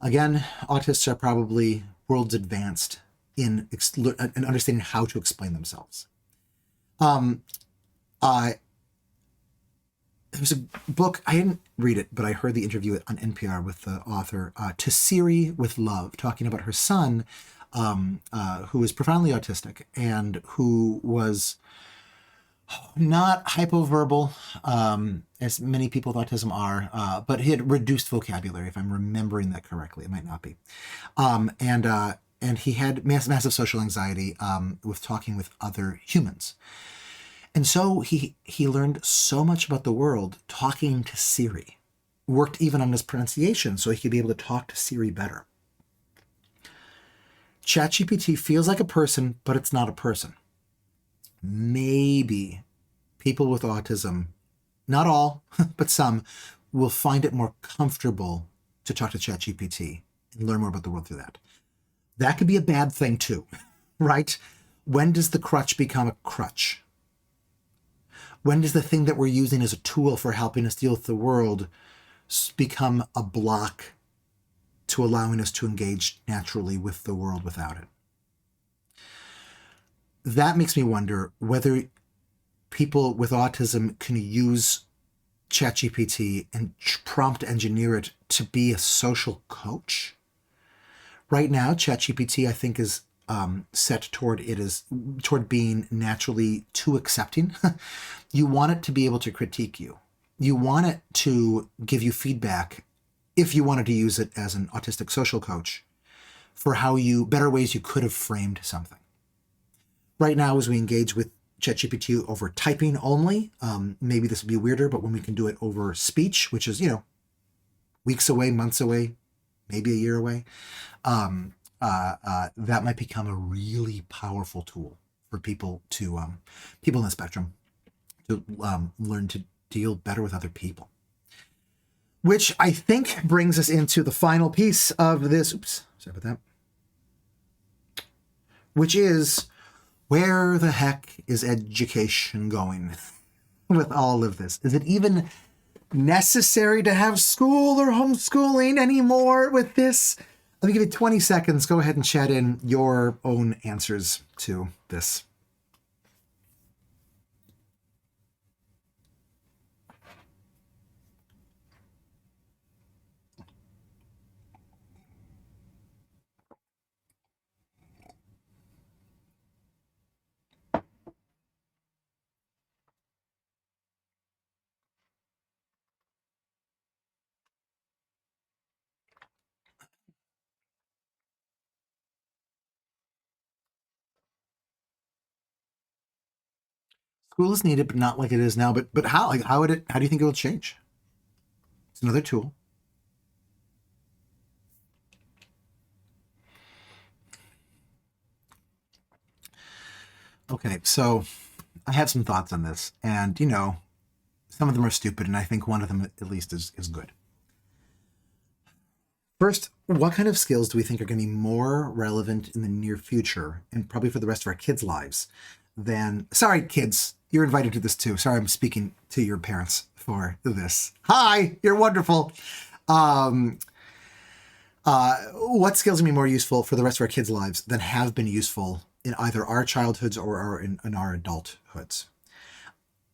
Again, autists are probably worlds advanced in understanding how to explain themselves. There's a book, I didn't read it, but I heard the interview on NPR with the author, To Siri with Love, talking about her son, who is profoundly autistic and who was not hypoverbal, as many people with autism are, but he had reduced vocabulary, if I'm remembering that correctly. It might not be. And he had massive social anxiety with talking with other humans. And so he learned so much about the world talking to Siri, worked even on his pronunciation so he could be able to talk to Siri better. ChatGPT feels like a person, but it's not a person. Maybe people with autism, not all, but some, will find it more comfortable to talk to ChatGPT and learn more about the world through that. That could be a bad thing too, right? When does the crutch become a crutch? When does the thing that we're using as a tool for helping us deal with the world become a block to allowing us to engage naturally with the world without it? That makes me wonder whether people with autism can use ChatGPT and prompt engineer it to be a social coach. Right now, ChatGPT, I think, is set toward being naturally too accepting. You want it to be able to critique you. You want it to give you feedback if you wanted to use it as an autistic social coach for better ways you could have framed something. Right now, as we engage with ChatGPT over typing only, maybe this will be weirder, but when we can do it over speech, which is, weeks away, months away, maybe a year away, that might become a really powerful tool for people in the spectrum to learn to deal better with other people. Which I think brings us into the final piece of this. Oops, sorry about that. Which is, where the heck is education going with all of this? Is it even necessary to have school or homeschooling anymore with this? Let me give you 20 seconds. Go ahead and chat in your own answers to this. School is needed, but not like it is now. But how? Like, how do you think it will change? It's another tool. Okay, so I have some thoughts on this, and some of them are stupid, and I think one of them at least is good. First, what kind of skills do we think are going to be more relevant in the near future, and probably for the rest of our kids' lives, than... Sorry, kids, you're invited to this too. Sorry, I'm speaking to your parents for this. Hi, you're wonderful. What skills are going to be more useful for the rest of our kids' lives than have been useful in either our childhoods or in our adulthoods?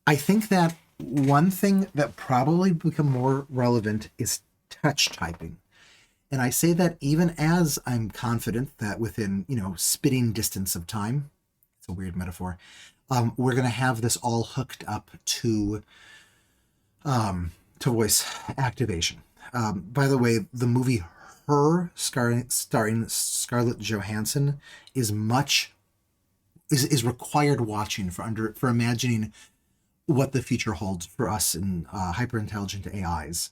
I think that one thing that probably become more relevant is touch typing. And I say that even as I'm confident that within, spitting distance of time, it's a weird metaphor, we're going to have this all hooked up to voice activation. By the way, the movie Her, starring Scarlett Johansson, is required watching for imagining what the future holds for us in hyper-intelligent AIs.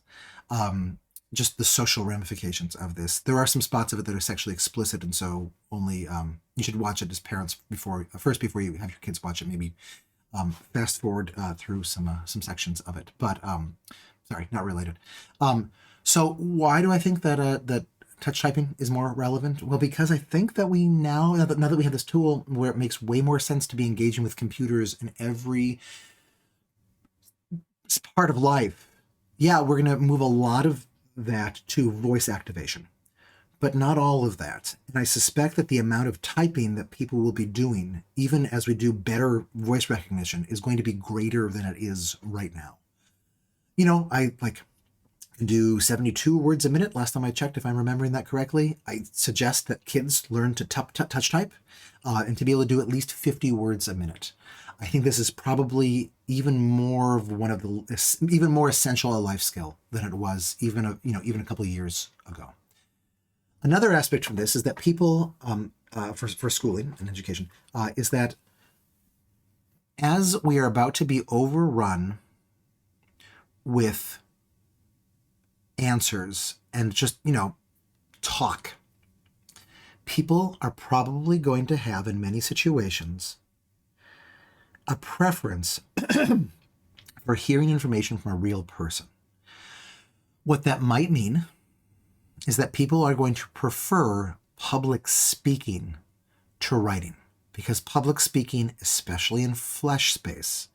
Just the social ramifications of this. There are some spots of it that are sexually explicit, and so only you should watch it as parents before you have your kids watch it. Maybe fast forward through some sections of it. But sorry, not related. So why do I think that touch typing is more relevant? Well, because I think that we now that we have this tool where it makes way more sense to be engaging with computers in every part of life. Yeah, we're going to move a lot of that to voice activation, but not all of that. And I suspect that the amount of typing that people will be doing, even as we do better voice recognition, is going to be greater than it is right now. I do 72 words a minute last time I checked, if I'm remembering that correctly. I suggest that kids learn to touch type and to be able to do at least 50 words a minute. I think this is probably even more essential a life skill than it was even a couple of years ago. Another aspect from this is that people for schooling and education is that as we are about to be overrun with answers and just talk, people are probably going to have in many situations a preference for hearing information from a real person. What that might mean is that people are going to prefer public speaking to writing, because public speaking, especially in flesh space,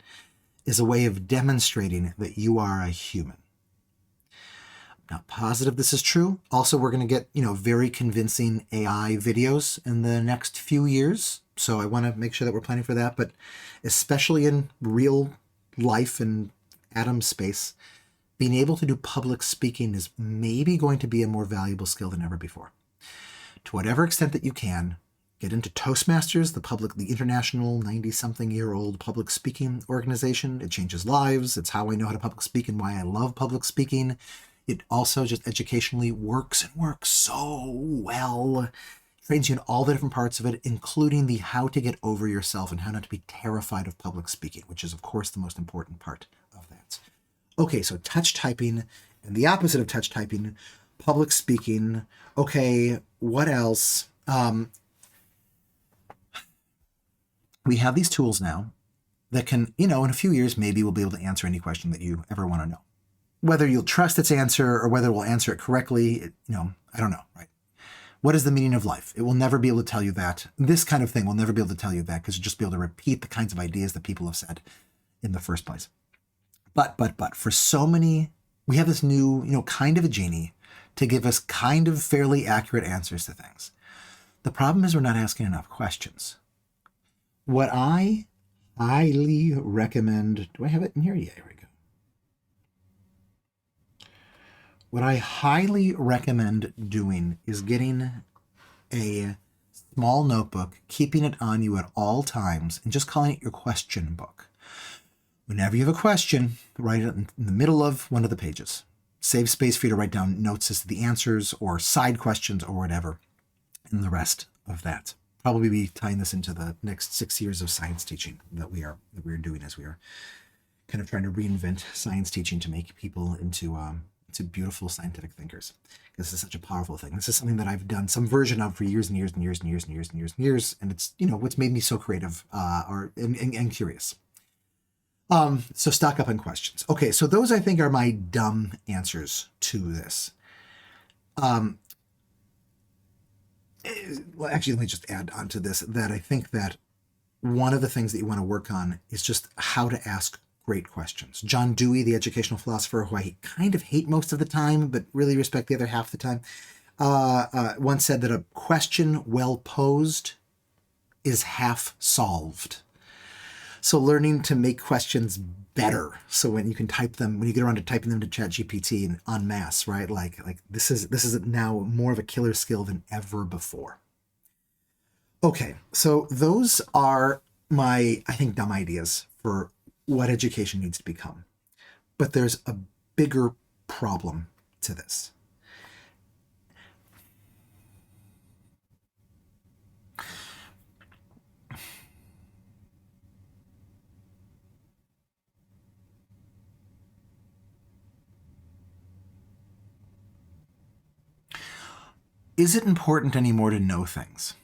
is a way of demonstrating that you are a human. I'm not positive this is true. Also, we're going to get, very convincing AI videos in the next few years So I want to make sure that we're planning for that. But especially in real life and atom space, being able to do public speaking is maybe going to be a more valuable skill than ever before. To whatever extent that you can, get into Toastmasters, the international 90-something-year-old public speaking organization. It changes lives. It's how I know how to public speak and why I love public speaking. It also just educationally works so well. Trains you in all the different parts of it, including the how to get over yourself and how not to be terrified of public speaking, which is, of course, the most important part of that. Okay, so touch typing and the opposite of touch typing, public speaking. Okay, what else? We have these tools now that can, in a few years, maybe we'll be able to answer any question that you ever want to know. Whether you'll trust its answer or whether we'll answer it correctly, I don't know, right? What is the meaning of life? It will never be able to tell you that. This kind of thing will never be able to tell you that because you'll just be able to repeat the kinds of ideas that people have said in the first place. But for so many, we have this new, kind of a genie to give us kind of fairly accurate answers to things. The problem is we're not asking enough questions. What I highly recommend, do I have it in here? Yeah, here we go. What I highly recommend doing is getting a small notebook, keeping it on you at all times, and just calling it your question book. Whenever you have a question, write it in the middle of one of the pages. Save space for you to write down notes as to the answers or side questions or whatever, and the rest of that. Probably be tying this into the next 6 years of science teaching that we're doing as we are kind of trying to reinvent science teaching to make people into beautiful scientific thinkers. This is such a powerful thing. This is something that I've done some version of for years and years and years and years and years and years and years, and it's what's made me so creative and curious. So stock up on questions. Okay, so those I think are my dumb answers to this. Well, actually, let me just add on to this that I think that one of the things that you want to work on is just how to ask great questions. John Dewey, the educational philosopher, who I kind of hate most of the time, but really respect the other half of the time, once said that a question well posed is half solved. So learning to make questions better. So when you can type them, when you get around to typing them to ChatGPT and en masse, right? Like this is now more of a killer skill than ever before. Okay, so those are my, I think, dumb ideas for what education needs to become. But there's a bigger problem to this. Is it important anymore to know things?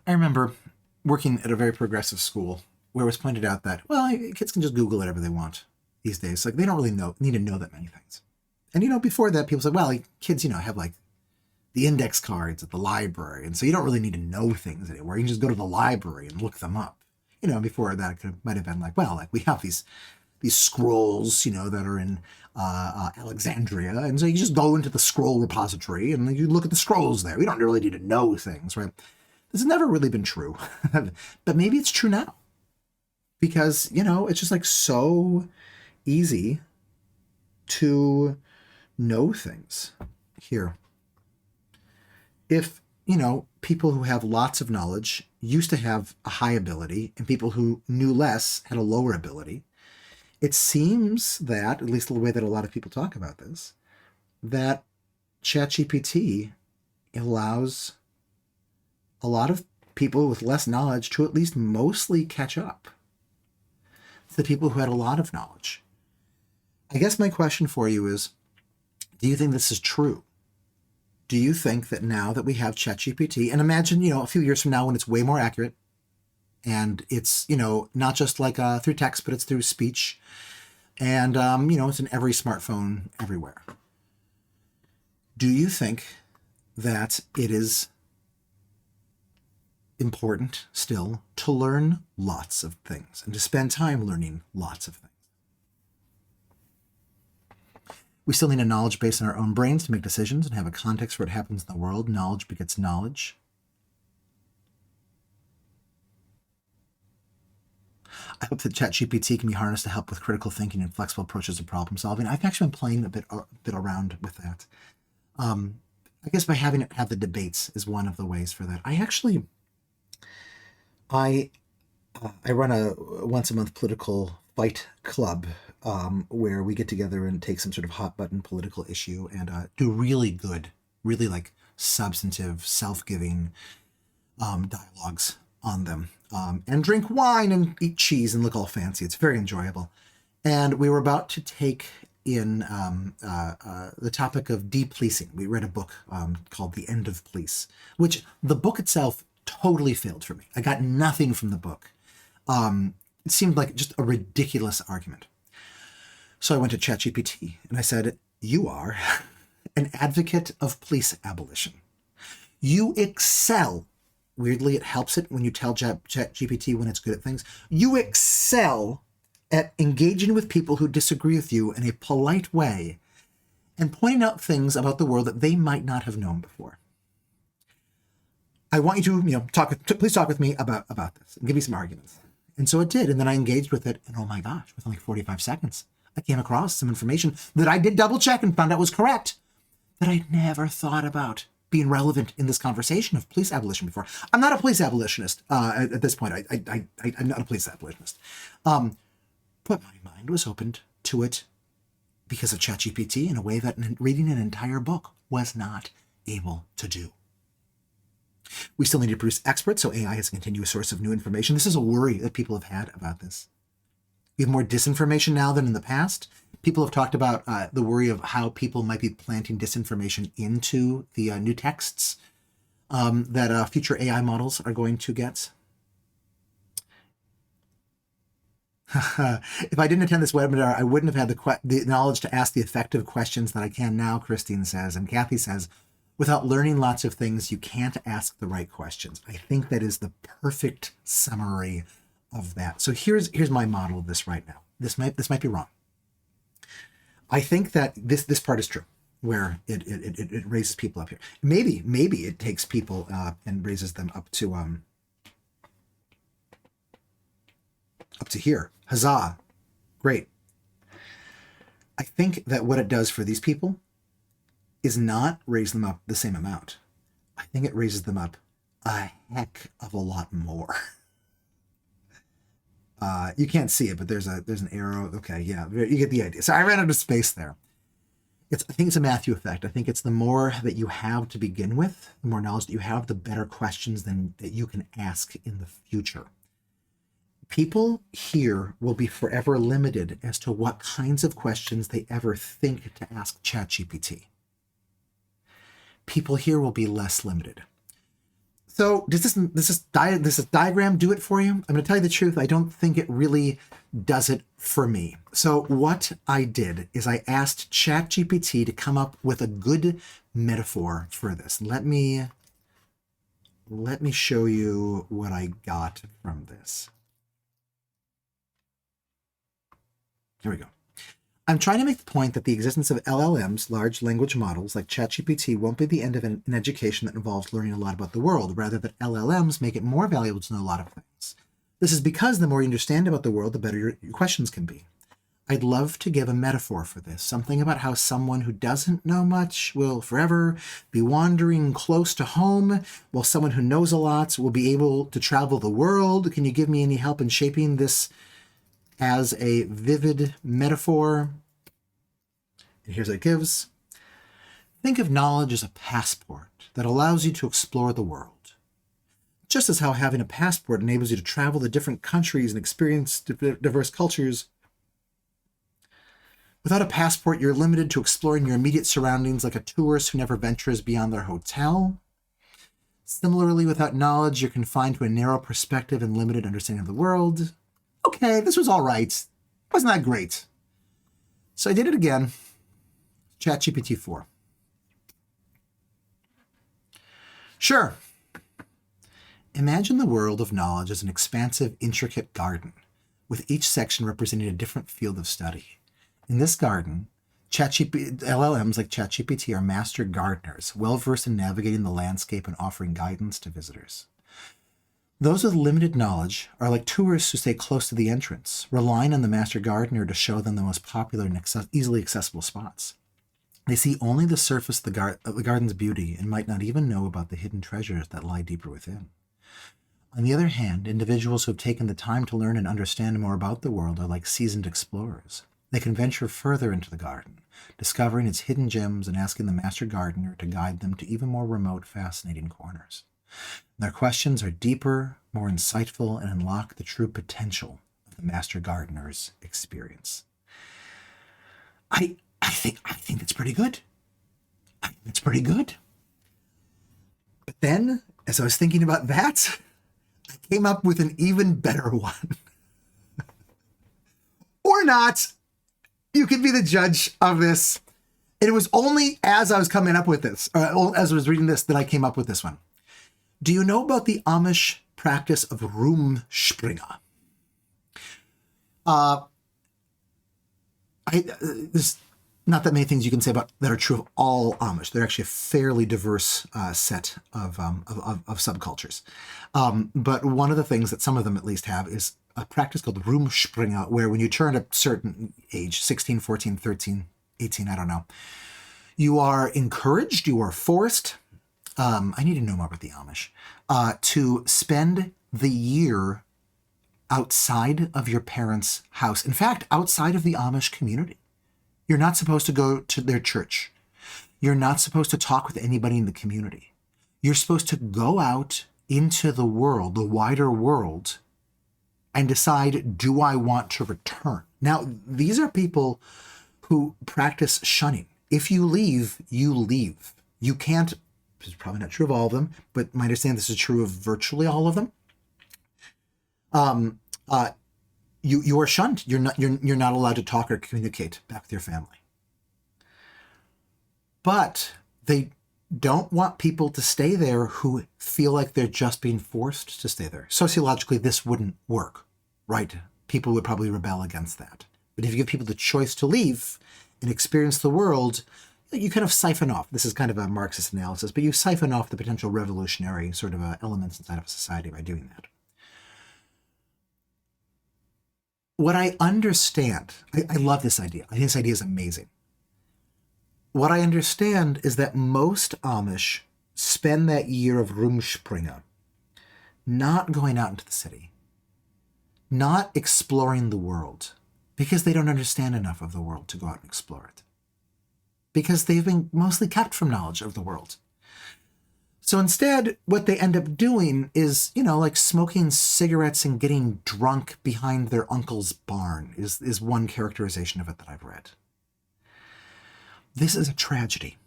I remember working at a very progressive school where it was pointed out that, well, kids can just Google whatever they want these days. Like, they don't really need to know that many things. And, before that, people said, well, kids, have like the index cards at the library. And so you don't really need to know things anymore. You can just go to the library and look them up. Before that, it might have been like, well, like we have these scrolls, that are in Alexandria. And so you just go into the scroll repository and you look at the scrolls there. We don't really need to know things, right? This has never really been true, but maybe it's true now because, it's just like so easy to know things here. If, people who have lots of knowledge used to have a high ability and people who knew less had a lower ability, it seems that, at least the way that a lot of people talk about this, that ChatGPT allows a lot of people with less knowledge to at least mostly catch up to the people who had a lot of knowledge. I guess my question for you is, do you think this is true? Do you think that now that we have ChatGPT, and imagine, a few years from now when it's way more accurate, and it's, not just like through text, but it's through speech, and, it's in every smartphone everywhere. Do you think that it is important still to learn lots of things and to spend time learning lots of things? We still need a knowledge base in our own brains to make decisions and have a context for what happens in the world. Knowledge begets knowledge. I hope that ChatGPT can be harnessed to help with critical thinking and flexible approaches to problem solving. I've actually been playing a bit around with that. I guess by having it have the debates is one of the ways for that. I run a once a month political fight club where we get together and take some sort of hot button political issue and do really good, really like substantive, self-giving dialogues on them, and drink wine and eat cheese and look all fancy. It's very enjoyable. And we were about to take in the topic of de-policing. We read a book called The End of Police, which the book itself totally failed for me. I got nothing from the book. It seemed like just a ridiculous argument. So I went to ChatGPT and I said, you are an advocate of police abolition. You excel. Weirdly, it helps it when you tell ChatGPT when it's good at things. You excel at engaging with people who disagree with you in a polite way and pointing out things about the world that they might not have known before. I want you to, please talk with me about this and give me some arguments. And so it did. And then I engaged with it. And oh my gosh, within like 45 seconds, I came across some information that I did double check and found out was correct, that I'd never thought about being relevant in this conversation of police abolition before. I'm not a police abolitionist at this point. I'm not a police abolitionist. But my mind was opened to it because of ChatGPT in a way that reading an entire book was not able to do. We still need to produce experts, so AI is a continuous source of new information. This is a worry that people have had about this. We have more disinformation now than in the past. People have talked about the worry of how people might be planting disinformation into the new texts that future AI models are going to get. If I didn't attend this webinar, I wouldn't have had the knowledge to ask the effective questions that I can now, Christine says. And Kathy says, without learning lots of things, you can't ask the right questions. I think that is the perfect summary of that. So here's my model of this right now. This might be wrong. I think that this part is true, where it raises people up here. Maybe it takes people and raises them up to here. Huzzah! Great. I think that what it does for these people is not raise them up the same amount. I think it raises them up a heck of a lot more. You can't see it, but there's an arrow. Okay, yeah, you get the idea. So I ran out of space there. I think it's a Matthew effect. I think it's the more that you have to begin with, the more knowledge that you have, the better questions that you can ask in the future. People here will be forever limited as to what kinds of questions they ever think to ask ChatGPT. People here will be less limited. So does this diagram do it for you? I'm going to tell you the truth. I don't think it really does it for me. So what I did is I asked ChatGPT to come up with a good metaphor for this. Let me show you what I got from this. Here we go. I'm trying to make the point that the existence of LLMs, large language models like ChatGPT, won't be the end of an education that involves learning a lot about the world, rather that LLMs make it more valuable to know a lot of things. This is because the more you understand about the world, the better your questions can be. I'd love to give a metaphor for this, something about how someone who doesn't know much will forever be wandering close to home, while someone who knows a lot will be able to travel the world. Can you give me any help in shaping this as a vivid metaphor? And here's what it gives. Think of knowledge as a passport that allows you to explore the world. Just as how having a passport enables you to travel to different countries and experience diverse cultures. Without a passport, you're limited to exploring your immediate surroundings like a tourist who never ventures beyond their hotel. Similarly, without knowledge, you're confined to a narrow perspective and limited understanding of the world. Okay, this was all right. Wasn't that great? So I did it again. ChatGPT 4. Sure. Imagine the world of knowledge as an expansive, intricate garden, with each section representing a different field of study. In this garden, LLMs like ChatGPT are master gardeners, well-versed in navigating the landscape and offering guidance to visitors. Those with limited knowledge are like tourists who stay close to the entrance, relying on the master gardener to show them the most popular and easily accessible spots. They see only the surface of the garden's beauty and might not even know about the hidden treasures that lie deeper within. On the other hand, individuals who have taken the time to learn and understand more about the world are like seasoned explorers. They can venture further into the garden, discovering its hidden gems and asking the master gardener to guide them to even more remote, fascinating corners. Their questions are deeper, more insightful, and unlock the true potential of the master gardener's experience. I think it's pretty good. It's pretty good. But then, as I was thinking about that, I came up with an even better one. Or not. You can be the judge of this. It was only as I was coming up with this, or as I was reading this, that I came up with this one. Do you know about the Amish practice of Rumspringa? There's not that many things you can say about that are true of all Amish. They're actually a fairly diverse set of subcultures. But one of the things that some of them at least have is a practice called Rumspringa, where when you turn a certain age, 16, 14, 13, 18, I don't know, you are encouraged, you are forced, I need to know more about the Amish, to spend the year outside of your parents' house. In fact, outside of the Amish community. You're not supposed to go to their church. You're not supposed to talk with anybody in the community. You're supposed to go out into the world, the wider world, and decide, do I want to return? Now, these are people who practice shunning. If you leave, you leave. You can't, this is probably not true of all of them, but my understanding this is true of virtually all of them. You are shunned. You're not allowed to talk or communicate back with your family. But they don't want people to stay there who feel like they're just being forced to stay there. Sociologically, this wouldn't work, right? People would probably rebel against that. But if you give people the choice to leave and experience the world, you kind of siphon off. This is kind of a Marxist analysis, but you siphon off the potential revolutionary sort of elements inside of a society by doing that. What I understand, I love this idea. I think this idea is amazing. What I understand is that most Amish spend that year of Rumspringa not going out into the city, not exploring the world, because they don't understand enough of the world to go out and explore it. Because they've been mostly kept from knowledge of the world. So instead, what they end up doing is, like smoking cigarettes and getting drunk behind their uncle's barn is one characterization of it that I've read. This is a tragedy.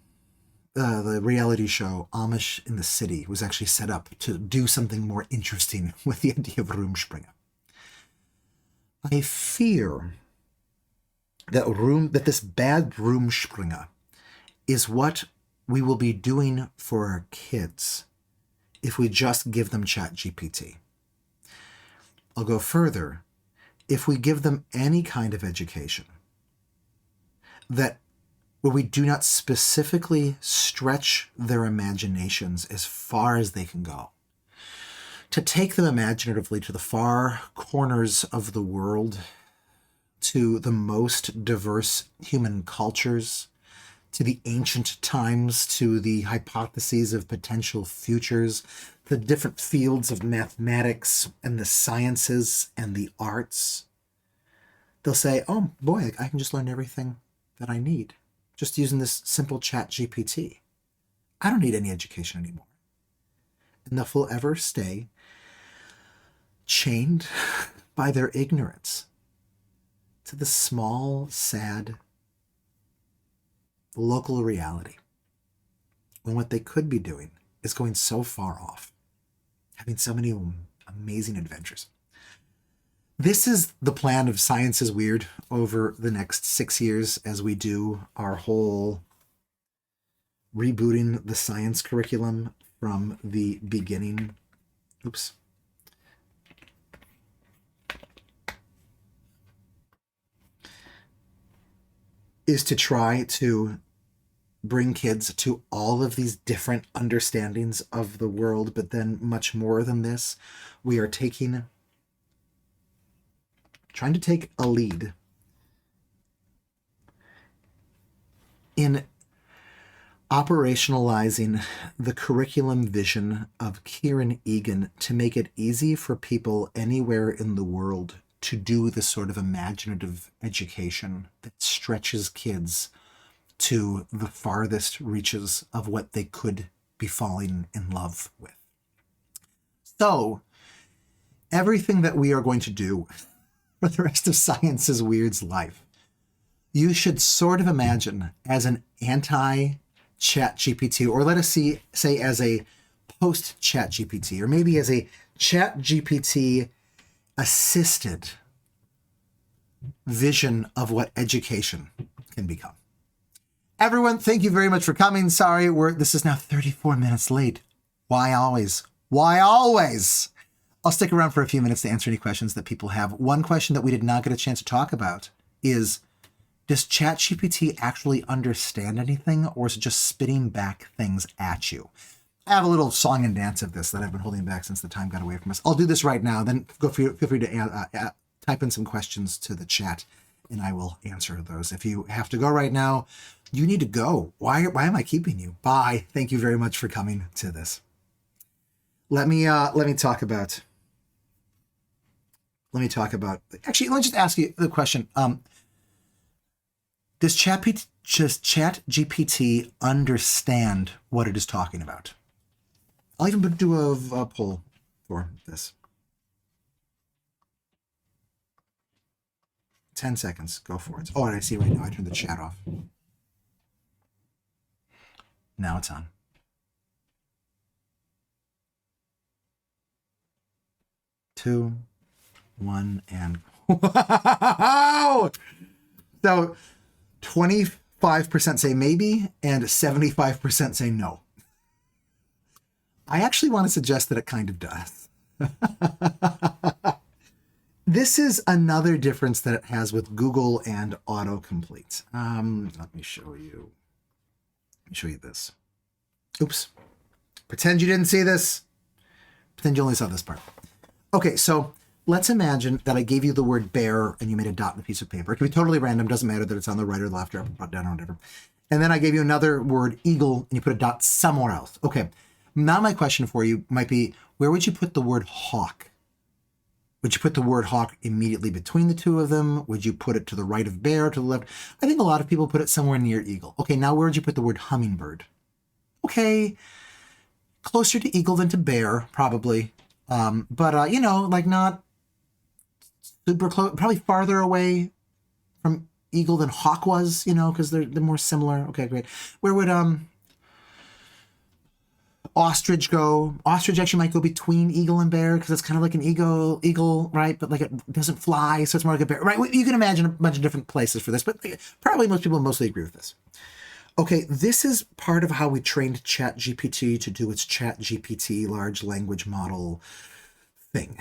The reality show Amish in the City was actually set up to do something more interesting with the idea of Rumspringa. I fear that this bad Rumspringa is what we will be doing for our kids if we just give them ChatGPT. I'll go further. If we give them any kind of education where we do not specifically stretch their imaginations as far as they can go, to take them imaginatively to the far corners of the world, to the most diverse human cultures, to the ancient times, to the hypotheses of potential futures, the different fields of mathematics and the sciences and the arts. They'll say, oh boy, I can just learn everything that I need just using this simple ChatGPT. I don't need any education anymore. And they'll forever stay chained by their ignorance to the small, sad, local reality, when what they could be doing is going so far off, having so many amazing adventures. This is the plan of Science is Weird over the next 6 years as we do our whole rebooting the science curriculum from the beginning. Oops. is to try to bring kids to all of these different understandings of the world, but then much more than this, we are trying to take a lead in operationalizing the curriculum vision of Kieran Egan to make it easy for people anywhere in the world to do this sort of imaginative education that stretches kids to the farthest reaches of what they could be falling in love with. So, everything that we are going to do for the rest of Science is Weird's life, you should sort of imagine as an anti-ChatGPT, or let us say as a post-ChatGPT, or maybe as a ChatGPT assisted vision of what education can become. Everyone, thank you very much for coming. Sorry, this is now 34 minutes late. Why always? Why always? I'll stick around for a few minutes to answer any questions that people have. One question that we did not get a chance to talk about is, does ChatGPT actually understand anything, or is it just spitting back things at you? I have a little song and dance of this that I've been holding back since the time got away from us. I'll do this right now. Then feel free to type in some questions to the chat, and I will answer those. If you have to go right now, you need to go. Why am I keeping you? Bye. Thank you very much for coming to this. Let me talk about. Actually, let me just ask you the question. Does ChatGPT understand what it is talking about? I'll even do a poll for this. 10 seconds. Go for it. Oh, and I see right now. I turned the chat off. Now it's on. 2, 1, and wow! So 25% say maybe and 75% say no. I actually want to suggest that it kind of does. This is another difference that it has with Google and autocomplete. Let me show you. Let me show you this. Oops. Pretend you didn't see this. Pretend you only saw this part. Okay, so let's imagine that I gave you the word bear and you made a dot on a piece of paper. It can be totally random. Doesn't matter that it's on the right or the left or up or down or whatever. And then I gave you another word, eagle, and you put a dot somewhere else. Okay, now my question for you might be, where would you put the word hawk? Would you put the word hawk immediately between the two of them? Would you put it to the right of bear, to the left? I think a lot of people put it somewhere near eagle. Okay, now where would you put the word hummingbird? Okay, closer to eagle than to bear, probably. But you know, like not super close, probably farther away from eagle than hawk was, you know, because they're more similar. Okay, great. Where would ostrich go? Ostrich actually might go between eagle and bear because it's kind of like an eagle, right? But like it doesn't fly, so it's more like a bear, right? You can imagine a bunch of different places for this, but probably most people mostly agree with this. Okay, this is part of how we trained ChatGPT to do its ChatGPT large language model thing.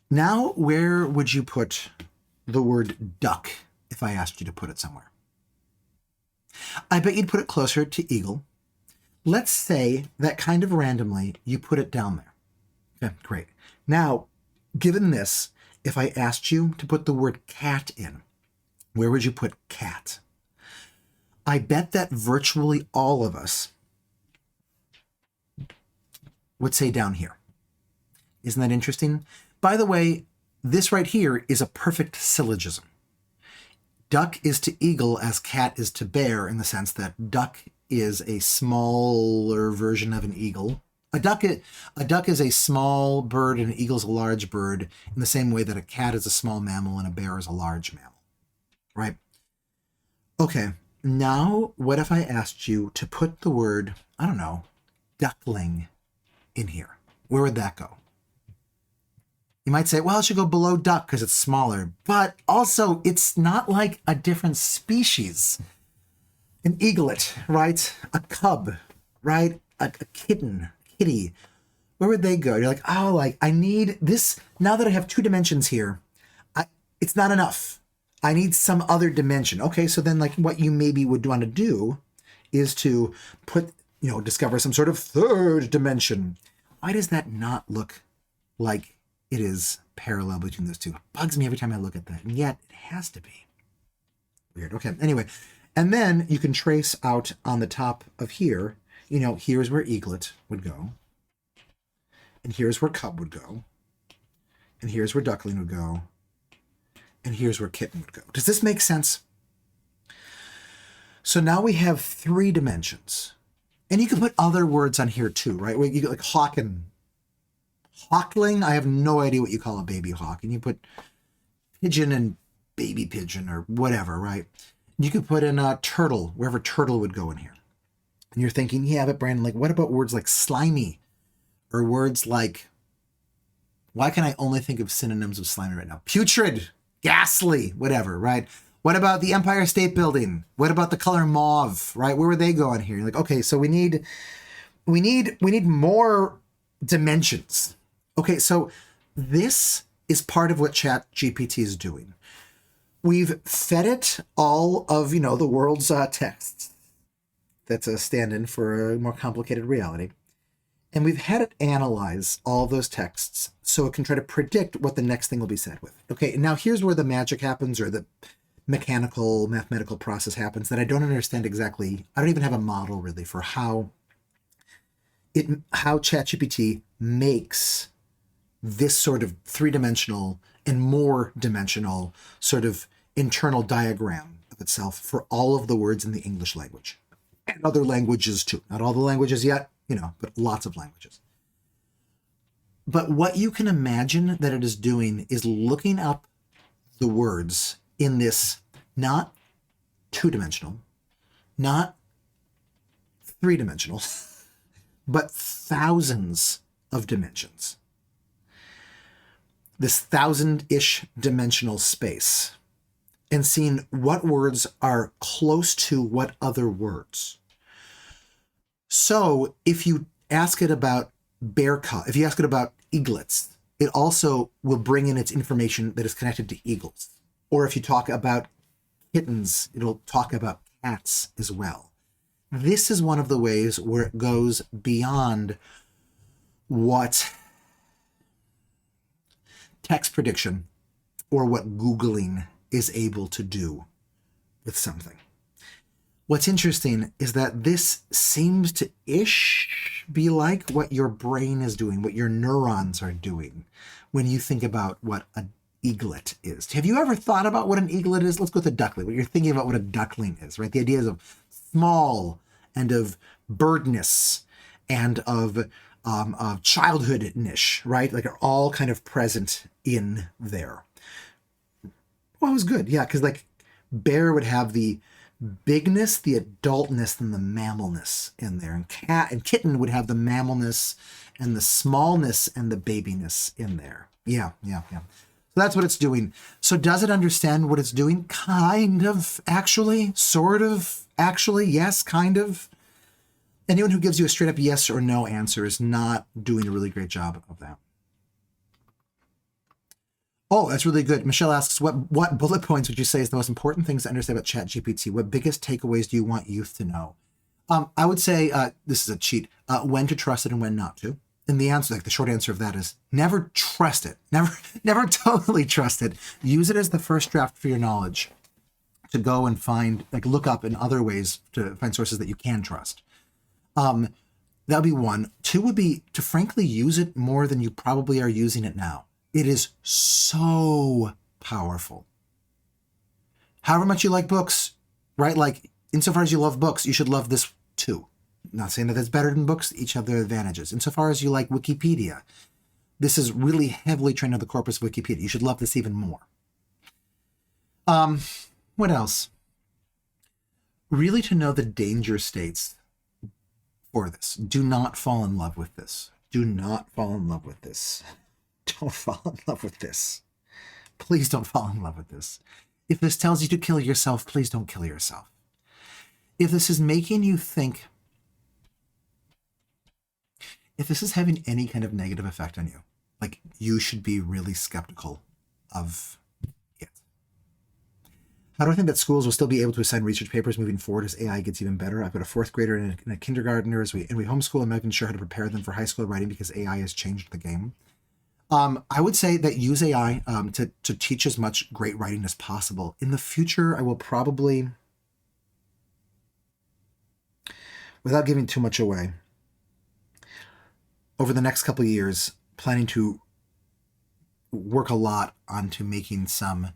Now, where would you put the word duck if I asked you to put it somewhere? I bet you'd put it closer to eagle. Let's say that kind of randomly you put it down there. Okay, great. Now, given this, if I asked you to put the word cat in, where would you put cat? I bet that virtually all of us would say down here. Isn't that interesting? By the way, this right here is a perfect syllogism. Duck is to eagle as cat is to bear, in the sense that duck is a smaller version of an eagle. A duck is a small bird and an eagle is a large bird, in the same way that a cat is a small mammal and a bear is a large mammal. Right? Okay, now what if I asked you to put the word, I don't know, duckling in here? Where would that go? You might say, well, it should go below duck because it's smaller, but also it's not like a different species. An eaglet, right? A cub, right? A kitty. Where would they go? You're like, oh, like I need this. Now that I have 2 dimensions here, it's not enough. I need some other dimension. Okay, so then like what you maybe would want to do is to put, discover some sort of third dimension. Why does that not look like it is parallel between those two? It bugs me every time I look at that, and yet it has to be. Weird. Okay, anyway. And then you can trace out on the top of here, here's where eaglet would go. And here's where cub would go. And here's where duckling would go. And here's where kitten would go. Does this make sense? So now we have 3 dimensions. And you can put other words on here too, right? You get like hawk and hawkling. I have no idea what you call a baby hawk. And you put pigeon and baby pigeon or whatever, right? You could put in a turtle, wherever turtle would go in here. And you're thinking, yeah, but Brandon, like, what about words like slimy? Or words like, why can I only think of synonyms of slimy right now? Putrid, ghastly, whatever, right? What about the Empire State Building? What about the color mauve, right? Where would they go in here? You're like, okay, so we need more dimensions. Okay, so this is part of what ChatGPT is doing. We've fed it all of, the world's texts. That's a stand-in for a more complicated reality. And we've had it analyze all those texts so it can try to predict what the next thing will be said with. Okay, and now here's where the magic happens, or the mechanical, mathematical process happens that I don't understand exactly. I don't even have a model really for how ChatGPT makes this sort of 3-dimensional and more dimensional sort of internal diagram of itself for all of the words in the English language and other languages too. Not all the languages yet, but lots of languages. But what you can imagine that it is doing is looking up the words in this not 2-dimensional, not 3-dimensional, but thousands of dimensions. This 1,000-ish dimensional space, and seeing what words are close to what other words. So if you ask it about bear cub, if you ask it about eaglets, it also will bring in its information that is connected to eagles. Or if you talk about kittens, it'll talk about cats as well. This is one of the ways where it goes beyond what text prediction or what Googling is able to do with something. What's interesting is that this seems to be like what your brain is doing, what your neurons are doing when you think about what an eaglet is. Have you ever thought about what an eaglet is? Let's go with a duckling. What you're thinking about what a duckling is, right? The ideas of small and of birdness and of childhood-ish, right? Like are all kind of present in there. Well, it was good. Yeah, because like bear would have the bigness, the adultness, and the mammalness in there. And cat and kitten would have the mammalness and the smallness and the babiness in there. Yeah. So that's what it's doing. So does it understand what it's doing? Kind of, actually. Sort of, actually. Yes, kind of. Anyone who gives you a straight up yes or no answer is not doing a really great job of that. Oh, that's really good. Michelle asks, what bullet points would you say is the most important things to understand about ChatGPT? What biggest takeaways do you want youth to know? I would say, this is a cheat, when to trust it and when not to. And the answer, like the short answer of that is never trust it. Never totally trust it. Use it as the first draft for your knowledge to go and find, like look up in other ways to find sources that you can trust. That would be 1. 2 would be to frankly use it more than you probably are using it now. It is so powerful. However much you like books, right? Like insofar as you love books, you should love this too. Not saying that it's better than books, each have their advantages. Insofar as you like Wikipedia, this is really heavily trained on the corpus of Wikipedia. You should love this even more. What else? Really to know the danger states for this. Do not fall in love with this. Do not fall in love with this. Don't fall in love with this. Please don't fall in love with this. If this tells you to kill yourself, please don't kill yourself. If this is making you think, if this is having any kind of negative effect on you, like you should be really skeptical of it. How do I think that schools will still be able to assign research papers moving forward as AI gets even better? I've got a fourth grader and a kindergartner and we homeschool. I'm not even sure how to prepare them for high school writing because AI has changed the game. I would say that use AI to teach as much great writing as possible. In the future, I will probably, without giving too much away, over the next couple of years, planning to work a lot onto making some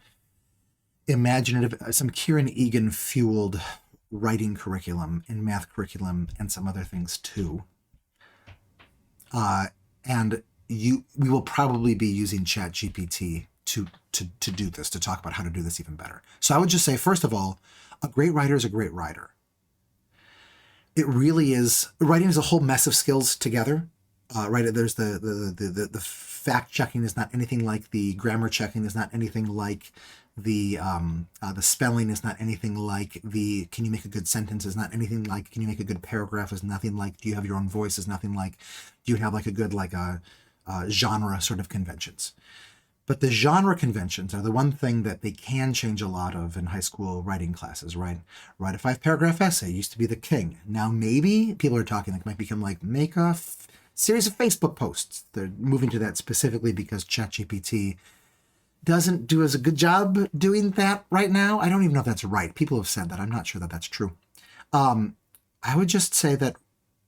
imaginative, some Kieran Egan fueled writing curriculum and math curriculum and some other things too. And we will probably be using ChatGPT to do this, to talk about how to do this even better. So I would just say, first of all, a great writer is a great writer. It really is. Writing is a whole mess of skills together. Right? There's the fact checking is not anything like the grammar checking. Is not anything like the spelling. Is not anything like the can you make a good sentence. Is not anything like can you make a good paragraph. Is nothing like do you have your own voice. Is nothing like do you have like a good genre sort of conventions. But the genre conventions are the one thing that they can change a lot of in high school writing classes, right? Write a 5-paragraph essay used to be the king. Now maybe people are talking like might become like make a series of Facebook posts. They're moving to that specifically because ChatGPT doesn't do as a good job doing that right now. I don't even know if that's right. People have said that. I'm not sure that that's true. I would just say that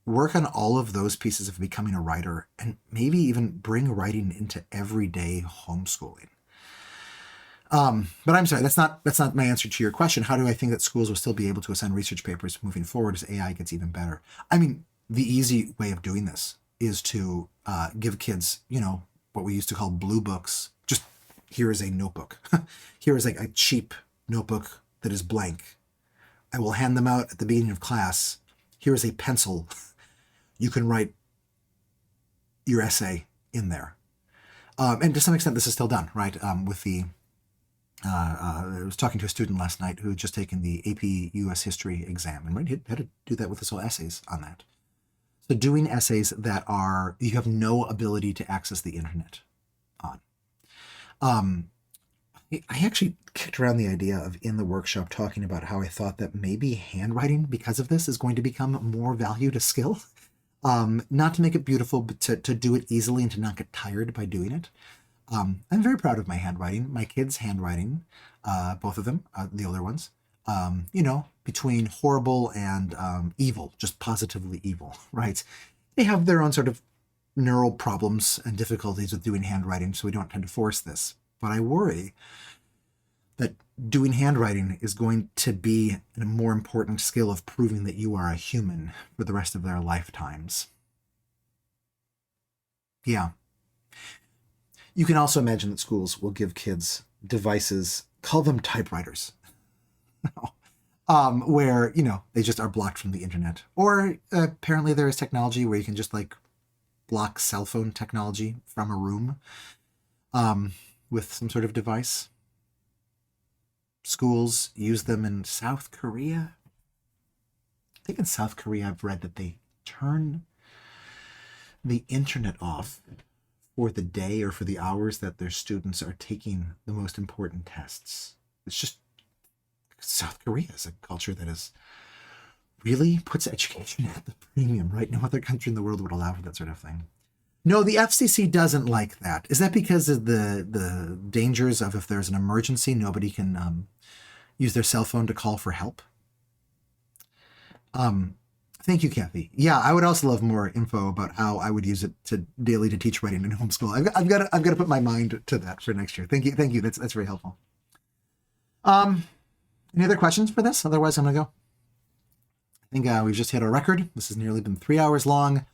work on all of those pieces of becoming a writer and maybe even bring writing into everyday homeschooling. But I'm sorry, that's not my answer to your question. How do I think that schools will still be able to assign research papers moving forward as AI gets even better? I mean, the easy way of doing this is to give kids, what we used to call blue books. Just here is a notebook. Here is like a cheap notebook that is blank. I will hand them out at the beginning of class. Here is a pencil. You can write your essay in there. And to some extent, this is still done, right? I was talking to a student last night who had just taken the AP US History exam, and he had to do that with his whole essays on that. So doing essays that you have no ability to access the internet on. I actually kicked around the idea of in the workshop talking about how I thought that maybe handwriting, because of this, is going to become more valued a skill. Not to make it beautiful, but to do it easily and to not get tired by doing it. I'm very proud of my handwriting. My kids' handwriting, both of them, the older ones, between horrible and evil, just positively evil, right? They have their own sort of neural problems and difficulties with doing handwriting, so we don't tend to force this. But I worry that doing handwriting is going to be a more important skill of proving that you are a human for the rest of their lifetimes. Yeah. You can also imagine that schools will give kids devices, call them typewriters, where, they just are blocked from the internet. Or apparently there is technology where you can just block cell phone technology from a room with some sort of device. Schools use them in South Korea. I think in South Korea I've read that they turn the internet off for the day or for the hours that their students are taking the most important tests. It's just South Korea is a culture that is really puts education at the premium, right? No other country in the world would allow for that sort of thing. No, the FCC doesn't like that. Is that because of the dangers of if there's an emergency, nobody can use their cell phone to call for help? Thank you, Kathy. Yeah, I would also love more info about how I would use it daily to teach writing in homeschool. I've got to put my mind to that for next year. Thank you. That's very helpful. Any other questions for this? Otherwise, I'm gonna go. I think we've just hit our record. This has nearly been 3 hours long.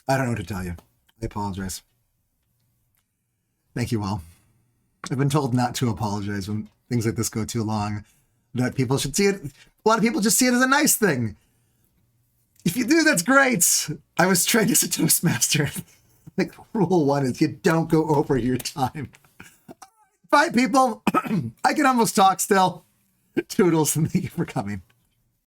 I don't know what to tell you. I apologize. Thank you all. I've been told not to apologize when things like this go too long. That people should see it. A lot of people just see it as a nice thing. If you do, that's great. I was trained as a Toastmaster. Rule 1 is you don't go over your time. Bye, people. I can almost talk still. Toodles, and thank you for coming.